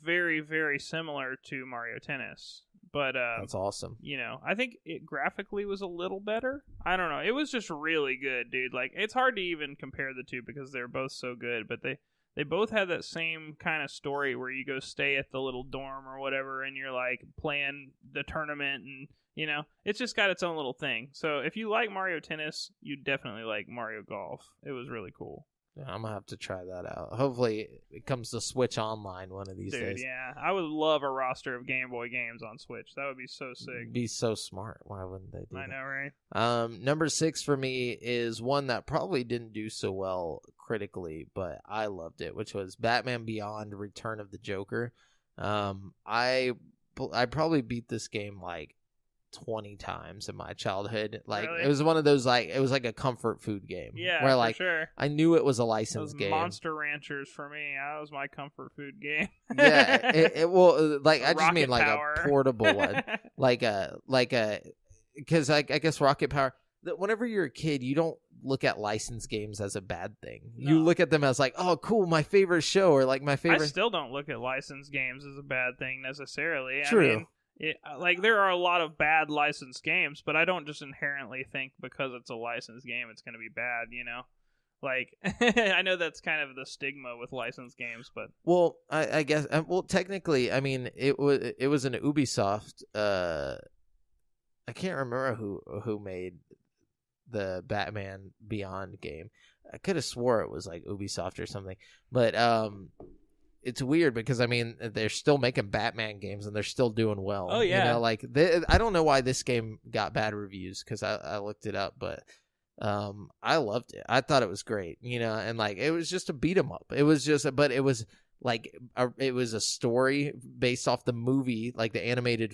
very, very similar to Mario Tennis. But that's awesome. You know, I think it graphically was a little better. I don't know. It was just really good, dude. Like, it's hard to even compare the two because they're both so good. But they both had that same kind of story where you go stay at the little dorm or whatever, and you're like playing the tournament, and you know, it's just got its own little thing. So if you like Mario Tennis, you definitely like Mario Golf. It was really cool. Yeah, I'm gonna have to try that out. Hopefully, it comes to Switch Online one of these days. Yeah, I would love a roster of Game Boy games on Switch. That would be so sick. Be so smart. Why wouldn't they do that? I know, right? Number 6 for me is one that probably didn't do so well critically, but I loved it, which was Batman Beyond: Return of the Joker. I probably beat this game like 20 times in my childhood. Like, really? It was one of those, like, it was like a comfort food game. Yeah, where, for like, sure. I knew it was a licensed game. Monster Ranchers for me. That was my comfort food game. Yeah, well, like, I just mean like Power. a portable one, because I guess Rocket Power. Whenever you're a kid, you don't look at licensed games as a bad thing. No. You look at them as like, oh, cool, my favorite show, or like my favorite. I still don't look at licensed games as a bad thing necessarily. True. I mean, like, there are a lot of bad licensed games, but I don't just inherently think because it's a licensed game it's going to be bad, you know? Like, I know that's kind of the stigma with licensed games, but... Well, I guess... Well, technically, I mean, it was an Ubisoft... I can't remember who made the Batman Beyond game. I could have swore it was like Ubisoft or something. But... it's weird because, I mean, they're still making Batman games and they're still doing well. Oh, yeah. You know, like, I don't know why this game got bad reviews because I looked it up, but I loved it. I thought it was great, you know, and, like, it was just a beat 'em up. It was just, but it was, like, it was a story based off the movie, like the animated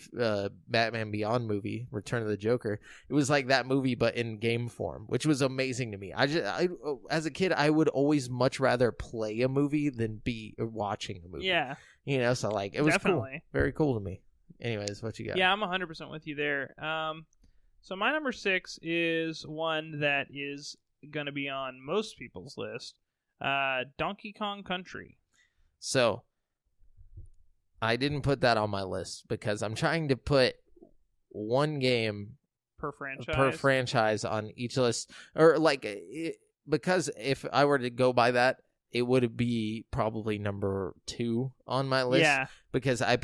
Batman Beyond movie, Return of the Joker. It was like that movie, but in game form, which was amazing to me. I as a kid, I would always much rather play a movie than be watching a movie. Yeah. You know, so, like, it was definitely cool. Very cool to me. Anyways, what you got? Yeah, I'm 100% with you there. So my number 6 is one that is going to be on most people's list. Donkey Kong Country. So, I didn't put that on my list because I'm trying to put one game per franchise on each list. Or, like, because if I were to go by that, it would be probably number 2 on my list. Yeah. Because I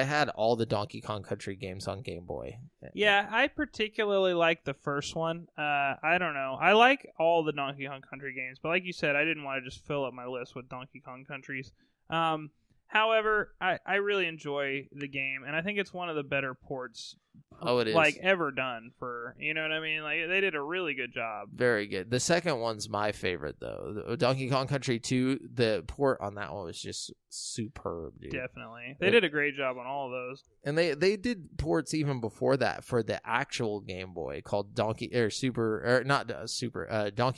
had all the Donkey Kong Country games on Game Boy. Yeah, I particularly like the first one. I don't know. I like all the Donkey Kong Country games, but like you said, I didn't want to just fill up my list with Donkey Kong Countries. However, I really enjoy the game, and I think it's one of the better ports it is. Like, ever done for, you know what I mean? Like, they did a really good job. Very good. The second one's my favorite, though. Donkey Kong Country 2, the port on that one was just superb, dude. Definitely. They did a great job on all of those. And they did ports even before that for the actual Game Boy called Donkey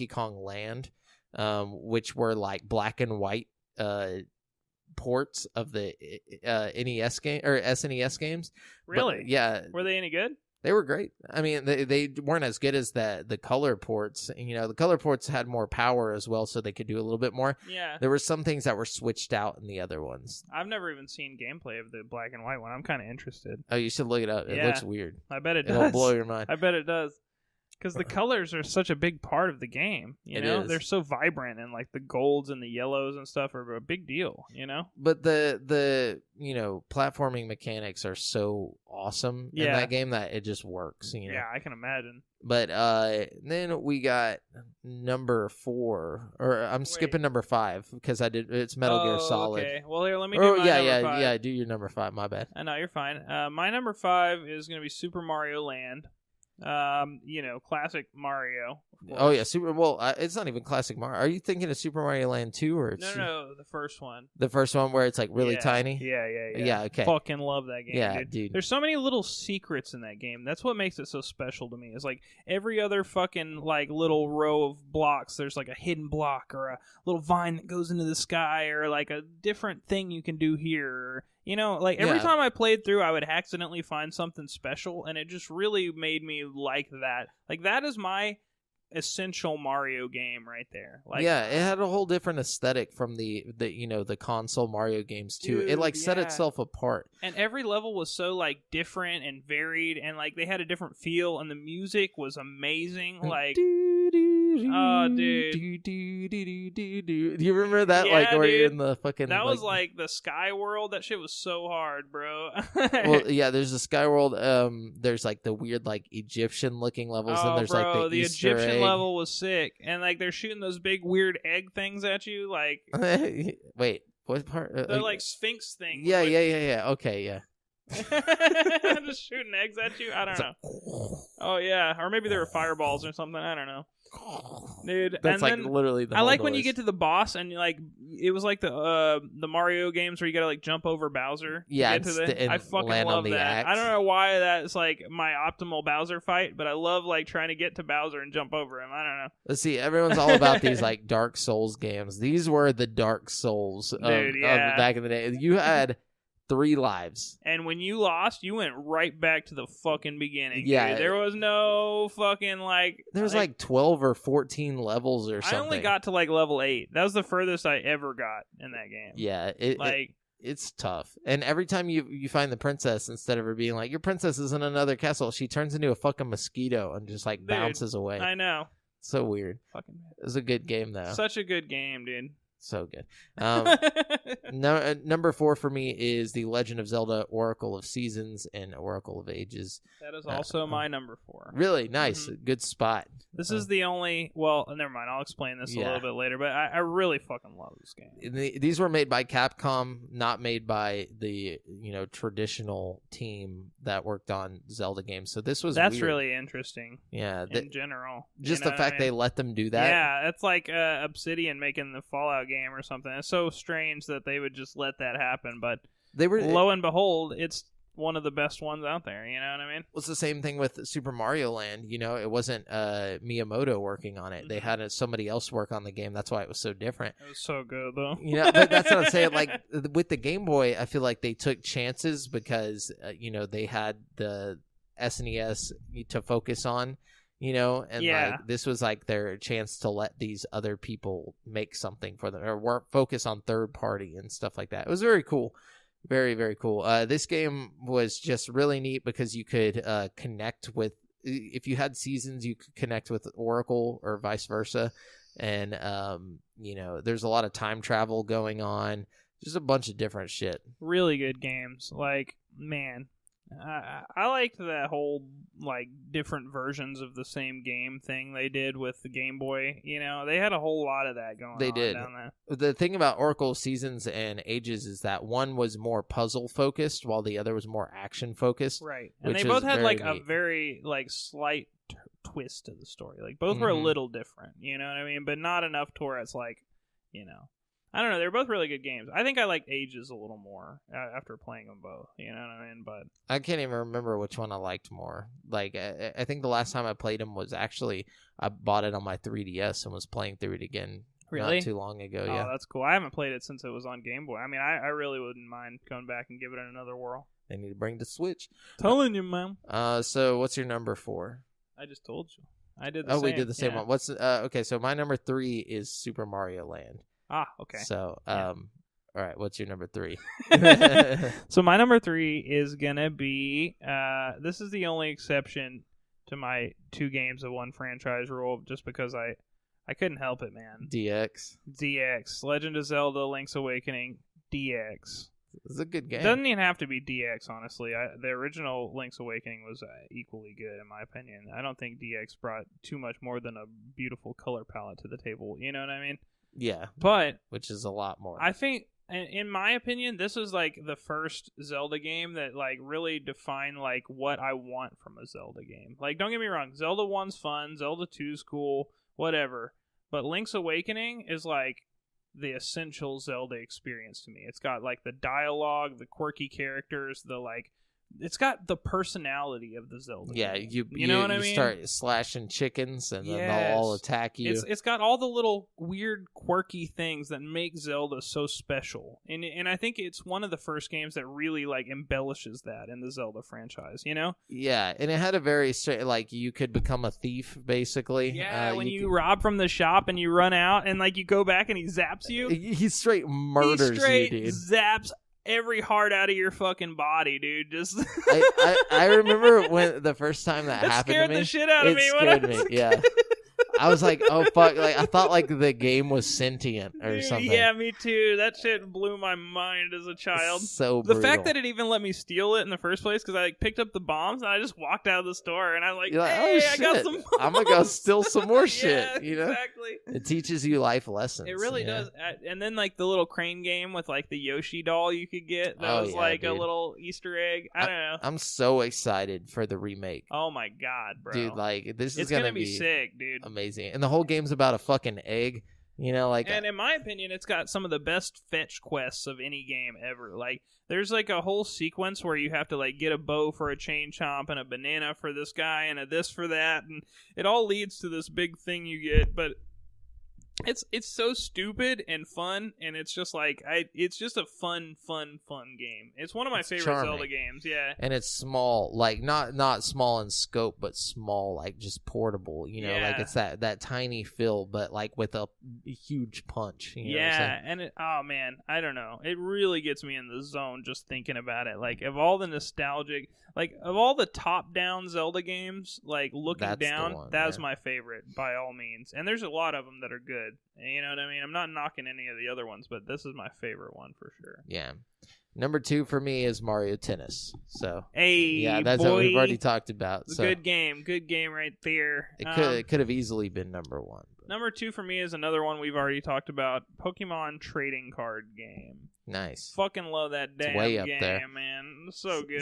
Kong Land, which were like black and white ports of the NES game or SNES games. Really? But, yeah. Were they any good? They were great. I mean, they weren't as good as the color ports. You know, the color ports had more power as well, so they could do a little bit more. Yeah. There were some things that were switched out in the other ones. I've never even seen gameplay of the black and white one. I'm kind of interested. Oh, you should look it up. It looks weird. I bet it does. It'll blow your mind. I bet it does. Because the colors are such a big part of the game, you know? They're so vibrant, and like the golds and the yellows and stuff are a big deal, you know? But the you know, platforming mechanics are so awesome in that game that it just works, you know? Yeah, I can imagine. But then we got number 4, or I'm skipping number 5 because it's Metal Gear Solid. Okay. Well, here, let me do my number 5. Yeah, do your number 5. My bad. I know, you're fine. My number 5 is going to be Super Mario Land. You know, classic Mario. Oh yeah, it's not even classic Mario. Are you thinking of Super Mario Land 2 or No, the first one. The first one where it's like really tiny? Yeah, okay. Fucking love that game, yeah, dude. There's so many little secrets in that game. That's what makes it so special to me. It's like every other fucking like little row of blocks, there's like a hidden block or a little vine that goes into the sky or like a different thing you can do here. Or, you know, like every time I played through, I would accidentally find something special, and it just really made me like that. Like that is my essential Mario game right there. Like, yeah, it had a whole different aesthetic from the you know, the console Mario games too. Dude, it like set itself apart. And every level was so like different and varied, and like they had a different feel, and the music was amazing. Like oh, dude. Do you remember that? Like where you're in the fucking... That was like the Sky World. That shit was so hard, bro. Well, yeah, there's the Sky World. There's like the weird like Egyptian looking levels, and there's like the Easter Egyptian egg. level was sick. And like they're shooting those big weird egg things at you. Like wait, what part? They're like Sphinx things. Yeah. Okay, yeah. Just shooting eggs at you? I don't know. Oh, yeah. Or maybe they were fireballs or something. I don't know. Dude, that's like literally the I like when noise. you get to the boss and you like it was like the Mario games where you gotta like jump over Bowser. Yeah, I fucking love that. Axe. I don't know why that's like my optimal Bowser fight, but I love like trying to get to Bowser and jump over him. I don't know. Let's see, everyone's all about these like Dark Souls games. These were the Dark Souls of back in the day. You had 3 lives. And when you lost, you went right back to the fucking beginning. Yeah. Dude. There was no fucking like... There was like 12 or 14 levels or something. I only got to like level 8. That was the furthest I ever got in that game. Yeah. It's tough. And every time you find the princess, instead of her being like, your princess is in another castle, she turns into a fucking mosquito and just like bounces away. I know. So weird. Fucking It was a good game though. Such a good game, dude. So good. Number 4 for me is The Legend of Zelda: Oracle of Seasons and Oracle of Ages. That is also my number 4. Really nice, good spot. This is the only. Well, never mind. I'll explain this a little bit later. But I really fucking love this game. These were made by Capcom, not made by the traditional team that worked on Zelda games. So this was weird. Really interesting. Yeah, in general, just the fact they let them do that. Yeah, it's like Obsidian making the Fallout game or something. It's so strange that they would just let that happen, but they were lo and behold, it's one of the best ones out there. You know what I mean? It's the same thing with Super Mario Land. It wasn't Miyamoto working on it. They had somebody else work on the game. That's why it was so different. It was so good though. But that's what I'm saying. Like with the Game Boy, I feel like they took chances because they had the SNES to focus on. Like this was like their chance to let these other people make something for them or focus on third party and stuff like that. It was very cool. Very, very cool. This game was just really neat because you could connect with, if you had seasons, you could connect with Oracle or vice versa. And, there's a lot of time travel going on. Just a bunch of different shit. Really good games. Like, man. I liked that whole like different versions of the same game thing they did with the Game Boy. They had a whole lot of that going on. They did. Down there. The thing about Oracle Seasons and Ages is that one was more puzzle focused while the other was more action focused. Right. And they both had like a very like slight twist to the story. Like both were a little different, you know what I mean? But not enough to where it's like, I don't know. They're both really good games. I think I liked Ages a little more after playing them both. You know what I mean? But I can't even remember which one I liked more. Like, I think the last time I played them was actually I bought it on my 3DS and was playing through it again Really? Not too long ago, Oh, yeah. that's cool. I haven't played it since it was on Game Boy. I mean, I really wouldn't mind going back and giving it another whirl. They need to bring the Switch. Telling you, man. So what's your number 4? I just told you. I did the same. Oh, we did the same one. What's okay, so my number 3 is Super Mario Land. Ah, okay. So, all right, what's your number 3? So my number 3 is gonna be this is the only exception to my 2 games of 1 franchise rule, just because I couldn't help it, man. DX, Legend of Zelda: Link's Awakening, DX. It's a good game. It doesn't even have to be DX, honestly. The original Link's Awakening was equally good, in my opinion. I don't think DX brought too much more than a beautiful color palette to the table. You know what I mean? Yeah. But which is a lot more. I think, in my opinion, this is like the first Zelda game that like really defined like what I want from a Zelda game. Like, don't get me wrong, Zelda 1's fun, Zelda 2's cool, whatever. But Link's Awakening is like the essential Zelda experience to me. It's got like the dialogue, the quirky characters, it's got the personality of the Zelda game. You know what I mean? You start slashing chickens and then they'll all attack you. It's got all the little weird, quirky things that make Zelda so special. And I think it's one of the first games that really like embellishes that in the Zelda franchise, you know? Yeah, and it had a very like you could become a thief basically. Yeah, when you rob from the shop and you run out and like you go back and he zaps you. He straight murders you, dude. Zaps every heart out of your fucking body, dude. Just I remember when the first time that happened to me. It scared the shit out of me. It scared me. Yeah. I was like, oh fuck! Like I thought like the game was sentient or something. Yeah, me too. That shit blew my mind as a child. So brutal. The fact that it even let me steal it in the first place, because I like picked up the bombs and I just walked out of the store and I'm like, You're hey, oh, I got some bombs. I'm gonna go steal some more shit. You know, exactly. It teaches you life lessons. It really does. And then like the little crane game with like the Yoshi doll you could get. That was like a little Easter egg. I don't know. I'm so excited for the remake. Oh my god, bro! Dude, like this is gonna be sick, dude. Amazing, and the whole game's about a fucking egg. You know, like, and in my opinion, it's got some of the best fetch quests of any game ever. Like, there's like a whole sequence where you have to like get a bow for a chain chomp and a banana for this guy and a this for that, and it all leads to this big thing you get. But it's so stupid and fun, and it's just like it's just a fun game. It's one of my favorite charming. Zelda games, yeah. And it's small, like not small in scope, but small, like just portable. You know, like it's that tiny feel, but like with a huge punch. You know what I'm saying? And oh man, I don't know. It really gets me in the zone just thinking about it. Like of all the nostalgic, like of all the top-down Zelda games, like looking down, that's my favorite by all means. And there's a lot of them that are good. You know what I mean? I'm not knocking any of the other ones, but this is my favorite one for sure. Yeah. Number 2 for me is Mario Tennis. So hey, that's boy. what we've already talked about. It's a good game right there. It could have easily been number 1. But. Number 2 for me is another one we've already talked about: Pokemon trading card game. Nice. Fucking love that damn way up game, there. man. It's so good.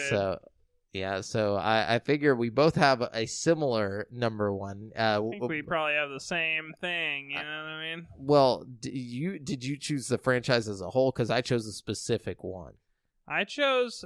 So I figure we both have a similar number 1. I think we probably have the same thing, you know what I mean? Well, did you choose the franchise as a whole? Because I chose a specific one. I chose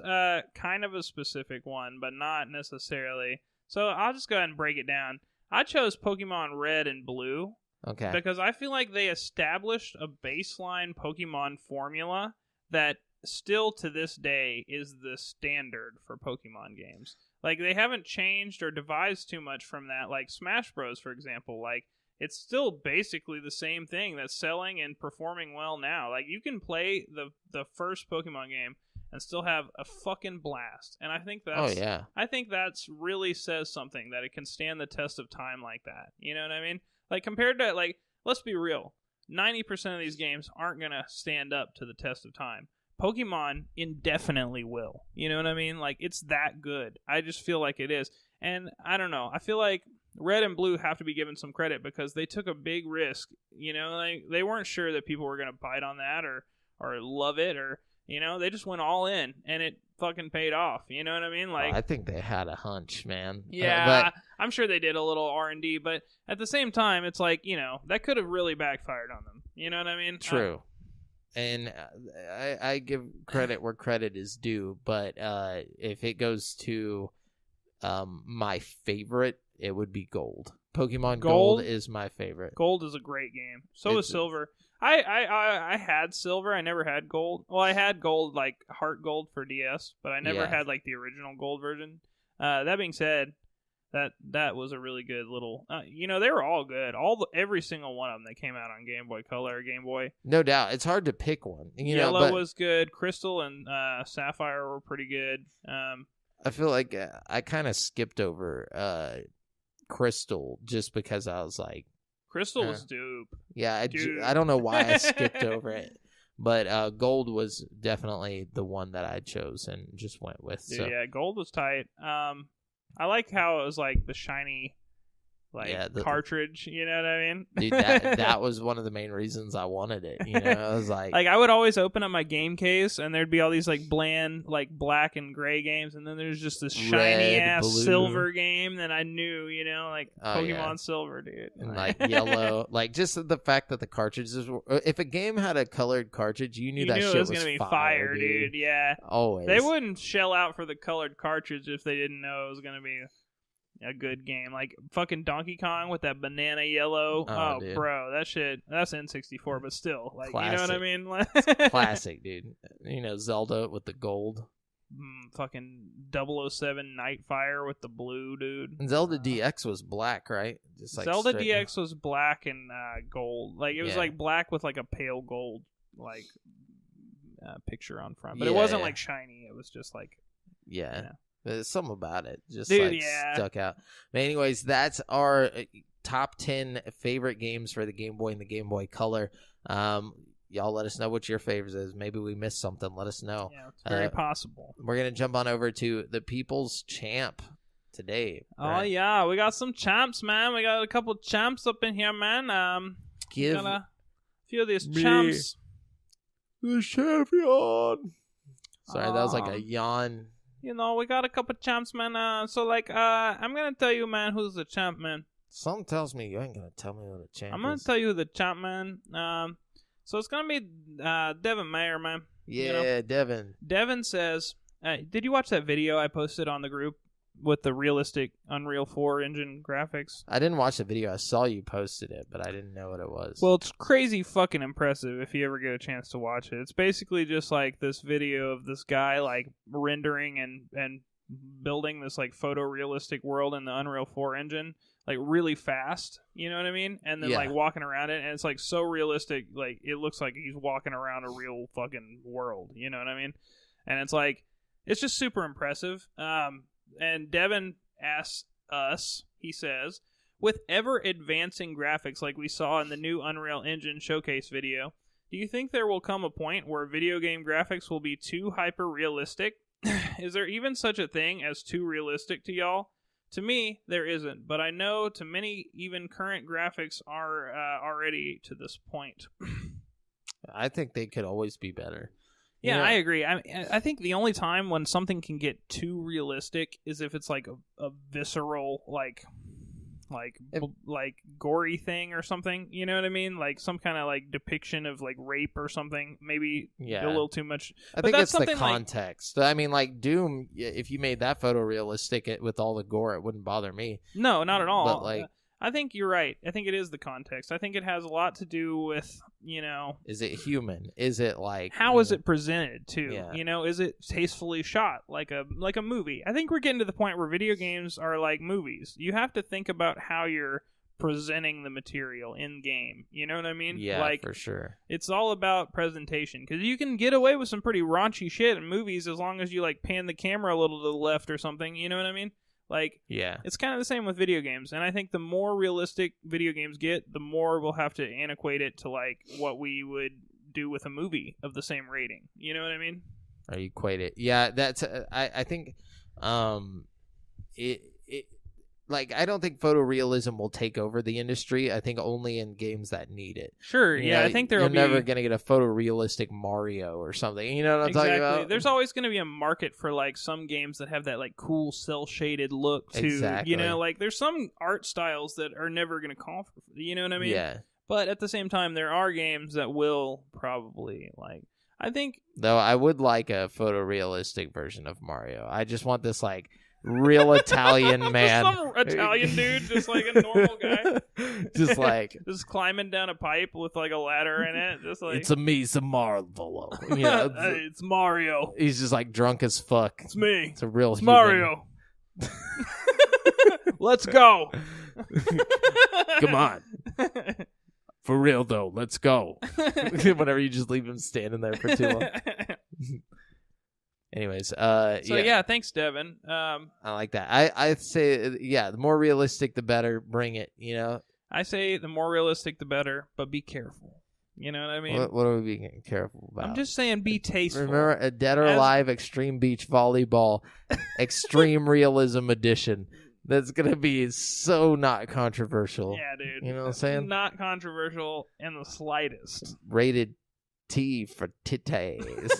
kind of a specific one, but not necessarily. So I'll just go ahead and break it down. I chose Pokemon Red and Blue. Okay. Because I feel like they established a baseline Pokemon formula that still to this day is the standard for Pokemon games. Like, they haven't changed or devised too much from that. Like Smash Bros, for example, like it's still basically the same thing that's selling and performing well now. Like, you can play the first Pokemon game and still have a fucking blast. And I think that's I think that's really says something, that it can stand the test of time like that. You know what I mean? Like, compared to, like, let's be real, 90% of these games aren't gonna stand up to the test of time. Pokemon indefinitely will. You know what I mean? Like, it's that good. I just feel like it is. And I don't know. I feel like Red and Blue have to be given some credit because they took a big risk. You know, like, they weren't sure that people were going to bite on that or love it, or, you know, they just went all in and it fucking paid off. You know what I mean? Like, I think they had a hunch, man. Yeah, I'm sure they did a little R&D, but at the same time, it's like, you know, that could have really backfired on them. You know what I mean? True. And I give credit where credit is due, but if it goes to my favorite it would be Gold. Pokemon Gold? Gold is my favorite. Gold is a great game. So is Silver. I had Silver. I never had Gold. Well, I had Gold, like Heart Gold for DS, but I never had like the original Gold version. That being said, that was a really good little. They were all good. Every single one of them that came out on Game Boy Color, or Game Boy. No doubt, it's hard to pick one. Yellow was good. Crystal and Sapphire were pretty good. I feel like I kind of skipped over Crystal just because I was like, Crystal was dope. Yeah, I don't know why I skipped over it. But Gold was definitely the one that I chose and just went with. Dude, so. Yeah, Gold was tight. I like how it was like the shiny cartridge, you know what I mean? Dude, that was one of the main reasons I wanted it. I was like I would always open up my game case and there'd be all these like bland, like black and gray games, and then there's just this shiny ass silver game that I knew, Pokemon Silver, dude. And like yellow, like just the fact that the cartridges were, if a game had a colored cartridge, you knew that shit was gonna be fire, dude. Yeah. Always. They wouldn't shell out for the colored cartridge if they didn't know it was gonna be a good game. Like fucking Donkey Kong with that banana yellow. Oh bro, that's N64, but still, like, classic. You know what I mean? Classic, dude. Zelda with the gold. Fucking 007 Nightfire with the blue, dude. And Zelda DX was black, right? Just like Zelda DX was black and gold. Like it was like black with like a pale gold like picture on front, but it wasn't like shiny. It was just like There's something about it just stuck out. But anyways, that's our top 10 favorite games for the Game Boy and the Game Boy Color. Y'all let us know what your favorites is. Maybe we missed something. Let us know. Yeah, it's very possible. We're going to jump on over to the People's Champ today. Oh, yeah. We got some champs, man. We got a couple champs up in here, man. Got a few of these champs. The champion. Sorry, that was like a yawn. We got a couple champs, man. I'm going to tell you, man, who's the champ, man. Something tells me you ain't going to tell me who the champ is. I'm going to tell you who the champ, man. So it's going to be Devin Mayer, man. Yeah, Devin. Devin says, did you watch that video I posted on the group with the realistic Unreal 4 engine graphics? I didn't watch the video. I saw you posted it, but I didn't know what it was. Well, it's crazy fucking impressive if you ever get a chance to watch it. It's basically just like this video of this guy like rendering and building this like photorealistic world in the Unreal 4 engine like really fast, you know what I mean? And then like walking around it, and it's like so realistic, like it looks like he's walking around a real fucking world, you know what I mean? And it's like, it's just super impressive. And Devin asks us, he says, with ever-advancing graphics like we saw in the new Unreal Engine showcase video, do you think there will come a point where video game graphics will be too hyper-realistic? Is there even such a thing as too realistic to y'all? To me, there isn't, but I know to many, even current graphics are already to this point. I think they could always be better. Yeah, I agree. I think the only time when something can get too realistic is if it's like a visceral, like gory thing or something. You know what I mean? Like some kind of like depiction of like rape or something. Maybe a little too much. I think it's the context. I mean, like Doom, if you made that photorealistic with all the gore, it wouldn't bother me. No, not at all. But like, I think you're right. I think it is the context. I think it has a lot to do with, is it human? Is it like, how is it presented too? Yeah. Is it tastefully shot like a movie? I think we're getting to the point where video games are like movies. You have to think about how you're presenting the material in game. You know what I mean? Yeah, like, for sure. It's all about presentation, because you can get away with some pretty raunchy shit in movies as long as you like pan the camera a little to the left or something. You know what I mean? Like, it's kind of the same with video games, and I think the more realistic video games get, the more we'll have to antiquate it to like what we would do with a movie of the same rating. You know what I mean? Or equate it. Yeah, that's. I think, like, I don't think photorealism will take over the industry. I think only in games that need it. Sure, I think you're never going to get a photorealistic Mario or something. You know what I'm talking about? There's always going to be a market for, like, some games that have that, like, cool cel-shaded look, too. Exactly. Like, there's some art styles that are never going to call for, you know what I mean? Yeah. But at the same time, there are games that will probably, like, I think... Though I would like a photorealistic version of Mario. I just want this, like... real Italian man. Some Italian dude, just like a normal guy. Just like just climbing down a pipe with like a ladder in it. Just like it's a me, some Marvel. You know, it's Mario. He's just like drunk as fuck. It's me. It's a real it's Mario. Let's go. Come on. For real though, let's go. Whenever you just leave him standing there for too long. Anyways, yeah, thanks, Devin. I like that. I say, the more realistic, the better. Bring it. You know. I say the more realistic, the better. But be careful. You know what I mean? What are we being careful about? I'm just saying, be tasteful. Remember, a Dead or Alive Extreme Beach Volleyball Extreme Realism Edition. That's gonna be so not controversial. Yeah, dude. You know what I'm saying? Not controversial in the slightest. Rated T for titties.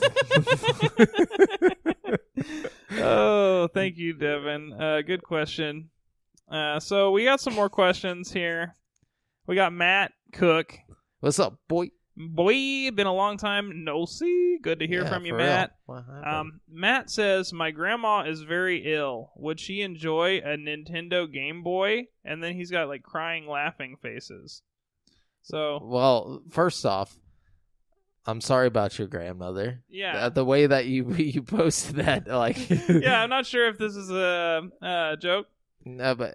Oh, thank you, Devin. Good question. So we got some more questions here. We got Matt Cook. What's up, boy? Boy, been a long time no see. Good to hear from you, Matt. Matt says, my grandma is very ill. Would she enjoy a Nintendo Game Boy? And then he's got like crying, laughing faces. So, well, first off, I'm sorry about your grandmother. Yeah. The way that you posted that, like. Yeah, I'm not sure if this is a joke. No, but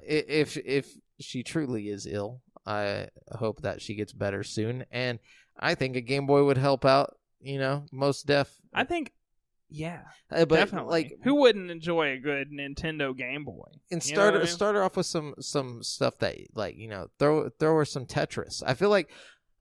if she truly is ill, I hope that she gets better soon. And I think a Game Boy would help out, you know, most def. I think, yeah, but definitely. Like, who wouldn't enjoy a good Nintendo Game Boy? And start her off with some stuff that, like, you know, throw her some Tetris. I feel like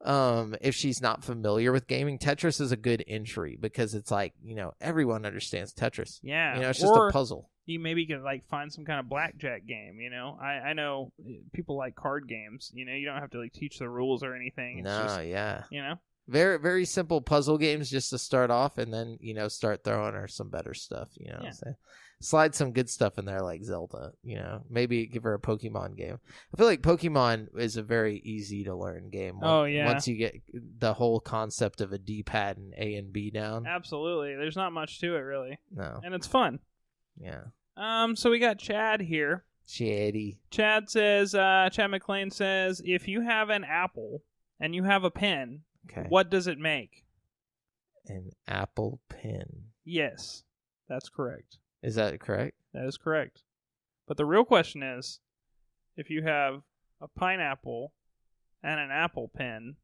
if she's not familiar with gaming, Tetris is a good entry because it's like, you know, everyone understands Tetris. Yeah. You know, it's just a puzzle. You maybe could like find some kind of blackjack game, you know. I know people like card games, you know, you don't have to like teach the rules or anything. It's just, yeah. You know? Very, very simple puzzle games just to start off, and then, you know, start throwing her some better stuff, you know. So slide some good stuff in there like Zelda, you know. Maybe give her a Pokemon game. I feel like Pokemon is a very easy to learn game. Once you get the whole concept of a D-pad and A and B down. Absolutely. There's not much to it, really. No. And it's fun. Yeah. So we got Chad here. Chad says, Chad McLean says, if you have an apple and you have a pen, what does it make? An Apple pen. Yes, that's correct. Is that correct? That is correct. But the real question is, if you have a pineapple and an apple pen,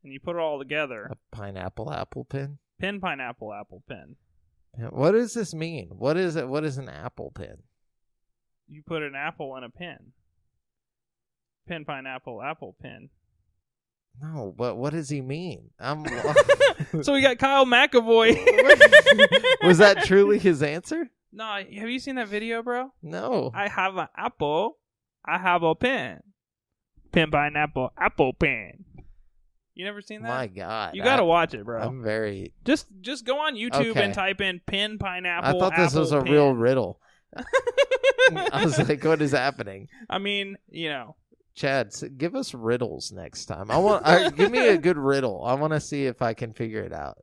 and you put it all together. A pineapple apple pen? Pen, pineapple, apple pen. What does this mean? What is it? What is an apple pen? You put an apple in a pen. Pen, pineapple, apple pen. No, but what does he mean? So we got Kyle McAvoy. Was that truly his answer? No, have you seen that video, bro? No. I have an apple. I have a pen. Pen, pineapple, apple pen. You never seen that? My God. You gotta watch it, bro. I'm very... Just go on YouTube and type in pen, pineapple, I thought this was a real riddle. I was like, what is happening? I mean, you know. Chad, give us riddles next time. Give me a good riddle. I want to see if I can figure it out.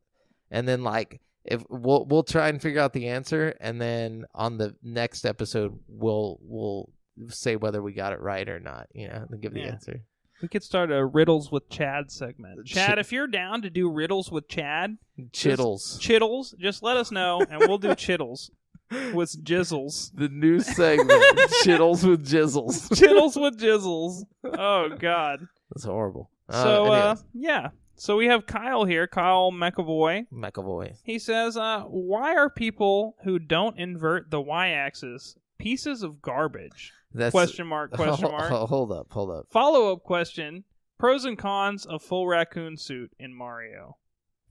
And then, like, if we'll try and figure out the answer, and then on the next episode we'll say whether we got it right or not, you know, and give the answer. We could start a Riddles with Chad segment. Chad, if you're down to do Riddles with Chad, Chittles, just let us know, and we'll do Chittles with Jizzles. The new segment, Chittles with Jizzles. Chittles with Jizzles. Oh, God. That's horrible. So, yeah. So we have Kyle here, Kyle McAvoy. He says, why are people who don't invert the y-axis pieces of garbage? Question mark. Hold up. Follow-up question. Pros and cons of full raccoon suit in Mario.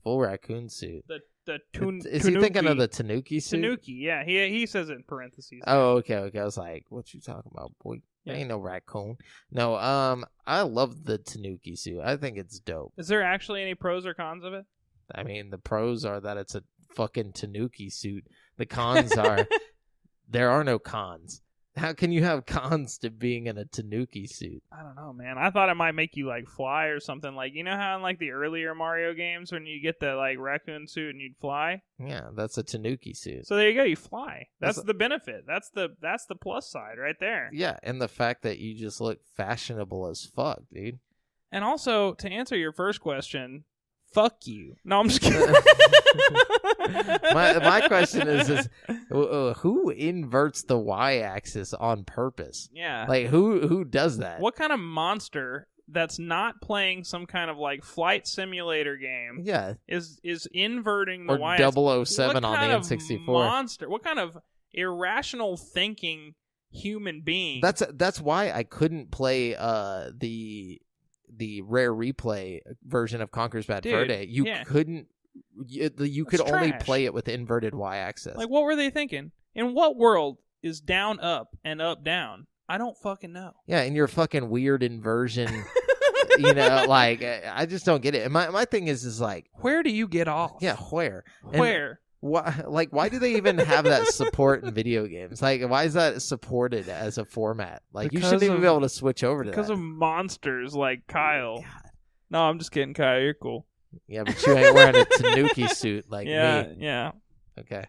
Full raccoon suit? The Is he thinking of the Tanuki suit? Tanuki, yeah. He says it in parentheses. Oh, okay. I was like, what you talking about, boy? There ain't no raccoon. No, I love the Tanuki suit. I think it's dope. Is there actually any pros or cons of it? I mean, the pros are that it's a fucking Tanuki suit. The cons are there are no cons. How can you have cons to being in a Tanuki suit? I don't know, man. I thought it might make you like fly or something. Like, you know how in like the earlier Mario games when you get the like raccoon suit and you'd fly? Yeah, that's a Tanuki suit. So there you go, you fly. That's the benefit. That's the plus side right there. Yeah, and the fact that you just look fashionable as fuck, dude. And also, to answer your first question, fuck you. No, I'm just kidding. my question is who inverts the y-axis on purpose? Yeah. Like, who does that? What kind of monster that's not playing some kind of like flight simulator game is inverting the y-axis? Or 007 on the N64. Monster? What kind of irrational thinking human being? That's why I couldn't play the rare replay version of Conker's Bad Fur Day. You couldn't. You could only play it with inverted y-axis. Like, what were they thinking? In what world is down up and up down? I don't fucking know. Yeah, and your fucking weird inversion. Like, I just don't get it. And my thing is like, where do you get off? Yeah, where? Where? Why do they even have that support in video games? Like, why is that supported as a format? Like, you shouldn't even be able to switch over to that. Because of monsters like Kyle. God. No, I'm just kidding, Kyle. You're cool. Yeah, but you ain't wearing a Tanuki suit like me. Yeah. Okay.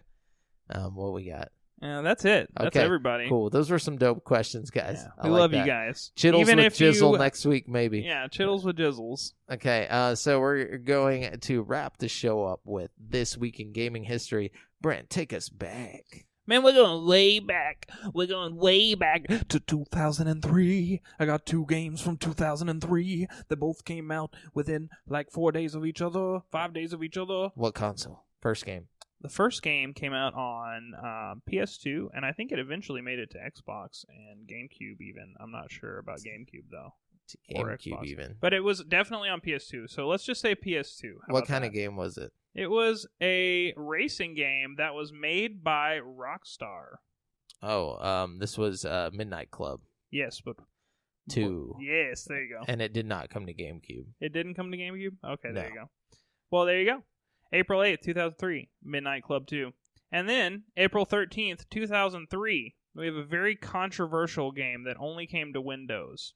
What we got? Yeah, that's it. That's everybody. Cool. Those were some dope questions, guys. Yeah, we love you guys. Chittles even with Jizzle next week, maybe. Yeah, Chittles with Jizzles. Okay, so we're going to wrap the show up with This Week in Gaming History. Brent, take us back. Man, we're going way back. We're going way back to 2003. I got 2 games from 2003 that both came out within like 4 days of each other, 5 days of each other. What console? First game. The first game came out on PS2, and I think it eventually made it to Xbox and GameCube even. I'm not sure about GameCube, though. GameCube even. But it was definitely on PS2, so let's just say PS2. What kind of game was it? It was a racing game that was made by Rockstar. Oh, this was Midnight Club. Yes, but 2. Yes, there you go. And it did not come to GameCube. It didn't come to GameCube? Okay, No. There you go. Well, there you go. April 8th, 2003, Midnight Club 2. And then, April 13th, 2003, we have a very controversial game that only came to Windows.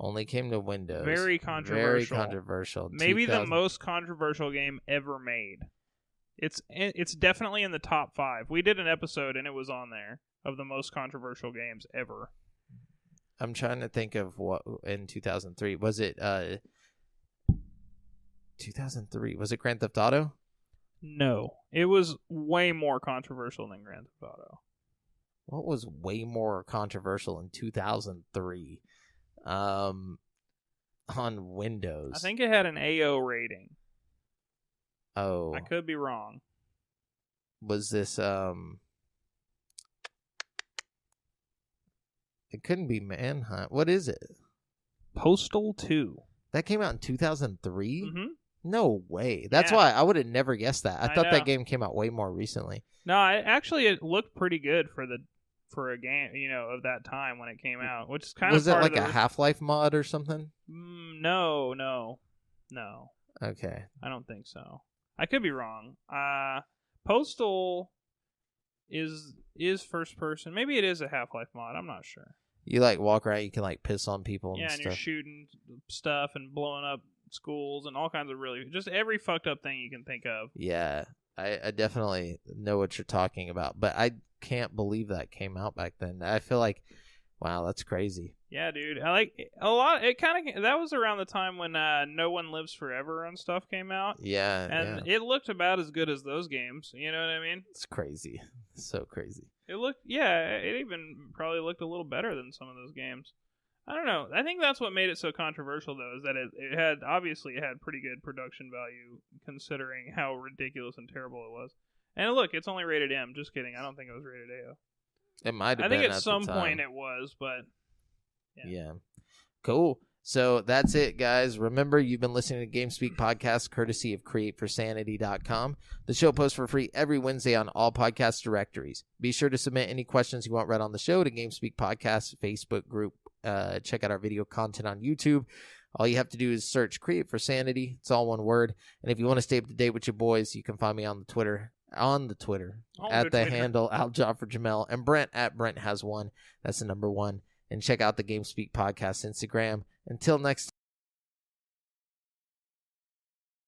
Only came to Windows. Very controversial. Very controversial. Maybe the most controversial game ever made. It's definitely in the top 5. We did an episode, and it was on there, of the most controversial games ever. I'm trying to think of what in 2003. Was it 2003? Was it Grand Theft Auto? No. It was way more controversial than Grand Theft Auto. What was way more controversial in 2003 on Windows? I think it had an AO rating. Oh. I could be wrong. Was this it couldn't be Manhunt. What is it? Postal 2. That came out in 2003? Mm-hmm. No way. That's why I would have never guessed that. I thought know. that game came out way more recently. No, it looked pretty good for a game, of that time when it came out, which is kind was of it like a Half-Life mod or something? No. Okay. I don't think so. I could be wrong. Postal is first person. Maybe it is a Half-Life mod. I'm not sure. You like walk around, you can like piss on people and stuff. Yeah, and you're shooting stuff and blowing up schools and all kinds of just every fucked up thing you can think of. Yeah, I definitely know what you're talking about, but I can't believe that came out back then. I feel like, wow, that's crazy. Yeah, dude. I like a lot. It kind of that was around the time when No One Lives Forever and stuff came out. Yeah, and it looked about as good as those games. You know what I mean? It's crazy. It's so crazy. It even probably looked a little better than some of those games. I don't know. I think that's what made it so controversial, though, is that it had pretty good production value considering how ridiculous and terrible it was. And look, it's only rated M. Just kidding. I don't think it was rated AO. It might have been. I think at some point it was, but yeah. Cool. So that's it, guys. Remember, you've been listening to GameSpeak Podcast, courtesy of CreateForSanity.com. The show posts for free every Wednesday on all podcast directories. Be sure to submit any questions you want read on the show to GameSpeak Podcast Facebook group. Check out our video content on YouTube. All you have to do is search Create for Sanity. It's all one word. And if you want to stay up to date with your boys, you can find me on the Twitter on the Twitter at the handle AlJafferJamel, and Brent at Brent Has One. That's the number 1. And check out the GameSpeak Podcast Instagram. Until next time.